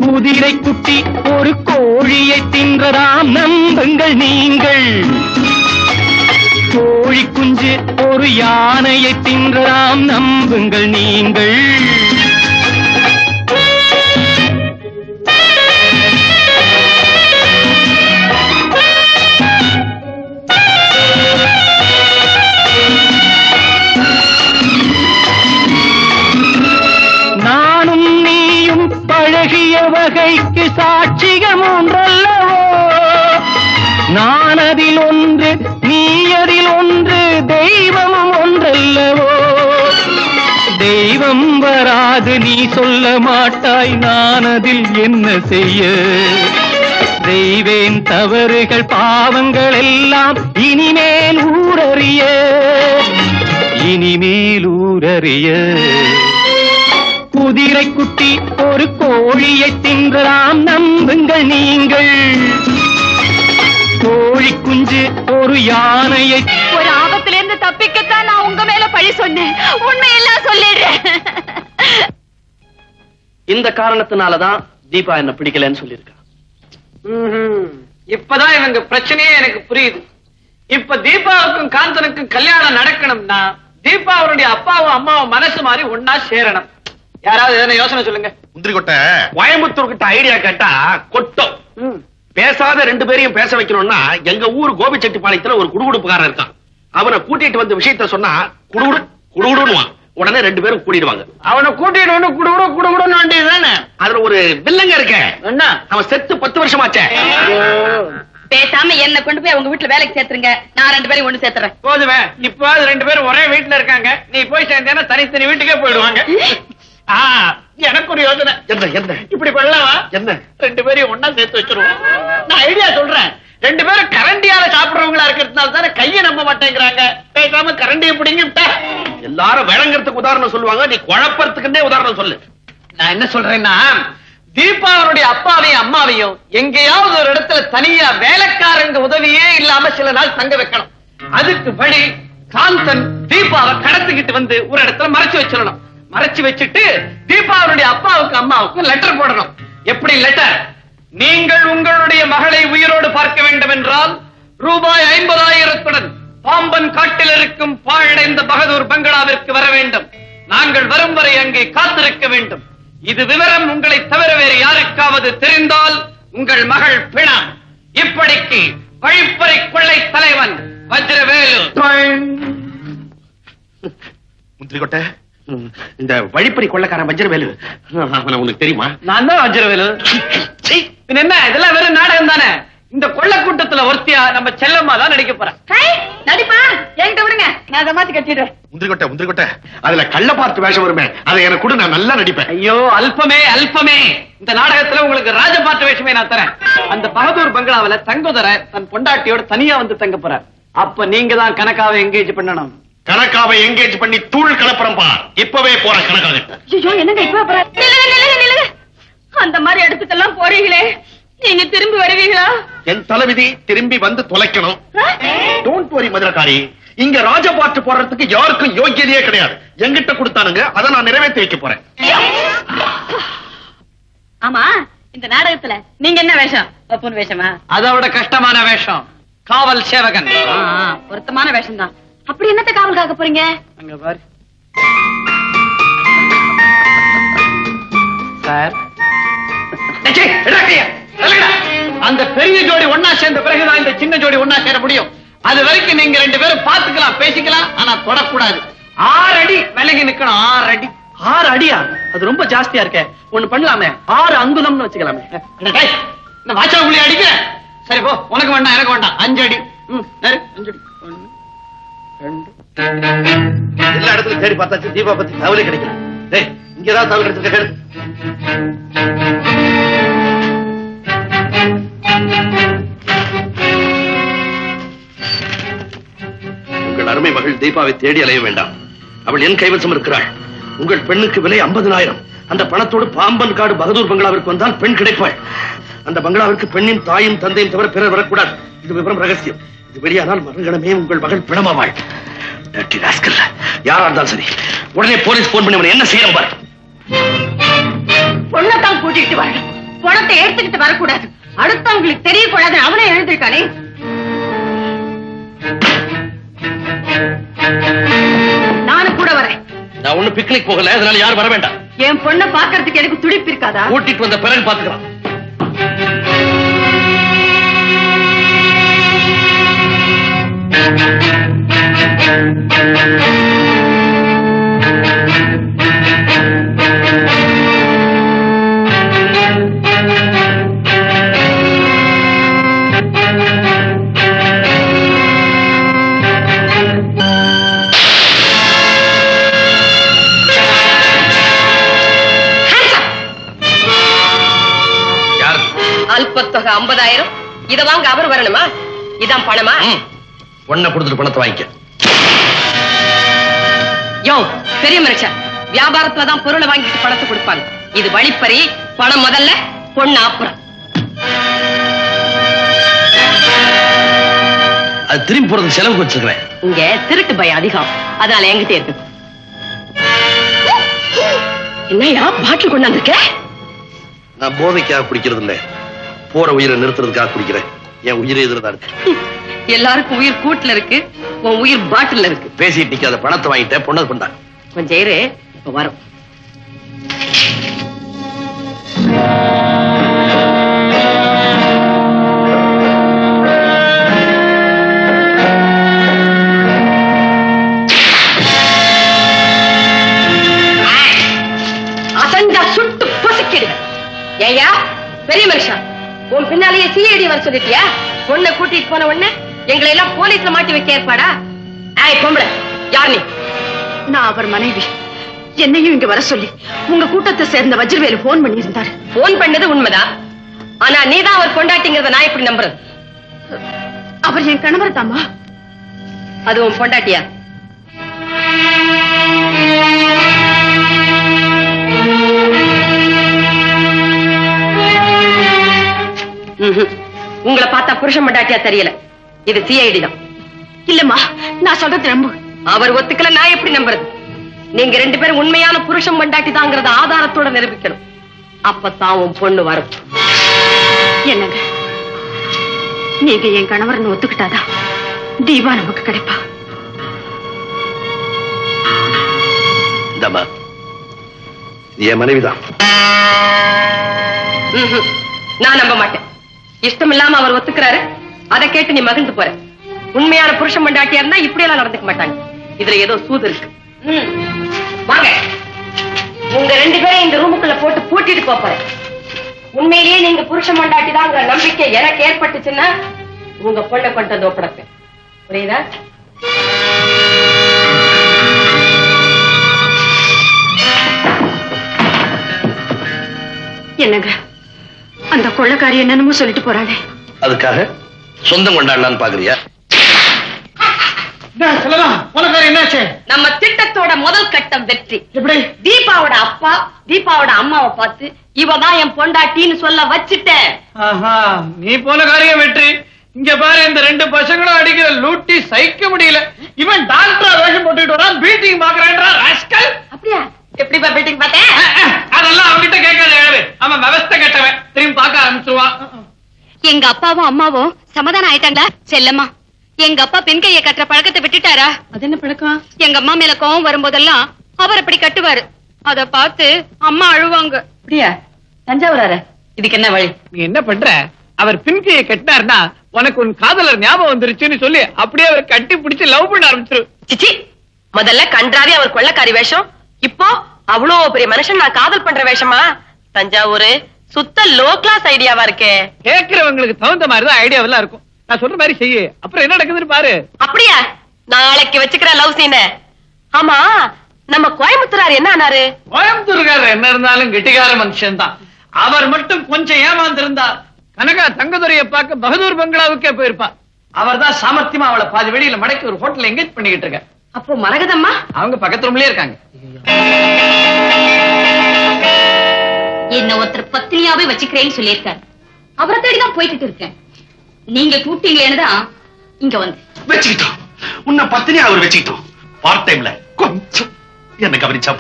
குதிரை குட்டி ஒரு கோழியை தின்றதாம், நம்புங்கள் நீங்கள். கோழி குஞ்சு ஒரு யானையை தின்றதாம், நம்புங்கள் நீங்கள். நானும் நீயும் பழகி
அழகிய வகைக்கு சாட்சிகள் ஒன்றல்லவோ, நான் அதில் ஒன்று நீ அதில் ஒன்று, தெய்வமும் ஒன்றல்லவோ. தெய்வம் வராது நீ சொல்ல மாட்டாய், நான் அதில் என்ன செய்ய. செய்வேன் தவறுகள் பாவங்கள் எல்லாம் இனிமேல் ஊரறிய, இனிமேல் ஊரறிய. குதிரை குட்டி ஒரு கோழியை தின்றலாம் நம்புங்கள் நீங்கள், கோழி குஞ்சு ஒரு யானையை.
ஒரு ஆபத்திலிருந்து தப்பிக்கத்தான் நான் உங்க மேல பழி சொன்னேன், உண்மையெல்லாம் சொல்லிடுறேன்.
இந்த காரணத்தினாலதான் தீபா என்ன பிடிக்கலன்னு சொல்லியிருக்கா.
இப்பதான் இவங்க பிரச்சனையே எனக்கு புரியுது. இப்ப தீபாவுக்கும் காந்தனுக்கும் கல்யாணம் நடக்கணும்னா தீபா அவருடைய அப்பாவும் அம்மாவும் மனசு மாதிரி ஒன்னா சேரணும். யாராவது எதனா யோசனை சொல்லுங்க.
முந்திரி கொட்டை கோயம்புத்தூர் கிட்ட ஐடியா கேட்டா கொட்டும். பேசாத ரெண்டு பேரையும் பேச வைக்கணும்னா எங்க ஊர் கோபிச்செட்டிப்பாளையத்துல ஒரு குடுகுடுப்புக்காரன் இருக்கான். அவனை கூட்டிட்டு வந்த விஷயத்த சொன்னா குடுகுடு குடுகுடுன்னுவான். உடனே ரெண்டு பேரும் கூட்டிடுவாங்க.
அவனை கூட்டிட்டு வந்து குடுகுடு குடுகுடுன்னு வேண்டியதுதானே.
அதுல ஒரு வில்லங்க இருக்க.
என்ன?
அவன் செத்து 10 வருஷமாச்சே.
பேசாம என்ன கொண்டு போய் அவங்க வீட்டுல வேலைக்கு சேர்த்துருங்க, நான் ரெண்டு பேரும் ஒண்ணு சேர்த்துறேன்.
போதுமே, இப்போ ரெண்டு பேரும் ஒரே வீட்டுல இருக்காங்க. நீ போய் சேர்ந்தேன்னா தனித்தனி வீட்டுக்கே போயிடுவாங்க. எனக்கு ஒரு யோசனை.
என்ன என்ன
இப்படி பண்ணலாமா?
என்ன?
ரெண்டு பேரையும் ஒன்னா சேர்த்து வச்சிருவோம். நான் ஐடியா சொல்றேன். ரெண்டு பேரும் கரண்டியால சாப்பிடுறவங்களா இருக்கிறதுனால தானே கையை நம்ப மாட்டேங்கிறாங்க. பேசாம கரண்டியை பிடிங்கிட்டா
எல்லாரும் விளங்குறதுக்கு உதாரணம் சொல்லுவாங்க, நீ குழப்பறதுக்குன்னே உதாரணம் சொல்லு.
நான் என்ன சொல்றேன்னா, தீபாவனுடைய அப்பாவையும் அம்மாவையும் எங்கேயாவது ஒரு இடத்துல தனியா வேலைக்காரங்க உதவியே இல்லாம சில நாள் தங்க வைக்கணும். அதுக்கு வழி காந்தன் தீபாவை கடத்திக்கிட்டு வந்து ஒரு இடத்துல மறைச்சு வச்சிடணும். மறைச்சு வச்சுட்டு தீபாவனுடைய அப்பாவுக்கு அம்மாவுக்கு லெட்டர் போடணும். எப்படி லெட்டர்? நீங்கள் உங்களுடைய மகளை உயிரோடு பார்க்க வேண்டும் என்றால் ரூபாய் 50,000 பாம்பன் காட்டில் இருக்கும் பாழடைந்த பகதூர் பங்களாவிற்கு வர வேண்டும். நாங்கள் வரும் வரை அங்கே காத்திருக்க வேண்டும். இது விவரம் உங்களை தவிர வேறு யாருக்காவது தெரிந்தால் உங்கள் மகள் பிணா. இப்படிக்கு வழிப்பறை கொள்ளை தலைவன் வஜ்ரவேலு.
முந்திரி கொட்டை, இந்த வழிப்பறி கொள்ளக்காரன் வஜ்ரவேலு அவனை உனக்கு தெரியுமா?
நான் தான் வஜ்ரவேலு. என்ன இதெல்லாம் வெறும் நாடகம் தானே. இந்த கொள்ள கூட்டத்துல ஒருத்தியா நம்ம செல்லம்மா தான் நடிக்க போறேன்.
நடிப்பா என்கிட்ட விடுங்க, நான் அதை மாத்தி கட்டிடுறேன்.
முந்திரி கொட்டை அதுல கள்ள பார்த்து வேஷம் வருமே, அதை எனக்கு கூட நான் நல்லா நடிப்பேன்.
ஐயோ அல்பமே அல்பமே, இந்த நாடகத்துல உங்களுக்கு ராஜபாட்டு வேஷமே நான் தரேன். அந்த பகதூர் பங்களாவில தங்குதர தன் பொண்டாட்டியோட தனியா வந்து தங்க போற. அப்ப நீங்க தான் கணக்காவை எங்கேஜ் பண்ணணும்.
கணக்காவை எங்கேஜ் பண்ணி தூள் கலப்பறம் பார். இப்பவே போறேன் கணக்காக.
ஐயோ என்னங்க இப்ப அந்த மாதிரி இடத்துக்கெல்லாம் போறீங்களே, நீங்க திரும்பி வருவீங்களா?
என் தலைவிதி திரும்பி வந்து தொலைக்கணும். டோன்ட் வரி மதுரக்காரி, இங்க ராஜபாட்டு போடுறதுக்கு யாருக்கும் யோகியதையே கிடையாது. எங்கிட்ட கொடுத்தானுங்க, அதை நான் நிறைவேற்றி வைக்க போறேன்.
ஆமா, இந்த நாடகத்துல நீங்க என்ன வேஷம்? பப்புன் வேஷமா?
அதோட கஷ்டமான வேஷம் காவல் சேவகன்.
பொருத்தமான வேஷம் தான். அப்படி என்னத்த காவல் காக்க போறீங்க?
அங்க பாரு சார். அந்த பெரிய ஜோடி ஒன்னா சேர்ந்த பிறகுதான் இந்த சின்ன ஜோடி ஒன்னா சேர முடியும். அது வரைக்கும் நீங்க ரெண்டு பேரும் பாத்துக்கலாம், பேசிக்கலாம், ஆனா தொடக்கூடாது. 6 அடி விலகி நிக்கணும். 6 அடி.
6 அடியா? அது ரொம்ப ஜாஸ்தியா இருக்க. ஒண்ணு பண்ணலாமே, 6 அங்குலம்னு வச்சுக்கலாமே.
இந்த வாச்சா புள்ளி அடிக்க. சரி போ, உனக்கு வேண்டாம் எனக்கு வேண்டாம். 5 அடி. 5 அடி. 1 2.
எல்லா இடத்துலயும் தேடி பார்த்தாச்சு, தீபா பத்தி தகவலே கிடைக்கல. இங்கதான் தகவல் கிடைச்சிருக்க. உங்கள் அருமை மகள் தீபாவை தேடி அலைய வேண்டாம். அவள் என் கைவசம் இருக்கிறாள். உங்கள் பெண்ணுக்கு விலை 50,000. அந்த பணத்தோடு பாம்பன் காடு பகதூர் பங்களாவிற்கு வந்தால் பெண் கிடைப்பாள். அந்த பங்களாவிற்கு பெண்ணின் தாயும் தந்தையும் தவிர பிறர் வரக்கூடாது. இது விவரம் ரகசியம். இது வெளியானால் மறுகணமே உங்கள் மகள் பிணமாவாள். யாரா இருந்தாலும் சரி, உடனே போலீஸ் போன் பண்ணி என்ன செய்யணும் பாரு.
பொண்ணத்தான் கூட்டிட்டு வர, பணத்தை எடுத்துக்கிட்டு வரக்கூடாது. அடுத்தவங்களுக்கு தெரியக்கூடாது. அவனே எழுந்திருக்கானே. நானும் கூட வரேன்.
நான் ஒண்ணு பிக்னிக் போகல, அதனால யாரும் வர வேண்டாம்.
என் பொண்ணை பாக்குறதுக்கு எனக்கு துடிப்பு இருக்காதா?
கூட்டிட்டு வந்த பிறகு பாத்துக்கலாம்.
ஒப்பத்தொகை 50,000. இத வாங்க அவர் வரணுமா? இதான் பணமா?
பொண்ணை கொடுத்துட்டு பணத்தை வாங்கிக்க.
யோ பெரிய மனுஷன், வியாபாரத்துலதான் பொருளை வாங்கிட்டு பணத்தை கொடுப்பாங்க. இது வழிப்பறி. பணம் முதல்ல, பொண்ணு அப்புறம்.
அது திரும்பி போறதுக்கு செலவுக்கு வச்சிருக்கிறேன்.
இங்க திருட்டு பயம் அதிகம், அதனால என்கிட்ட இருக்கு. என்னையா பாட்டில் கொண்டாந்துருக்க?
நான் போதைக்காக குடிக்கிறது இல்ல, போற உயிரை நிறுத்துறதுக்காக குடிக்கிறேன். என் உயிரை எதிர்தான் இருக்கு.
எல்லாருக்கும் உயிர் கூட்டுல இருக்கு, உன் உயிர் பாட்டில் இருக்கு.
பேசிட்டு நிக்காத, பணத்தை வாங்கிட்டேன், பொண்ணது கொண்டா.
கொஞ்சம் இரு, இப்ப வரும். அசஞ்சா சுட்டு பொசுக்கிடுவேன். ஏயா பெரிய மனுஷா, உன் பின்னாலேயே சிஐடி வர சொல்லிட்டியா? பொண்ணை கூட்டிட்டு போன உடனே எங்களை எல்லாம் போலீஸ்ல மாட்டி வைக்க ஏற்பாடா? ஏய் பொம்பளை, யார் நீ?
நான் அவர் மனைவி. என்னையும் இங்க வர சொல்லி உங்க கூட்டத்தை சேர்ந்த வஜ்ரவேலு போன் பண்ணி இருந்தாரு.
போன் பண்ணது உண்மைதான், ஆனா நீதான் அவர் கொண்டாட்டிங்கிறத நான் எப்படி நம்புறது?
அவர் என் கணவர் தாமா.
அது உன் பொண்டாட்டியா? உங்களை பார்த்தா புருஷன் பொண்டாட்டியா தெரியல. இது சிஐடி தான்.
இல்லம்மா, நான் சொல்றது நம்பு.
அவர் ஒத்துக்கல, நான் எப்படி நம்புறது? நீங்க 2 பேரும் உண்மையான புருஷன் பொண்டாட்டி தாங்கிறத ஆதாரத்தோட நிரூபிக்கணும். அப்பதான் உன் பொண்ணு வரும்.
என்னங்க, நீங்க என் கணவர்னு ஒத்துக்கிட்டாதான் தீபா நமக்கு கிடைப்பா.
என் மனைவிதான்.
நான் நம்ப மாட்டேன். இஷ்டம் இல்லாம அவர் ஒத்துக்கிறாரு, அதை கேட்டு நீ மகிழ்ந்து போற. உண்மையான புருஷன் பொண்டாட்டியா இருந்தா இப்படி எல்லாம் நடந்துக்க மாட்டாங்க. இதுல ஏதோ சூது இருக்கு. வாங்க, உங்க 2 பேரும் இந்த ரூமுக்குள்ள போட்டு பூட்டிட்டு போறேன். உண்மையிலேயே நீங்க புருஷன் பொண்டாட்டி தாங்கிற நம்பிக்கை எனக்கு ஏற்பட்டுச்சுன்னா உங்க பொண்ணை கொண்டு வந்து ஒப்படைப்பேன். புரியுதா?
என்னங்க, அந்த கொள்ளைக்காரி என்னன்னு சொல்லிட்டு போறாளே,
அதுக்காக சொந்தம் கொண்டாடலான்னு பாக்குறியா?
என்னாச்சு?
நம்ம திட்டத்தோட முதல் கட்டம் வெற்றி. எப்படி? தீபாவோட அப்பா தீபாவோட அம்மாவை பார்த்து இவதான் என் பொண்டாட்டின்னு சொல்ல வச்சுட்டேன்.
நீ போன காரியம் வெற்றி. இங்க பாரு, இந்த 2 பசங்களும் அடிக்கிற லூட்டி சகிக்க முடியல. இவன் டாக்டரா வேஷம் போட்டுட்டு வரான், பீட்டிங் பாக்குறேன்றா ராஸ்கல்.
அப்படியா? எப்படிப்பா பீட்டிங் பார்த்தேன்?
அதெல்லாம் அவன்கிட்ட கேட்காத. அவன் விவஸ்தை கட்டவன், திரும்பி பார்க்க ஆரம்பிச்சிருவான்.
எங்க அப்பாவும் அம்மாவும் சமாதானம் ஆயிட்டாங்களா? செல்லம்மா, எங்க அப்பா பெண் கையை கட்டுற பழக்கத்தை விட்டுட்டாரா?
அது என்ன பழக்கம்?
எங்க அம்மா மேல கோவம் வரும்போதெல்லாம் அவர் அப்படி கட்டுவாரு. அத பார்த்து அம்மா அழுவாங்க.
அப்படியா? தஞ்சாவூரார, இதுக்கு என்ன வழி?
நீ என்ன பண்ற? அவர் பின்கையை கட்டினார்னா உனக்கு உன் காதலர் ஞாபகம் வந்துருச்சுன்னு சொல்லி அப்படியே அவர் கட்டி பிடிச்சு லவ் பண்ண ஆரம்பிச்சிரு.
சிச்சி, முதல்ல கன்றாவே அவர் கொள்ளக்காரி வேஷம், இப்போ அவ்வளோ பெரிய மனுஷன் நான் காதல் பண்ற வேஷமா? தஞ்சாவூர் சுத்த லோ கிளாஸ் ஐடியாவா இருக்கே.
கேட்கிறவங்களுக்கு தகுந்த மாதிரிதான் ஐடியாவெல்லாம் இருக்கும். நான் சொல்ற மாதிரி செய்ய, அப்புறம் என்ன நடக்குதுன்னு பாரு.
அப்படியா? நாளைக்கு வச்சுக்கிற லவ் சீன. ஆமா, நம்ம கோயம்புத்தூரார் என்ன ஆனாரு?
கோயம்புத்தூர்காரர் என்ன இருந்தாலும் கெட்டிக்கார மனுஷன் தான். அவர் மட்டும் கொஞ்சம் ஏமாந்திருந்தார், கனகா தங்கதுரையை பார்க்க பகதூர் பங்களாவுக்கே போயிருப்பா. அவர் தான் சாமர்த்தியமா அவளை பாதி வெளியில மடக்கி ஒரு ஹோட்டல் எங்கேஜ் பண்ணிக்கிட்டு இருக்க.
அப்போ மரகதம்மா
அவங்க பக்கத்து ரூம்லயே இருக்காங்க.
என்ன ஒருத்தர் பத்தினியாவே வச்சுக்கிறேன்னு சொல்லியிருக்காரு. அவரை தேடிதான் போய்கிட்டு இருக்கேன். நீங்க கூப்பிட்டீங்களேன்னு தான் இங்க வந்து
வச்சுக்கிட்டோம். உன்னை பத்தினி அவர் வச்சுக்கிட்டோம். பார்ட் டைம்ல கொஞ்சம் என்ன கவனிச்சா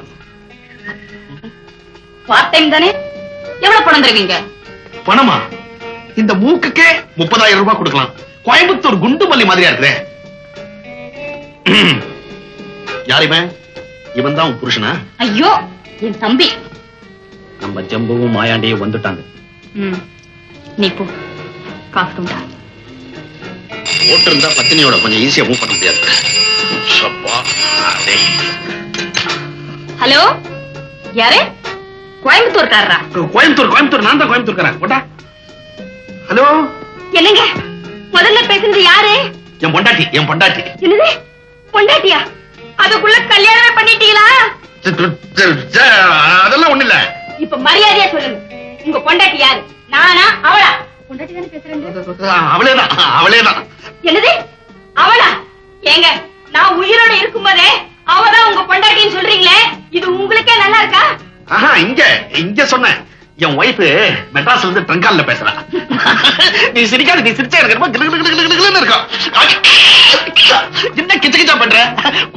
பார்ட் டைம் தானே? எவ்வளவு பணம் தருவீங்க?
பணமா? இந்த மூக்குக்கே 30,000 ரூபாய் கொடுக்கலாம். கோயம்புத்தூர் குண்டு மல்லி மாதிரியா இருக்கிறேன். யாருமே இவன் தான் உன் புருஷனா?
ஐயோ, என் தம்பி.
நம்ம ஜம்புவும் மாயாண்டியும் வந்துட்டாங்க.
நீ போ, காஃபி உண்டா?
ஓட்டு இருந்தா பத்தினியோட கொஞ்சம் ஈஸியா மூவ் பண்ண முடியாது.
ஹலோ, யாரு? கோயம்புத்தூர்காரரா?
கோயம்புத்தூர் நான் தான் கோயம்புத்தூர்காரன். ஓட்டா. ஹலோ,
என்னங்க முதல்ல பேசுறது யாரு?
என் பொண்டாட்டி.
என்னது பொண்டாட்டியா? அதுக்குள்ள கல்யாணமே பண்ணிட்டீங்களா?
அதெல்லாம் ஒண்ணு இல்ல.
இப்ப மரியாதையா சொல்லுங்க, உங்க பொண்டாட்டி யாரு? நானா அவளா? பொண்டாட்டி தானே பேசுறேன்.
அவளேதான்.
என்னது அவளா? ஏங்க நான் உயிரோட இருக்கும்போதே அவதான் உங்க பொண்டாட்டின்னு சொல்றீங்களே, இது உங்களுக்கே நல்லா இருக்கா?
ஆஹா, இங்க சொன்னேன். என் ஒய்ஃப் மெட்ராஸ்ல இருந்து ட்ரங்கால்ல பேசுறா. நீ சிரிக்காத, நீ சிரிச்சா இருக்கிறப்ப இருக்கும். என்ன கிச்ச கிச்சா பண்ற?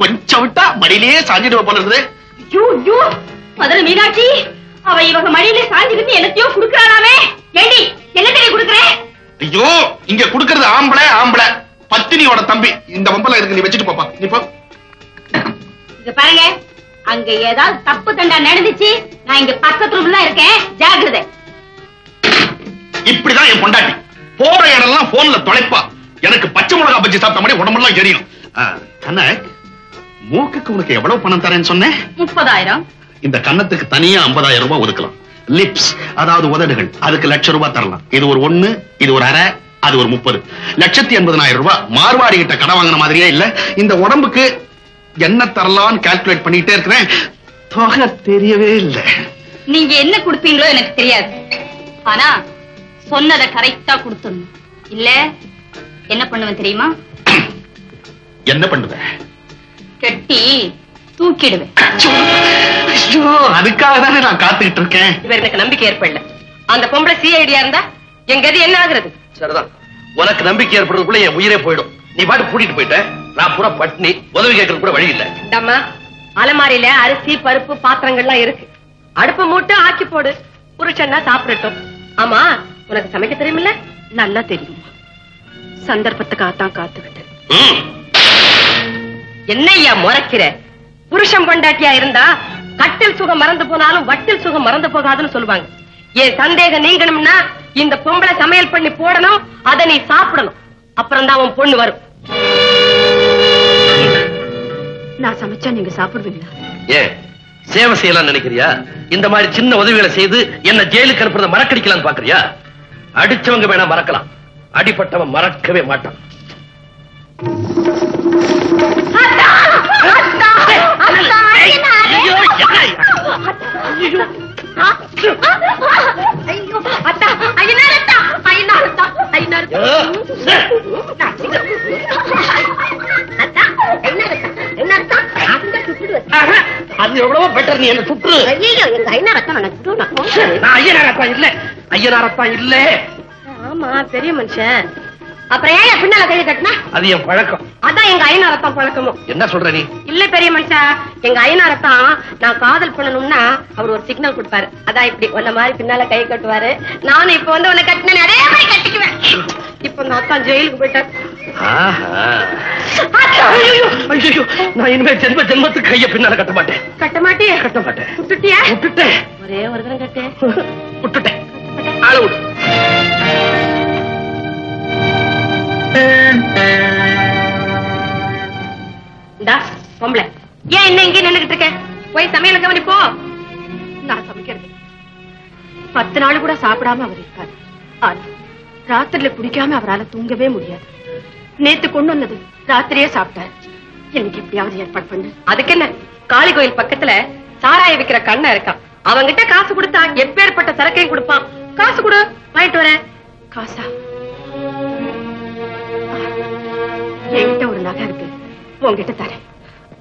கொஞ்சம் விட்டா மடியிலேயே சாஞ்சிடுவ போல இருக்குது.
முதல்ல மீனாட்சி, அவ இவங்க மடியிலே சாஞ்சிருந்து என்னத்தையோ குடுக்கறானாமே. ஏண்டி என்ன தெரிய குடுக்கறேன்?
ஐயோ, இங்க குடுக்கறது ஆம்பளை பத்தினியோட தம்பி. இந்த வம்பல இருக்கு, நீ வச்சுட்டு போப்பா. நீ போ.
இங்க பாருங்க, அங்க ஏதாவது தப்பு தண்டா நடந்துச்சு, நான் இங்க பக்கத்து ரூம்ல தான் இருக்கேன், ஜாக்கிரதை.
இப்படிதான் என் பொண்டாட்டி போற இடம்லாம் போன்ல தொலைப்பா. எனக்கு பச்சை மிளகா பஜ்ஜி சாப்பிட்ட மாதிரி உடம்பெல்லாம் எரியும். மூக்குக்கு உனக்கு எவ்வளவு பணம் தரேன்னு சொன்னேன்?
30,000.
இந்த கன்னத்துக்கு தனியா 50,000 ரூபாய் ஒதுக்கலாம். லிப்ஸ், அதாவது உதடுகள், அதுக்கு ₹1,00,000 தரலாம். இது ஒரு 1, இது ஒரு அரை, அது ஒரு 30. ₹1,80,000 ரூபாய். மார்வாடி கிட்ட கடன் வாங்கின மாதிரியே இல்ல. இந்த உடம்புக்கு என்ன தரலாம்னு கால்குலேட் பண்ணிட்டே இருக்கிறேன். தொகை தெரியவே இல்லை.
நீங்க என்ன கொடுப்பீங்களோ எனக்கு தெரியாது, ஆனா சொன்னதை கரெக்டா கொடுத்துடணும். இல்ல என்ன பண்ணுவேன் தெரியுமா?
என்ன பண்ணுவேன்?
கட்டி தூக்கிடுவேன்.
அதுக்காக தானே நான் காத்துக்கிட்டு இருக்கேன்.
இவர் எனக்கு நம்பிக்கை ஏற்படல. அந்த பொம்பளை சிஐடியா இருந்தா எங்க கதி என்ன ஆகுறது?
சரிதான், உனக்கு நம்பிக்கை ஏற்படுறதுக்குள்ள என் உயிரே போயிடும். நீ பாட்டு கூட்டிட்டு போயிட்ட, நான் பூரா பட்னி, உதவி கேட்கறது கூட வழி இல்ல.
அம்மா, அலமாரியில அரிசி பருப்பு பாத்திரங்கள்லாம் இருக்கு. அடுப்பு மூட்டு ஆக்கி போடு, புருஷன்னா சாப்பிடட்டும். ஆமா, உனக்கு சமைக்க தெரியுமில்ல?
நல்லா தெரியும். சந்தர்ப்பத்துக்காகத்தான் காத்துக்கிட்டு.
என்னையா முறைக்கிற? புருஷன் பொண்டாட்டியா இருந்தா கட்டில் சுகம் மறந்து போனாலும் வட்டில் சுகம் மறந்து போகாதுன்னு சொல்லுவாங்க. என் சந்தேகம் நீங்கணும்னா இந்த பொம்பளை சமையல் பண்ணி போடணும், அதை நீ சாப்பிடணும். அப்புறம் தான் உன் பொண்ணு வரும்.
நான் சமைச்சா நீங்க சாப்பிடுவீங்களா?
ஏன் சேவை செய்யலாம் நினைக்கிறியா? இந்த மாதிரி சின்ன உதவிகளை செய்து என்ன ஜெயிலுக்கு அனுப்புறத மறக்கடிக்கலாம் பாக்குறியா? அடிச்சவங்க வேணா மறக்கலாம், அடிப்பட்டவன் மறக்கவே மாட்டான். அது எவ்வளவோ பெட்டர். நீ என்ன சுற்று. ஐயனாரத்தான் இல்ல.
ஆமா, பெரிய மனுஷன். அப்புறம் ஏன் பின்னால கையை கட்டினா?
அது என் பழக்கம்.
அதான் எங்க ஐயனாரத்தான் பழக்கமும்.
என்ன சொல்ற நீ?
இல்ல பெரிய மனுஷா, எங்க ஐயனாரத்தான் நான் காதல் பண்ணணும்னா அவர் ஒரு சிக்னல் கொடுப்பாரு. அதான் இப்படி உன்ன மாதிரி பின்னால கை கட்டுவாரு. நானும் இப்ப வந்து உன்னை கட்டினேன், அதே மாதிரி கட்டிக்குவேன். இப்ப நான் அத்தான் ஜெயிலுக்கு போயிட்டேன்.
நான் இனிமேல் ஜென்மத்துக்கு கைய பின்னால கட்ட மாட்டேன்.
கட்ட மாட்டியே?
கட்ட மாட்டேன்.
விட்டுட்டியா?
விட்டுட்டேன்.
ஒரே ஒரு தரம் கட்டு.
விட்டுட்டேன். ஆள விடு.
பொம்பளை ஏன் என்ன இங்கே நின்னுகிட்டு இருக்க? போய் சமையல கவனிப்போ.
நான் சமைக்கிறது 10 நாள் கூட சாப்பிடாம அவர் இருக்காரு. ஆனா ராத்திரில குடிக்காம அவரால் தூங்கவே முடியாது. நேத்து கொண்டு வந்தது ராத்திரியே சாப்பிட்டாரு. எனக்கு எப்படியாவது ஏற்பாடு பண்ணு.
அதுக்கு என்ன, காளி கோயில் பக்கத்துல சாராய விக்கிற கண்ண இருக்கான். அவங்கிட்ட காசு கொடுத்தா எப்பேற்பட்ட சரக்கையும் கொடுப்பான். காசு கொடு, வாங்கிட்டு வரேன்.
காசா? என்கிட்ட ஒரு நகை இருக்கு, உங்ககிட்ட தரேன்.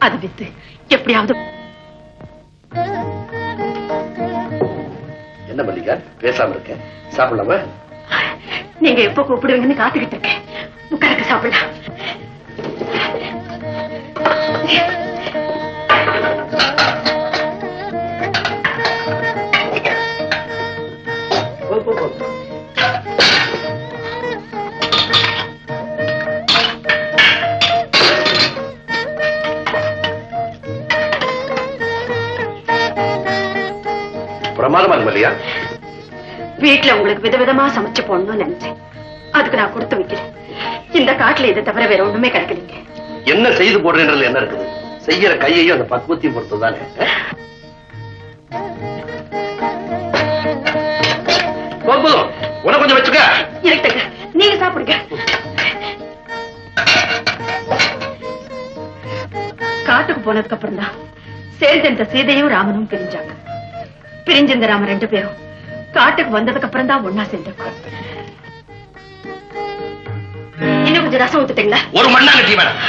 அது வித்து எப்படியாவது.
என்ன மல்லிகா பேசாம இருக்க? சாப்பிடலாமா?
நீங்க எப்ப கூப்பிடுவீங்கன்னு காத்துக்கிட்டு இருக்கேன். உட்காருக்கு சாப்பிடலாம்.
பிரமாதமா இருக்கு மல்லிகா.
வீட்டுல உங்களுக்கு விதவிதமா சமைச்சு போடணும்னு நினைச்சேன். அதுக்கு நான் கொடுத்து வைக்கிறேன். இந்த காட்டுல இதை தவிர வேற ஒண்ணுமே கிடைக்கலீங்க.
என்ன செய்து போடுறேன்றது என்ன இருக்குது? செய்யற கையையும் அந்த பக்குவத்தையும் பொறுத்துதானே. போதும், உனக்கு கொஞ்சம் வச்சுக்க.
இருக்கட்டுங்க, நீங்க சாப்பிடுங்க. காட்டுக்கு போனதுக்கு அப்புறம் தான் சேர்ந்த சீதையும் ராமனும் பிரிஞ்சாங்க. பிரிஞ்சிருந்த ராம 2 பேரும் காட்டுக்கு வந்ததுக்கு அப்புறம் தான் ஒன்னா சேர்ந்திருக்கோம். இன்னும் கொஞ்சம் ரசம் ஊத்துட்டீங்களா?
ஒரு மண்ணாங்கட்டி வேணாம்.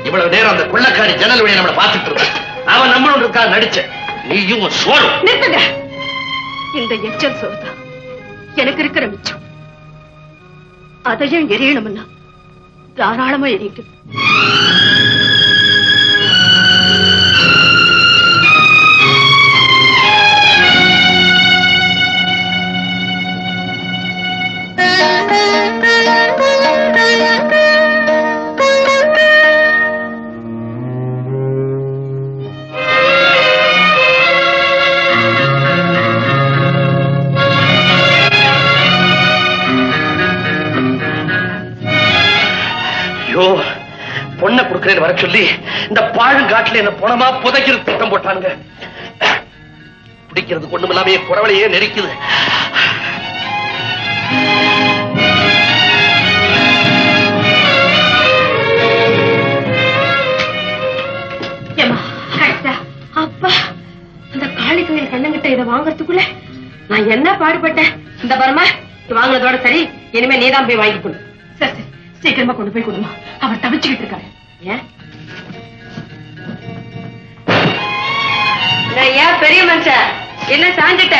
இவ்வளவு நேரம் அந்த கொள்ளக்காரி ஜன்னல் வழியை நம்மளை பார்த்துட்டு இருந்தா. அவன் நம்மளோட இருக்கா நடிச்ச. நீயும் சோறு.
நிறுத்துங்க. இந்த எச்சல் சோறுதான் எனக்கு இருக்கிற மிச்சம். அதையும் எரியணும்னா தாராளமா எரியுது.
பொண்ணை கொடுக்கிறேன் வர சொல்லி இந்த பாழுங்காட்டுல என்ன பணமா புதைக்கிறது திட்டம் போட்டாங்க. பிடிக்கிறது கொண்டு இல்லாமே குறவளையே நெரிக்குது.
அப்பா, அந்த காளி கோயில் கண்ணங்கிட்ட இதை வாங்கறதுக்குள்ள நான் என்ன பாடுபட்டேன். இந்த பரமா வாங்கினதோட சரி, இனிமே நீதான் போய் வாங்கி கொடு. சரி, சீக்கிரமா கொண்டு போய் கொடுமா. அவர் தவிச்சுக்கிட்டு இருக்காரு. ஏன் பெரிய மனுஷன் என்ன சாஞ்சிட்ட?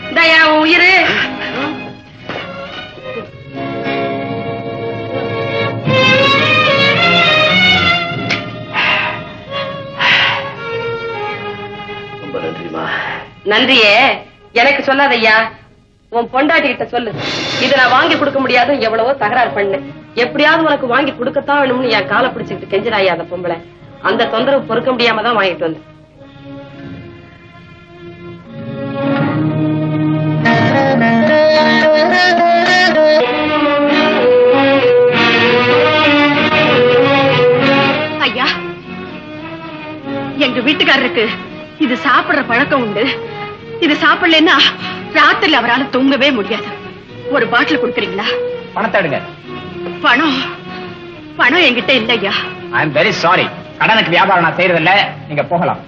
இந்த என் உயிரு
ரொம்ப நன்றிமா.
நன்றியே எனக்கு சொல்லாத ஐயா, உன் பொண்டாட்டி கிட்ட சொல்லு. இதை நான் வாங்கி கொடுக்க முடியாது, எவ்வளவோ தகராறு பண்ணு. எப்படியாவது உனக்கு வாங்கி கொடுக்கத்தான் வேணும்னு என் காலை பிடிச்சிட்டு கெஞ்சிராயா அந்த பொம்பளை. அந்த தொந்தரவு பொறுக்க முடியாம தான் வாங்கிட்டு வந்தேன்.
ஐயா, எங்க வீட்டுக்காரருக்கு இது சாப்பிடுற பழக்கம் உண்டு. இது சாப்பிடலன்னா ராத்திரில அவரால் தூங்கவே முடியாது. ஒரு பாட்டில் கொடுக்குறீங்களா?
பணத்தை எடுங்க.
பணம் என்கிட்ட இல்லையா.
I am very sorry. கடனுக்கு வியாபாரம் நான் செய்யறதில்ல. நீங்க போகலாம்.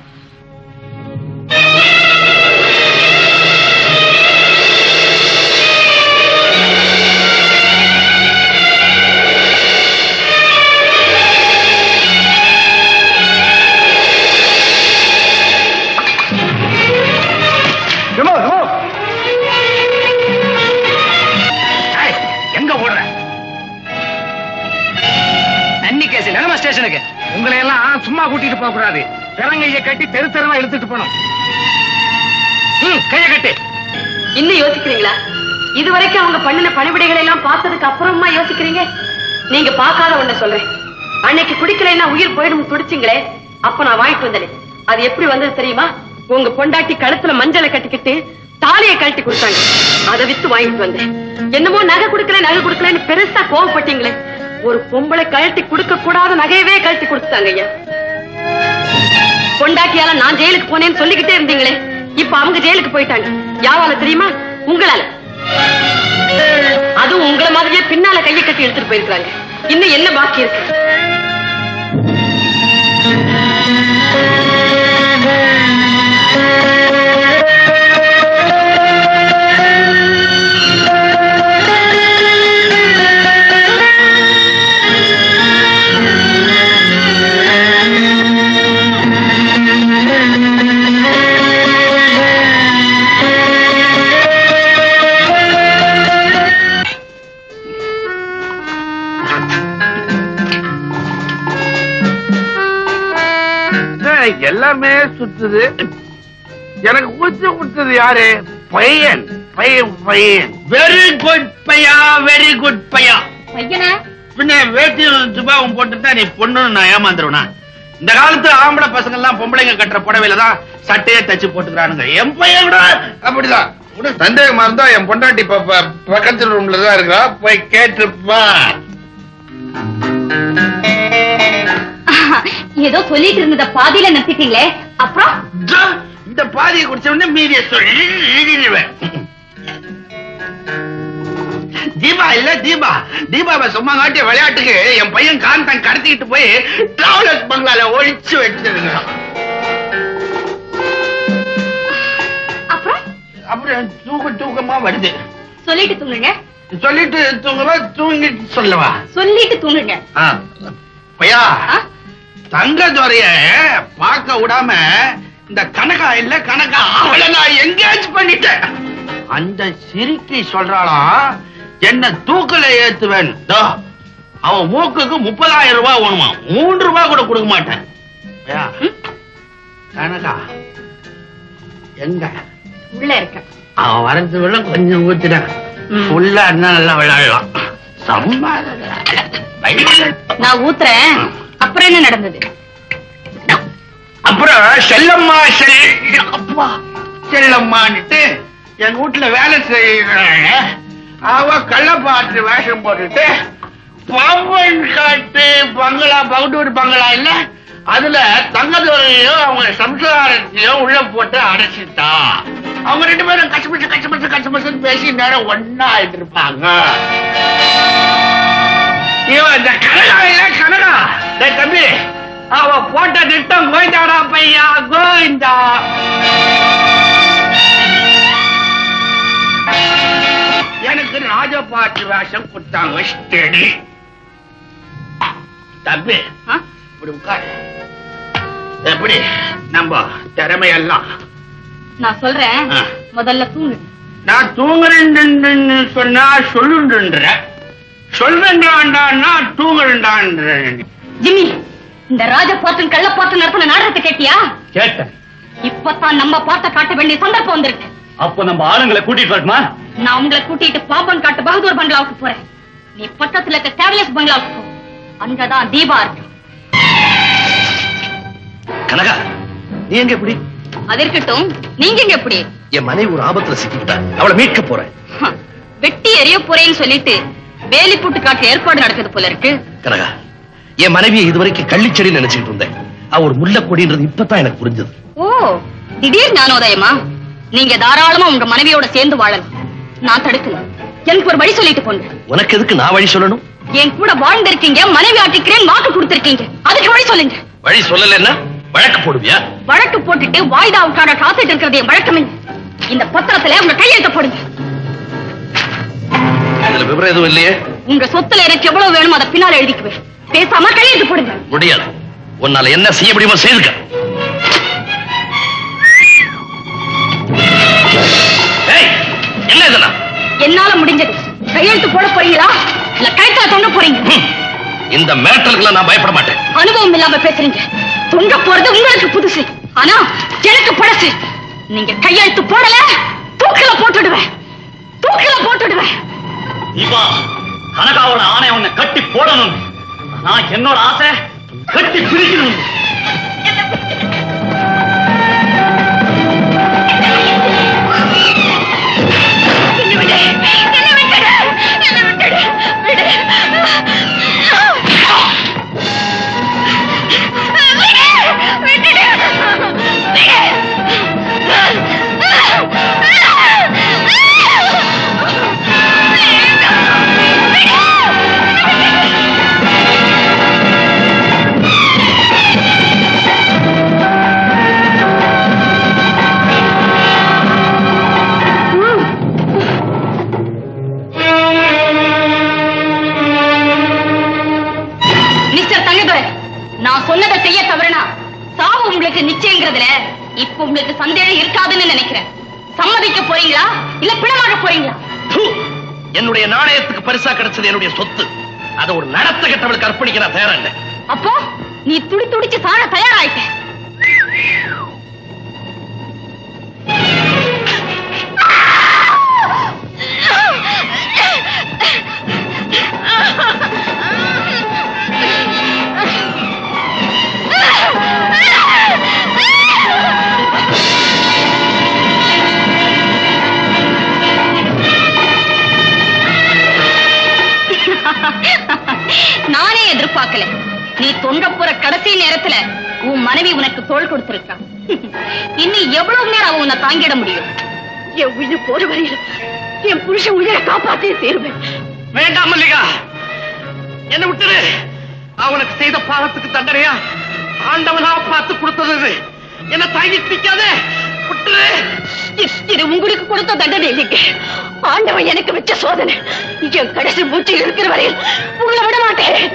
ஸ்டேஷனுக்கு உங்களை எல்லாம் சும்மா கூட்டிட்டு போக கூடாது. பிறங்கையை கட்டி தெரு தெருவா இழுத்துட்டு போனோம். கையை கட்டு.
இன்னும் யோசிக்கிறீங்களா? இதுவரைக்கும் அவங்க பண்ணின பணிவிடைகளை எல்லாம் பார்த்ததுக்கு அப்புறமா யோசிக்கிறீங்க? நீங்க பார்க்காத ஒண்ண சொல்றேன். அன்னைக்கு குடிக்கலைன்னா உயிர் போயிடும் துடிச்சிங்களே, அப்ப நான் வாங்கிட்டு வந்தேன். அது எப்படி வந்தது தெரியுமா? உங்க பொண்டாட்டி கழுத்துல மஞ்சளை கட்டிக்கிட்டு தாலியை கழட்டி கொடுத்தாங்க. அதை வித்து வாங்கிட்டு வந்தேன். என்னமோ நகை கொடுக்கலன்னு பெருசா கோவப்பட்டீங்களே. ஒரு பொம்பளை கழட்டி கொடுக்க கூடாத நகையவே கழட்டி கொடுத்தாங்க ஐயா. பொண்டாட்டியால நான் ஜெயிலுக்கு போனேன்னு சொல்லிக்கிட்டே இருந்தீங்களே, இப்ப அவங்க ஜெயிலுக்கு போயிட்டாங்க. யாரால தெரியுமா? உங்களால. அதுவும் உங்களை மாதிரியே பின்னால கையை கட்டி எடுத்துட்டு போயிருக்காங்க. இன்னும் என்ன பாக்கி இருக்கு?
எல்லாமே சுத்துது. எனக்கு ஊச்சு கொடுத்தது யாரு? பையன். வெரி குட் பையா, வெரி குட் பையா.
பையனா?
பின்ன வேட்டியும் சுபாவும் போட்டுட்டா நீ பொண்ணுன்னு நான் ஏமாந்துருவனா? இந்த காலத்து ஆம்பளை பசங்க எல்லாம் பொம்பளைங்க கட்டுற புடவையில தான் சட்டையே தச்சு போட்டுக்கிறானுங்க. என் பையன் கூட அப்படிதான். சந்தேகமா இருந்தா என் பொண்டாட்டி பக்கத்து ரூம்ல தான் இருக்கா, போய் கேட்டுப்பா.
ஏதோ சொல்லிட்டு இருந்தத பாதியில நிறுத்திட்டீங்களே, அப்புறம்?
இந்த பாதியை குடிச்ச உடனே மீறிய சொல்லிடுவேன். தீபா இல்ல தீபாவை சும்மா காட்டிய விளையாட்டுக்கு என் பையன் காந்தன் கடத்திக்கிட்டு போய் டிராவலர்ஸ் பங்களால ஒழிச்சு வச்சிருங்க. அப்புறம் தூக்கமா வருது.
சொல்லிட்டு தூங்குங்க.
சொல்லிட்டு தூங்கவா தூங்கிட்டு சொல்லவா?
சொல்லிட்டு தூங்குங்க.
பையா, தங்கதுரைய பார்க்க விடாம இந்த கனகா இல்ல கனகா அவளை நான் எங்கேஜ் பண்ணிட்டேன். அந்த சிரிக்கி சொல்றாளா என்ன தூக்கல ஏத்துவேன். அவன் மூக்குக்கு 30,000 ரூபாய் வேணுமா, 3 ரூபாய் கூட கொடுக்க மாட்டேன். கனகா எங்க?
உள்ள இருக்க.
அவன் வரது விட கொஞ்சம் ஊத்திட்டேன். ஃபுல்லா இருந்தா நல்லா விளையாடலாம்.
நான் ஊத்துறேன். அப்புறம் என்ன நடந்தது?
அப்புறம் செல்லம்மா அப்பா செல்லம்மான்னுட்டு எங்க வீட்டுல வேலை செய்யறாங்க. அவ கள்ளப்பாட்டு வேஷம் போட்டுட்டு பாம்பன் காட்டு பங்களா, பகடூர் பங்களா இல்ல, அதுல தங்கதுரையும் அவங்க சம்சாரத்தையும் உள்ள போட்டு அடைச்சிட்டா. அவங்க 2 பேரும் கஷ்டப்பட்டு பேசி நேரம் ஒன்னா ஆயிட்டு இருப்பாங்க. இவன் இந்த கனகா இல்ல கனகா, தம்பி அவ போட்ட திட்டம் கோவிந்தாடா பையா, கோவிந்தா. எனக்கு ராஜபாட்டு வேஷம் கொடுத்தாங்க. ஸ்டெடி தம்பி, இப்படி உட்காரு. எப்படி நம்ம திறமையெல்லாம்?
நான் சொல்றேன், முதல்ல தூங்கு.
நான் தூங்குறேன்னு சொன்னா சொல்லுன்ற, சொல்றேன்டான்னா தூங்குறேன்டான்ற.
ஜிம்மி, இந்த ராஜபாட்டன் கள்ளப்பாட்டன் நடத்தின நாடகத்தை கேட்டியா?
கேட்டேன்.
இப்பதான் நம்ம பாட்ட காட்ட வேண்டிய சந்தர்ப்பம் வந்திருக்கு.
அப்ப நம்ம ஆளுங்களை கூட்டிட்டு வரணுமா?
நான் உங்களை கூட்டிட்டு பாம்பன் காட்டு பகதூர் பங்களாவுக்கு போறேன். நீ பக்கத்துல இருக்க கேவியஸ் பங்களாவுக்கு போ. அங்கதான் தீபா இருக்கு.
கனகா, நீ எங்க எப்படி?
அது இருக்கட்டும், நீங்க எங்க எப்படி?
என் மனைவி ஒரு ஆபத்துல சிக்கிட்டா, அவளை மீட்க போறேன்.
வெட்டி எரிய போறேன்னு சொல்லிட்டு வேலி போட்டு காட்ட ஏற்பாடு நடக்குது போல இருக்கு.
கனகா, என் மனைவியை இதுவரைக்கும் கள்ளிச்செடி நினைச்சிட்டு இருந்தேன். அவ ஒரு முள்ளக்கொடின்றது இப்பதான் எனக்கு புரிஞ்சது.
ஓ, திடீர் ஞானோதயமா? நீங்க தாராளமா உங்க மனைவியோட சேர்ந்து வாழலாம். நான் தடுக்கல. எனக்கு ஒரு வழி சொல்லிட்டு போங்க.
உனக்கு எதுக்கு நான் வழி சொல்லணும்?
என் கூட வாழ்ந்திருக்கீங்க, மனைவி ஆட்டிக்கிறேன் வாக்கு கொடுத்திருக்கீங்க. அதுக்கு வழி சொல்லுங்க.
வழி சொல்லலன்னா வழக்கு போடுவியா?
வழக்கு போட்டுட்டு வாய்தாவுக்கான காத்துட்டு இருக்கிறது என் வழக்கமே. இந்த பத்திரத்துல உங்க கையெழுத்த போடுங்க.
இதுல விவரம் எதுவும் இல்லையே.
உங்க சொத்துல எனக்கு எவ்வளவு வேணுமோ அதை பின்னால எழுதிக்குவேன். பேசாம கையெழுத்து போடுங்க.
முடியாது. உன்னால என்ன செய்ய முடியுமோ செய்துக்க. என்ன இதெல்லாம்?
என்னால முடிஞ்சது. கையெழுத்து போட போறீங்களா இல்ல கைத்தா தொங்க போறீங்க?
இந்த மேட்டலுக்குலாம் நான் பயப்பட மாட்டேன்.
அனுபவம் இல்லாம பேசுறீங்க. தொங்க போறது உங்களுக்கு புதுசு, ஆனா எனக்கு பழசு. நீங்க கையெழுத்து போடல, தூக்கில போட்டுடுவேன். தூக்கில போட்டுடுவேன்.
தீபா, கனகாவோட ஆணை உன்னை கட்டி போடணும். நான் என்னோட ஆசை கட்டி பிரிக்கணும்.
நான் சொன்னதை செய்ய தவறுனா சாவு உங்களுக்கு நிச்சயங்கிறதுல இப்ப உங்களுக்கு சந்தேகம் இருக்காதுன்னு நினைக்கிறேன். சம்மதிக்க போறீங்களா இல்ல பிணமாக போறீங்களா?
என்னுடைய நாணயத்துக்கு பரிசா கிடைச்சது என்னுடைய சொத்து. அதை ஒரு நடத்த கெட்டவளுக்கு அர்ப்பணிக்க நான் தயாரா இல்லை.
அப்போ நீ துடி துடிச்சு சாக தயாராயிட்ட. நானே எதிர்பார்க்கல. நீ தொங்க போற கடைசி நேரத்துல உன் மனைவி உனக்கு தோள் கொடுத்திருக்கா. இன்னும் எவ்வளவு நேரம் அவன் உன்னை தாங்கிட முடியும்? என் உயிர் போற வரையில என் புருஷன் உயிரை காப்பாற்றே சேருவேன்.
வேண்டாம் மல்லிகா, என்ன விட்டுரு. அவனுக்கு செய்த பாவத்துக்கு தண்டனையா ஆண்டவனா பார்த்து கொடுத்தது. என்ன தாங்கி நிக்காதே, விட்டுரு.
இது உங்களுக்கு கொடுத்த தண்டனை இல்லைங்க.
ஆண்டவன் எனக்கு வச்ச சோதனை. என் கடைசி மூச்சு இருக்கிற வரையில் உங்களை விட மாட்டேன்.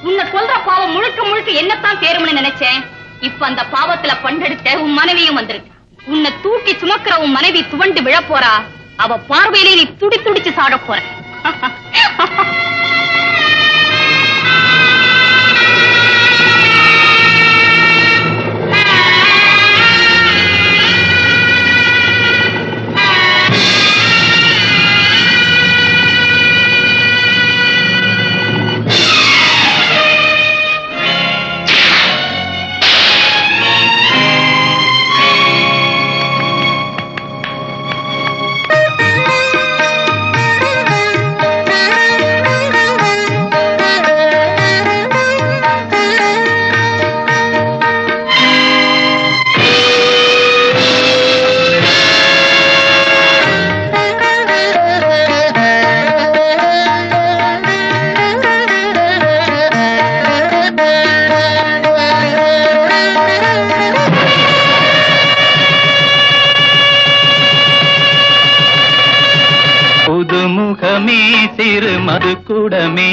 உன்னை சொல்ற பாவம் முழுக்க முழுக்க என்னத்தான் சேரும்னு நினைச்சேன். இப்ப அந்த பாவத்துல பண்டெடுத்த உன் மனைவியும் வந்திருக்கு. உன்னை தூக்கி சுமக்கிற உன் மனைவி துவண்டு விழ போறா. அவ பார்வையிலே நீ துடி துடிச்சு சாட போற.
புதுமுகமே சிறு மது கூடமே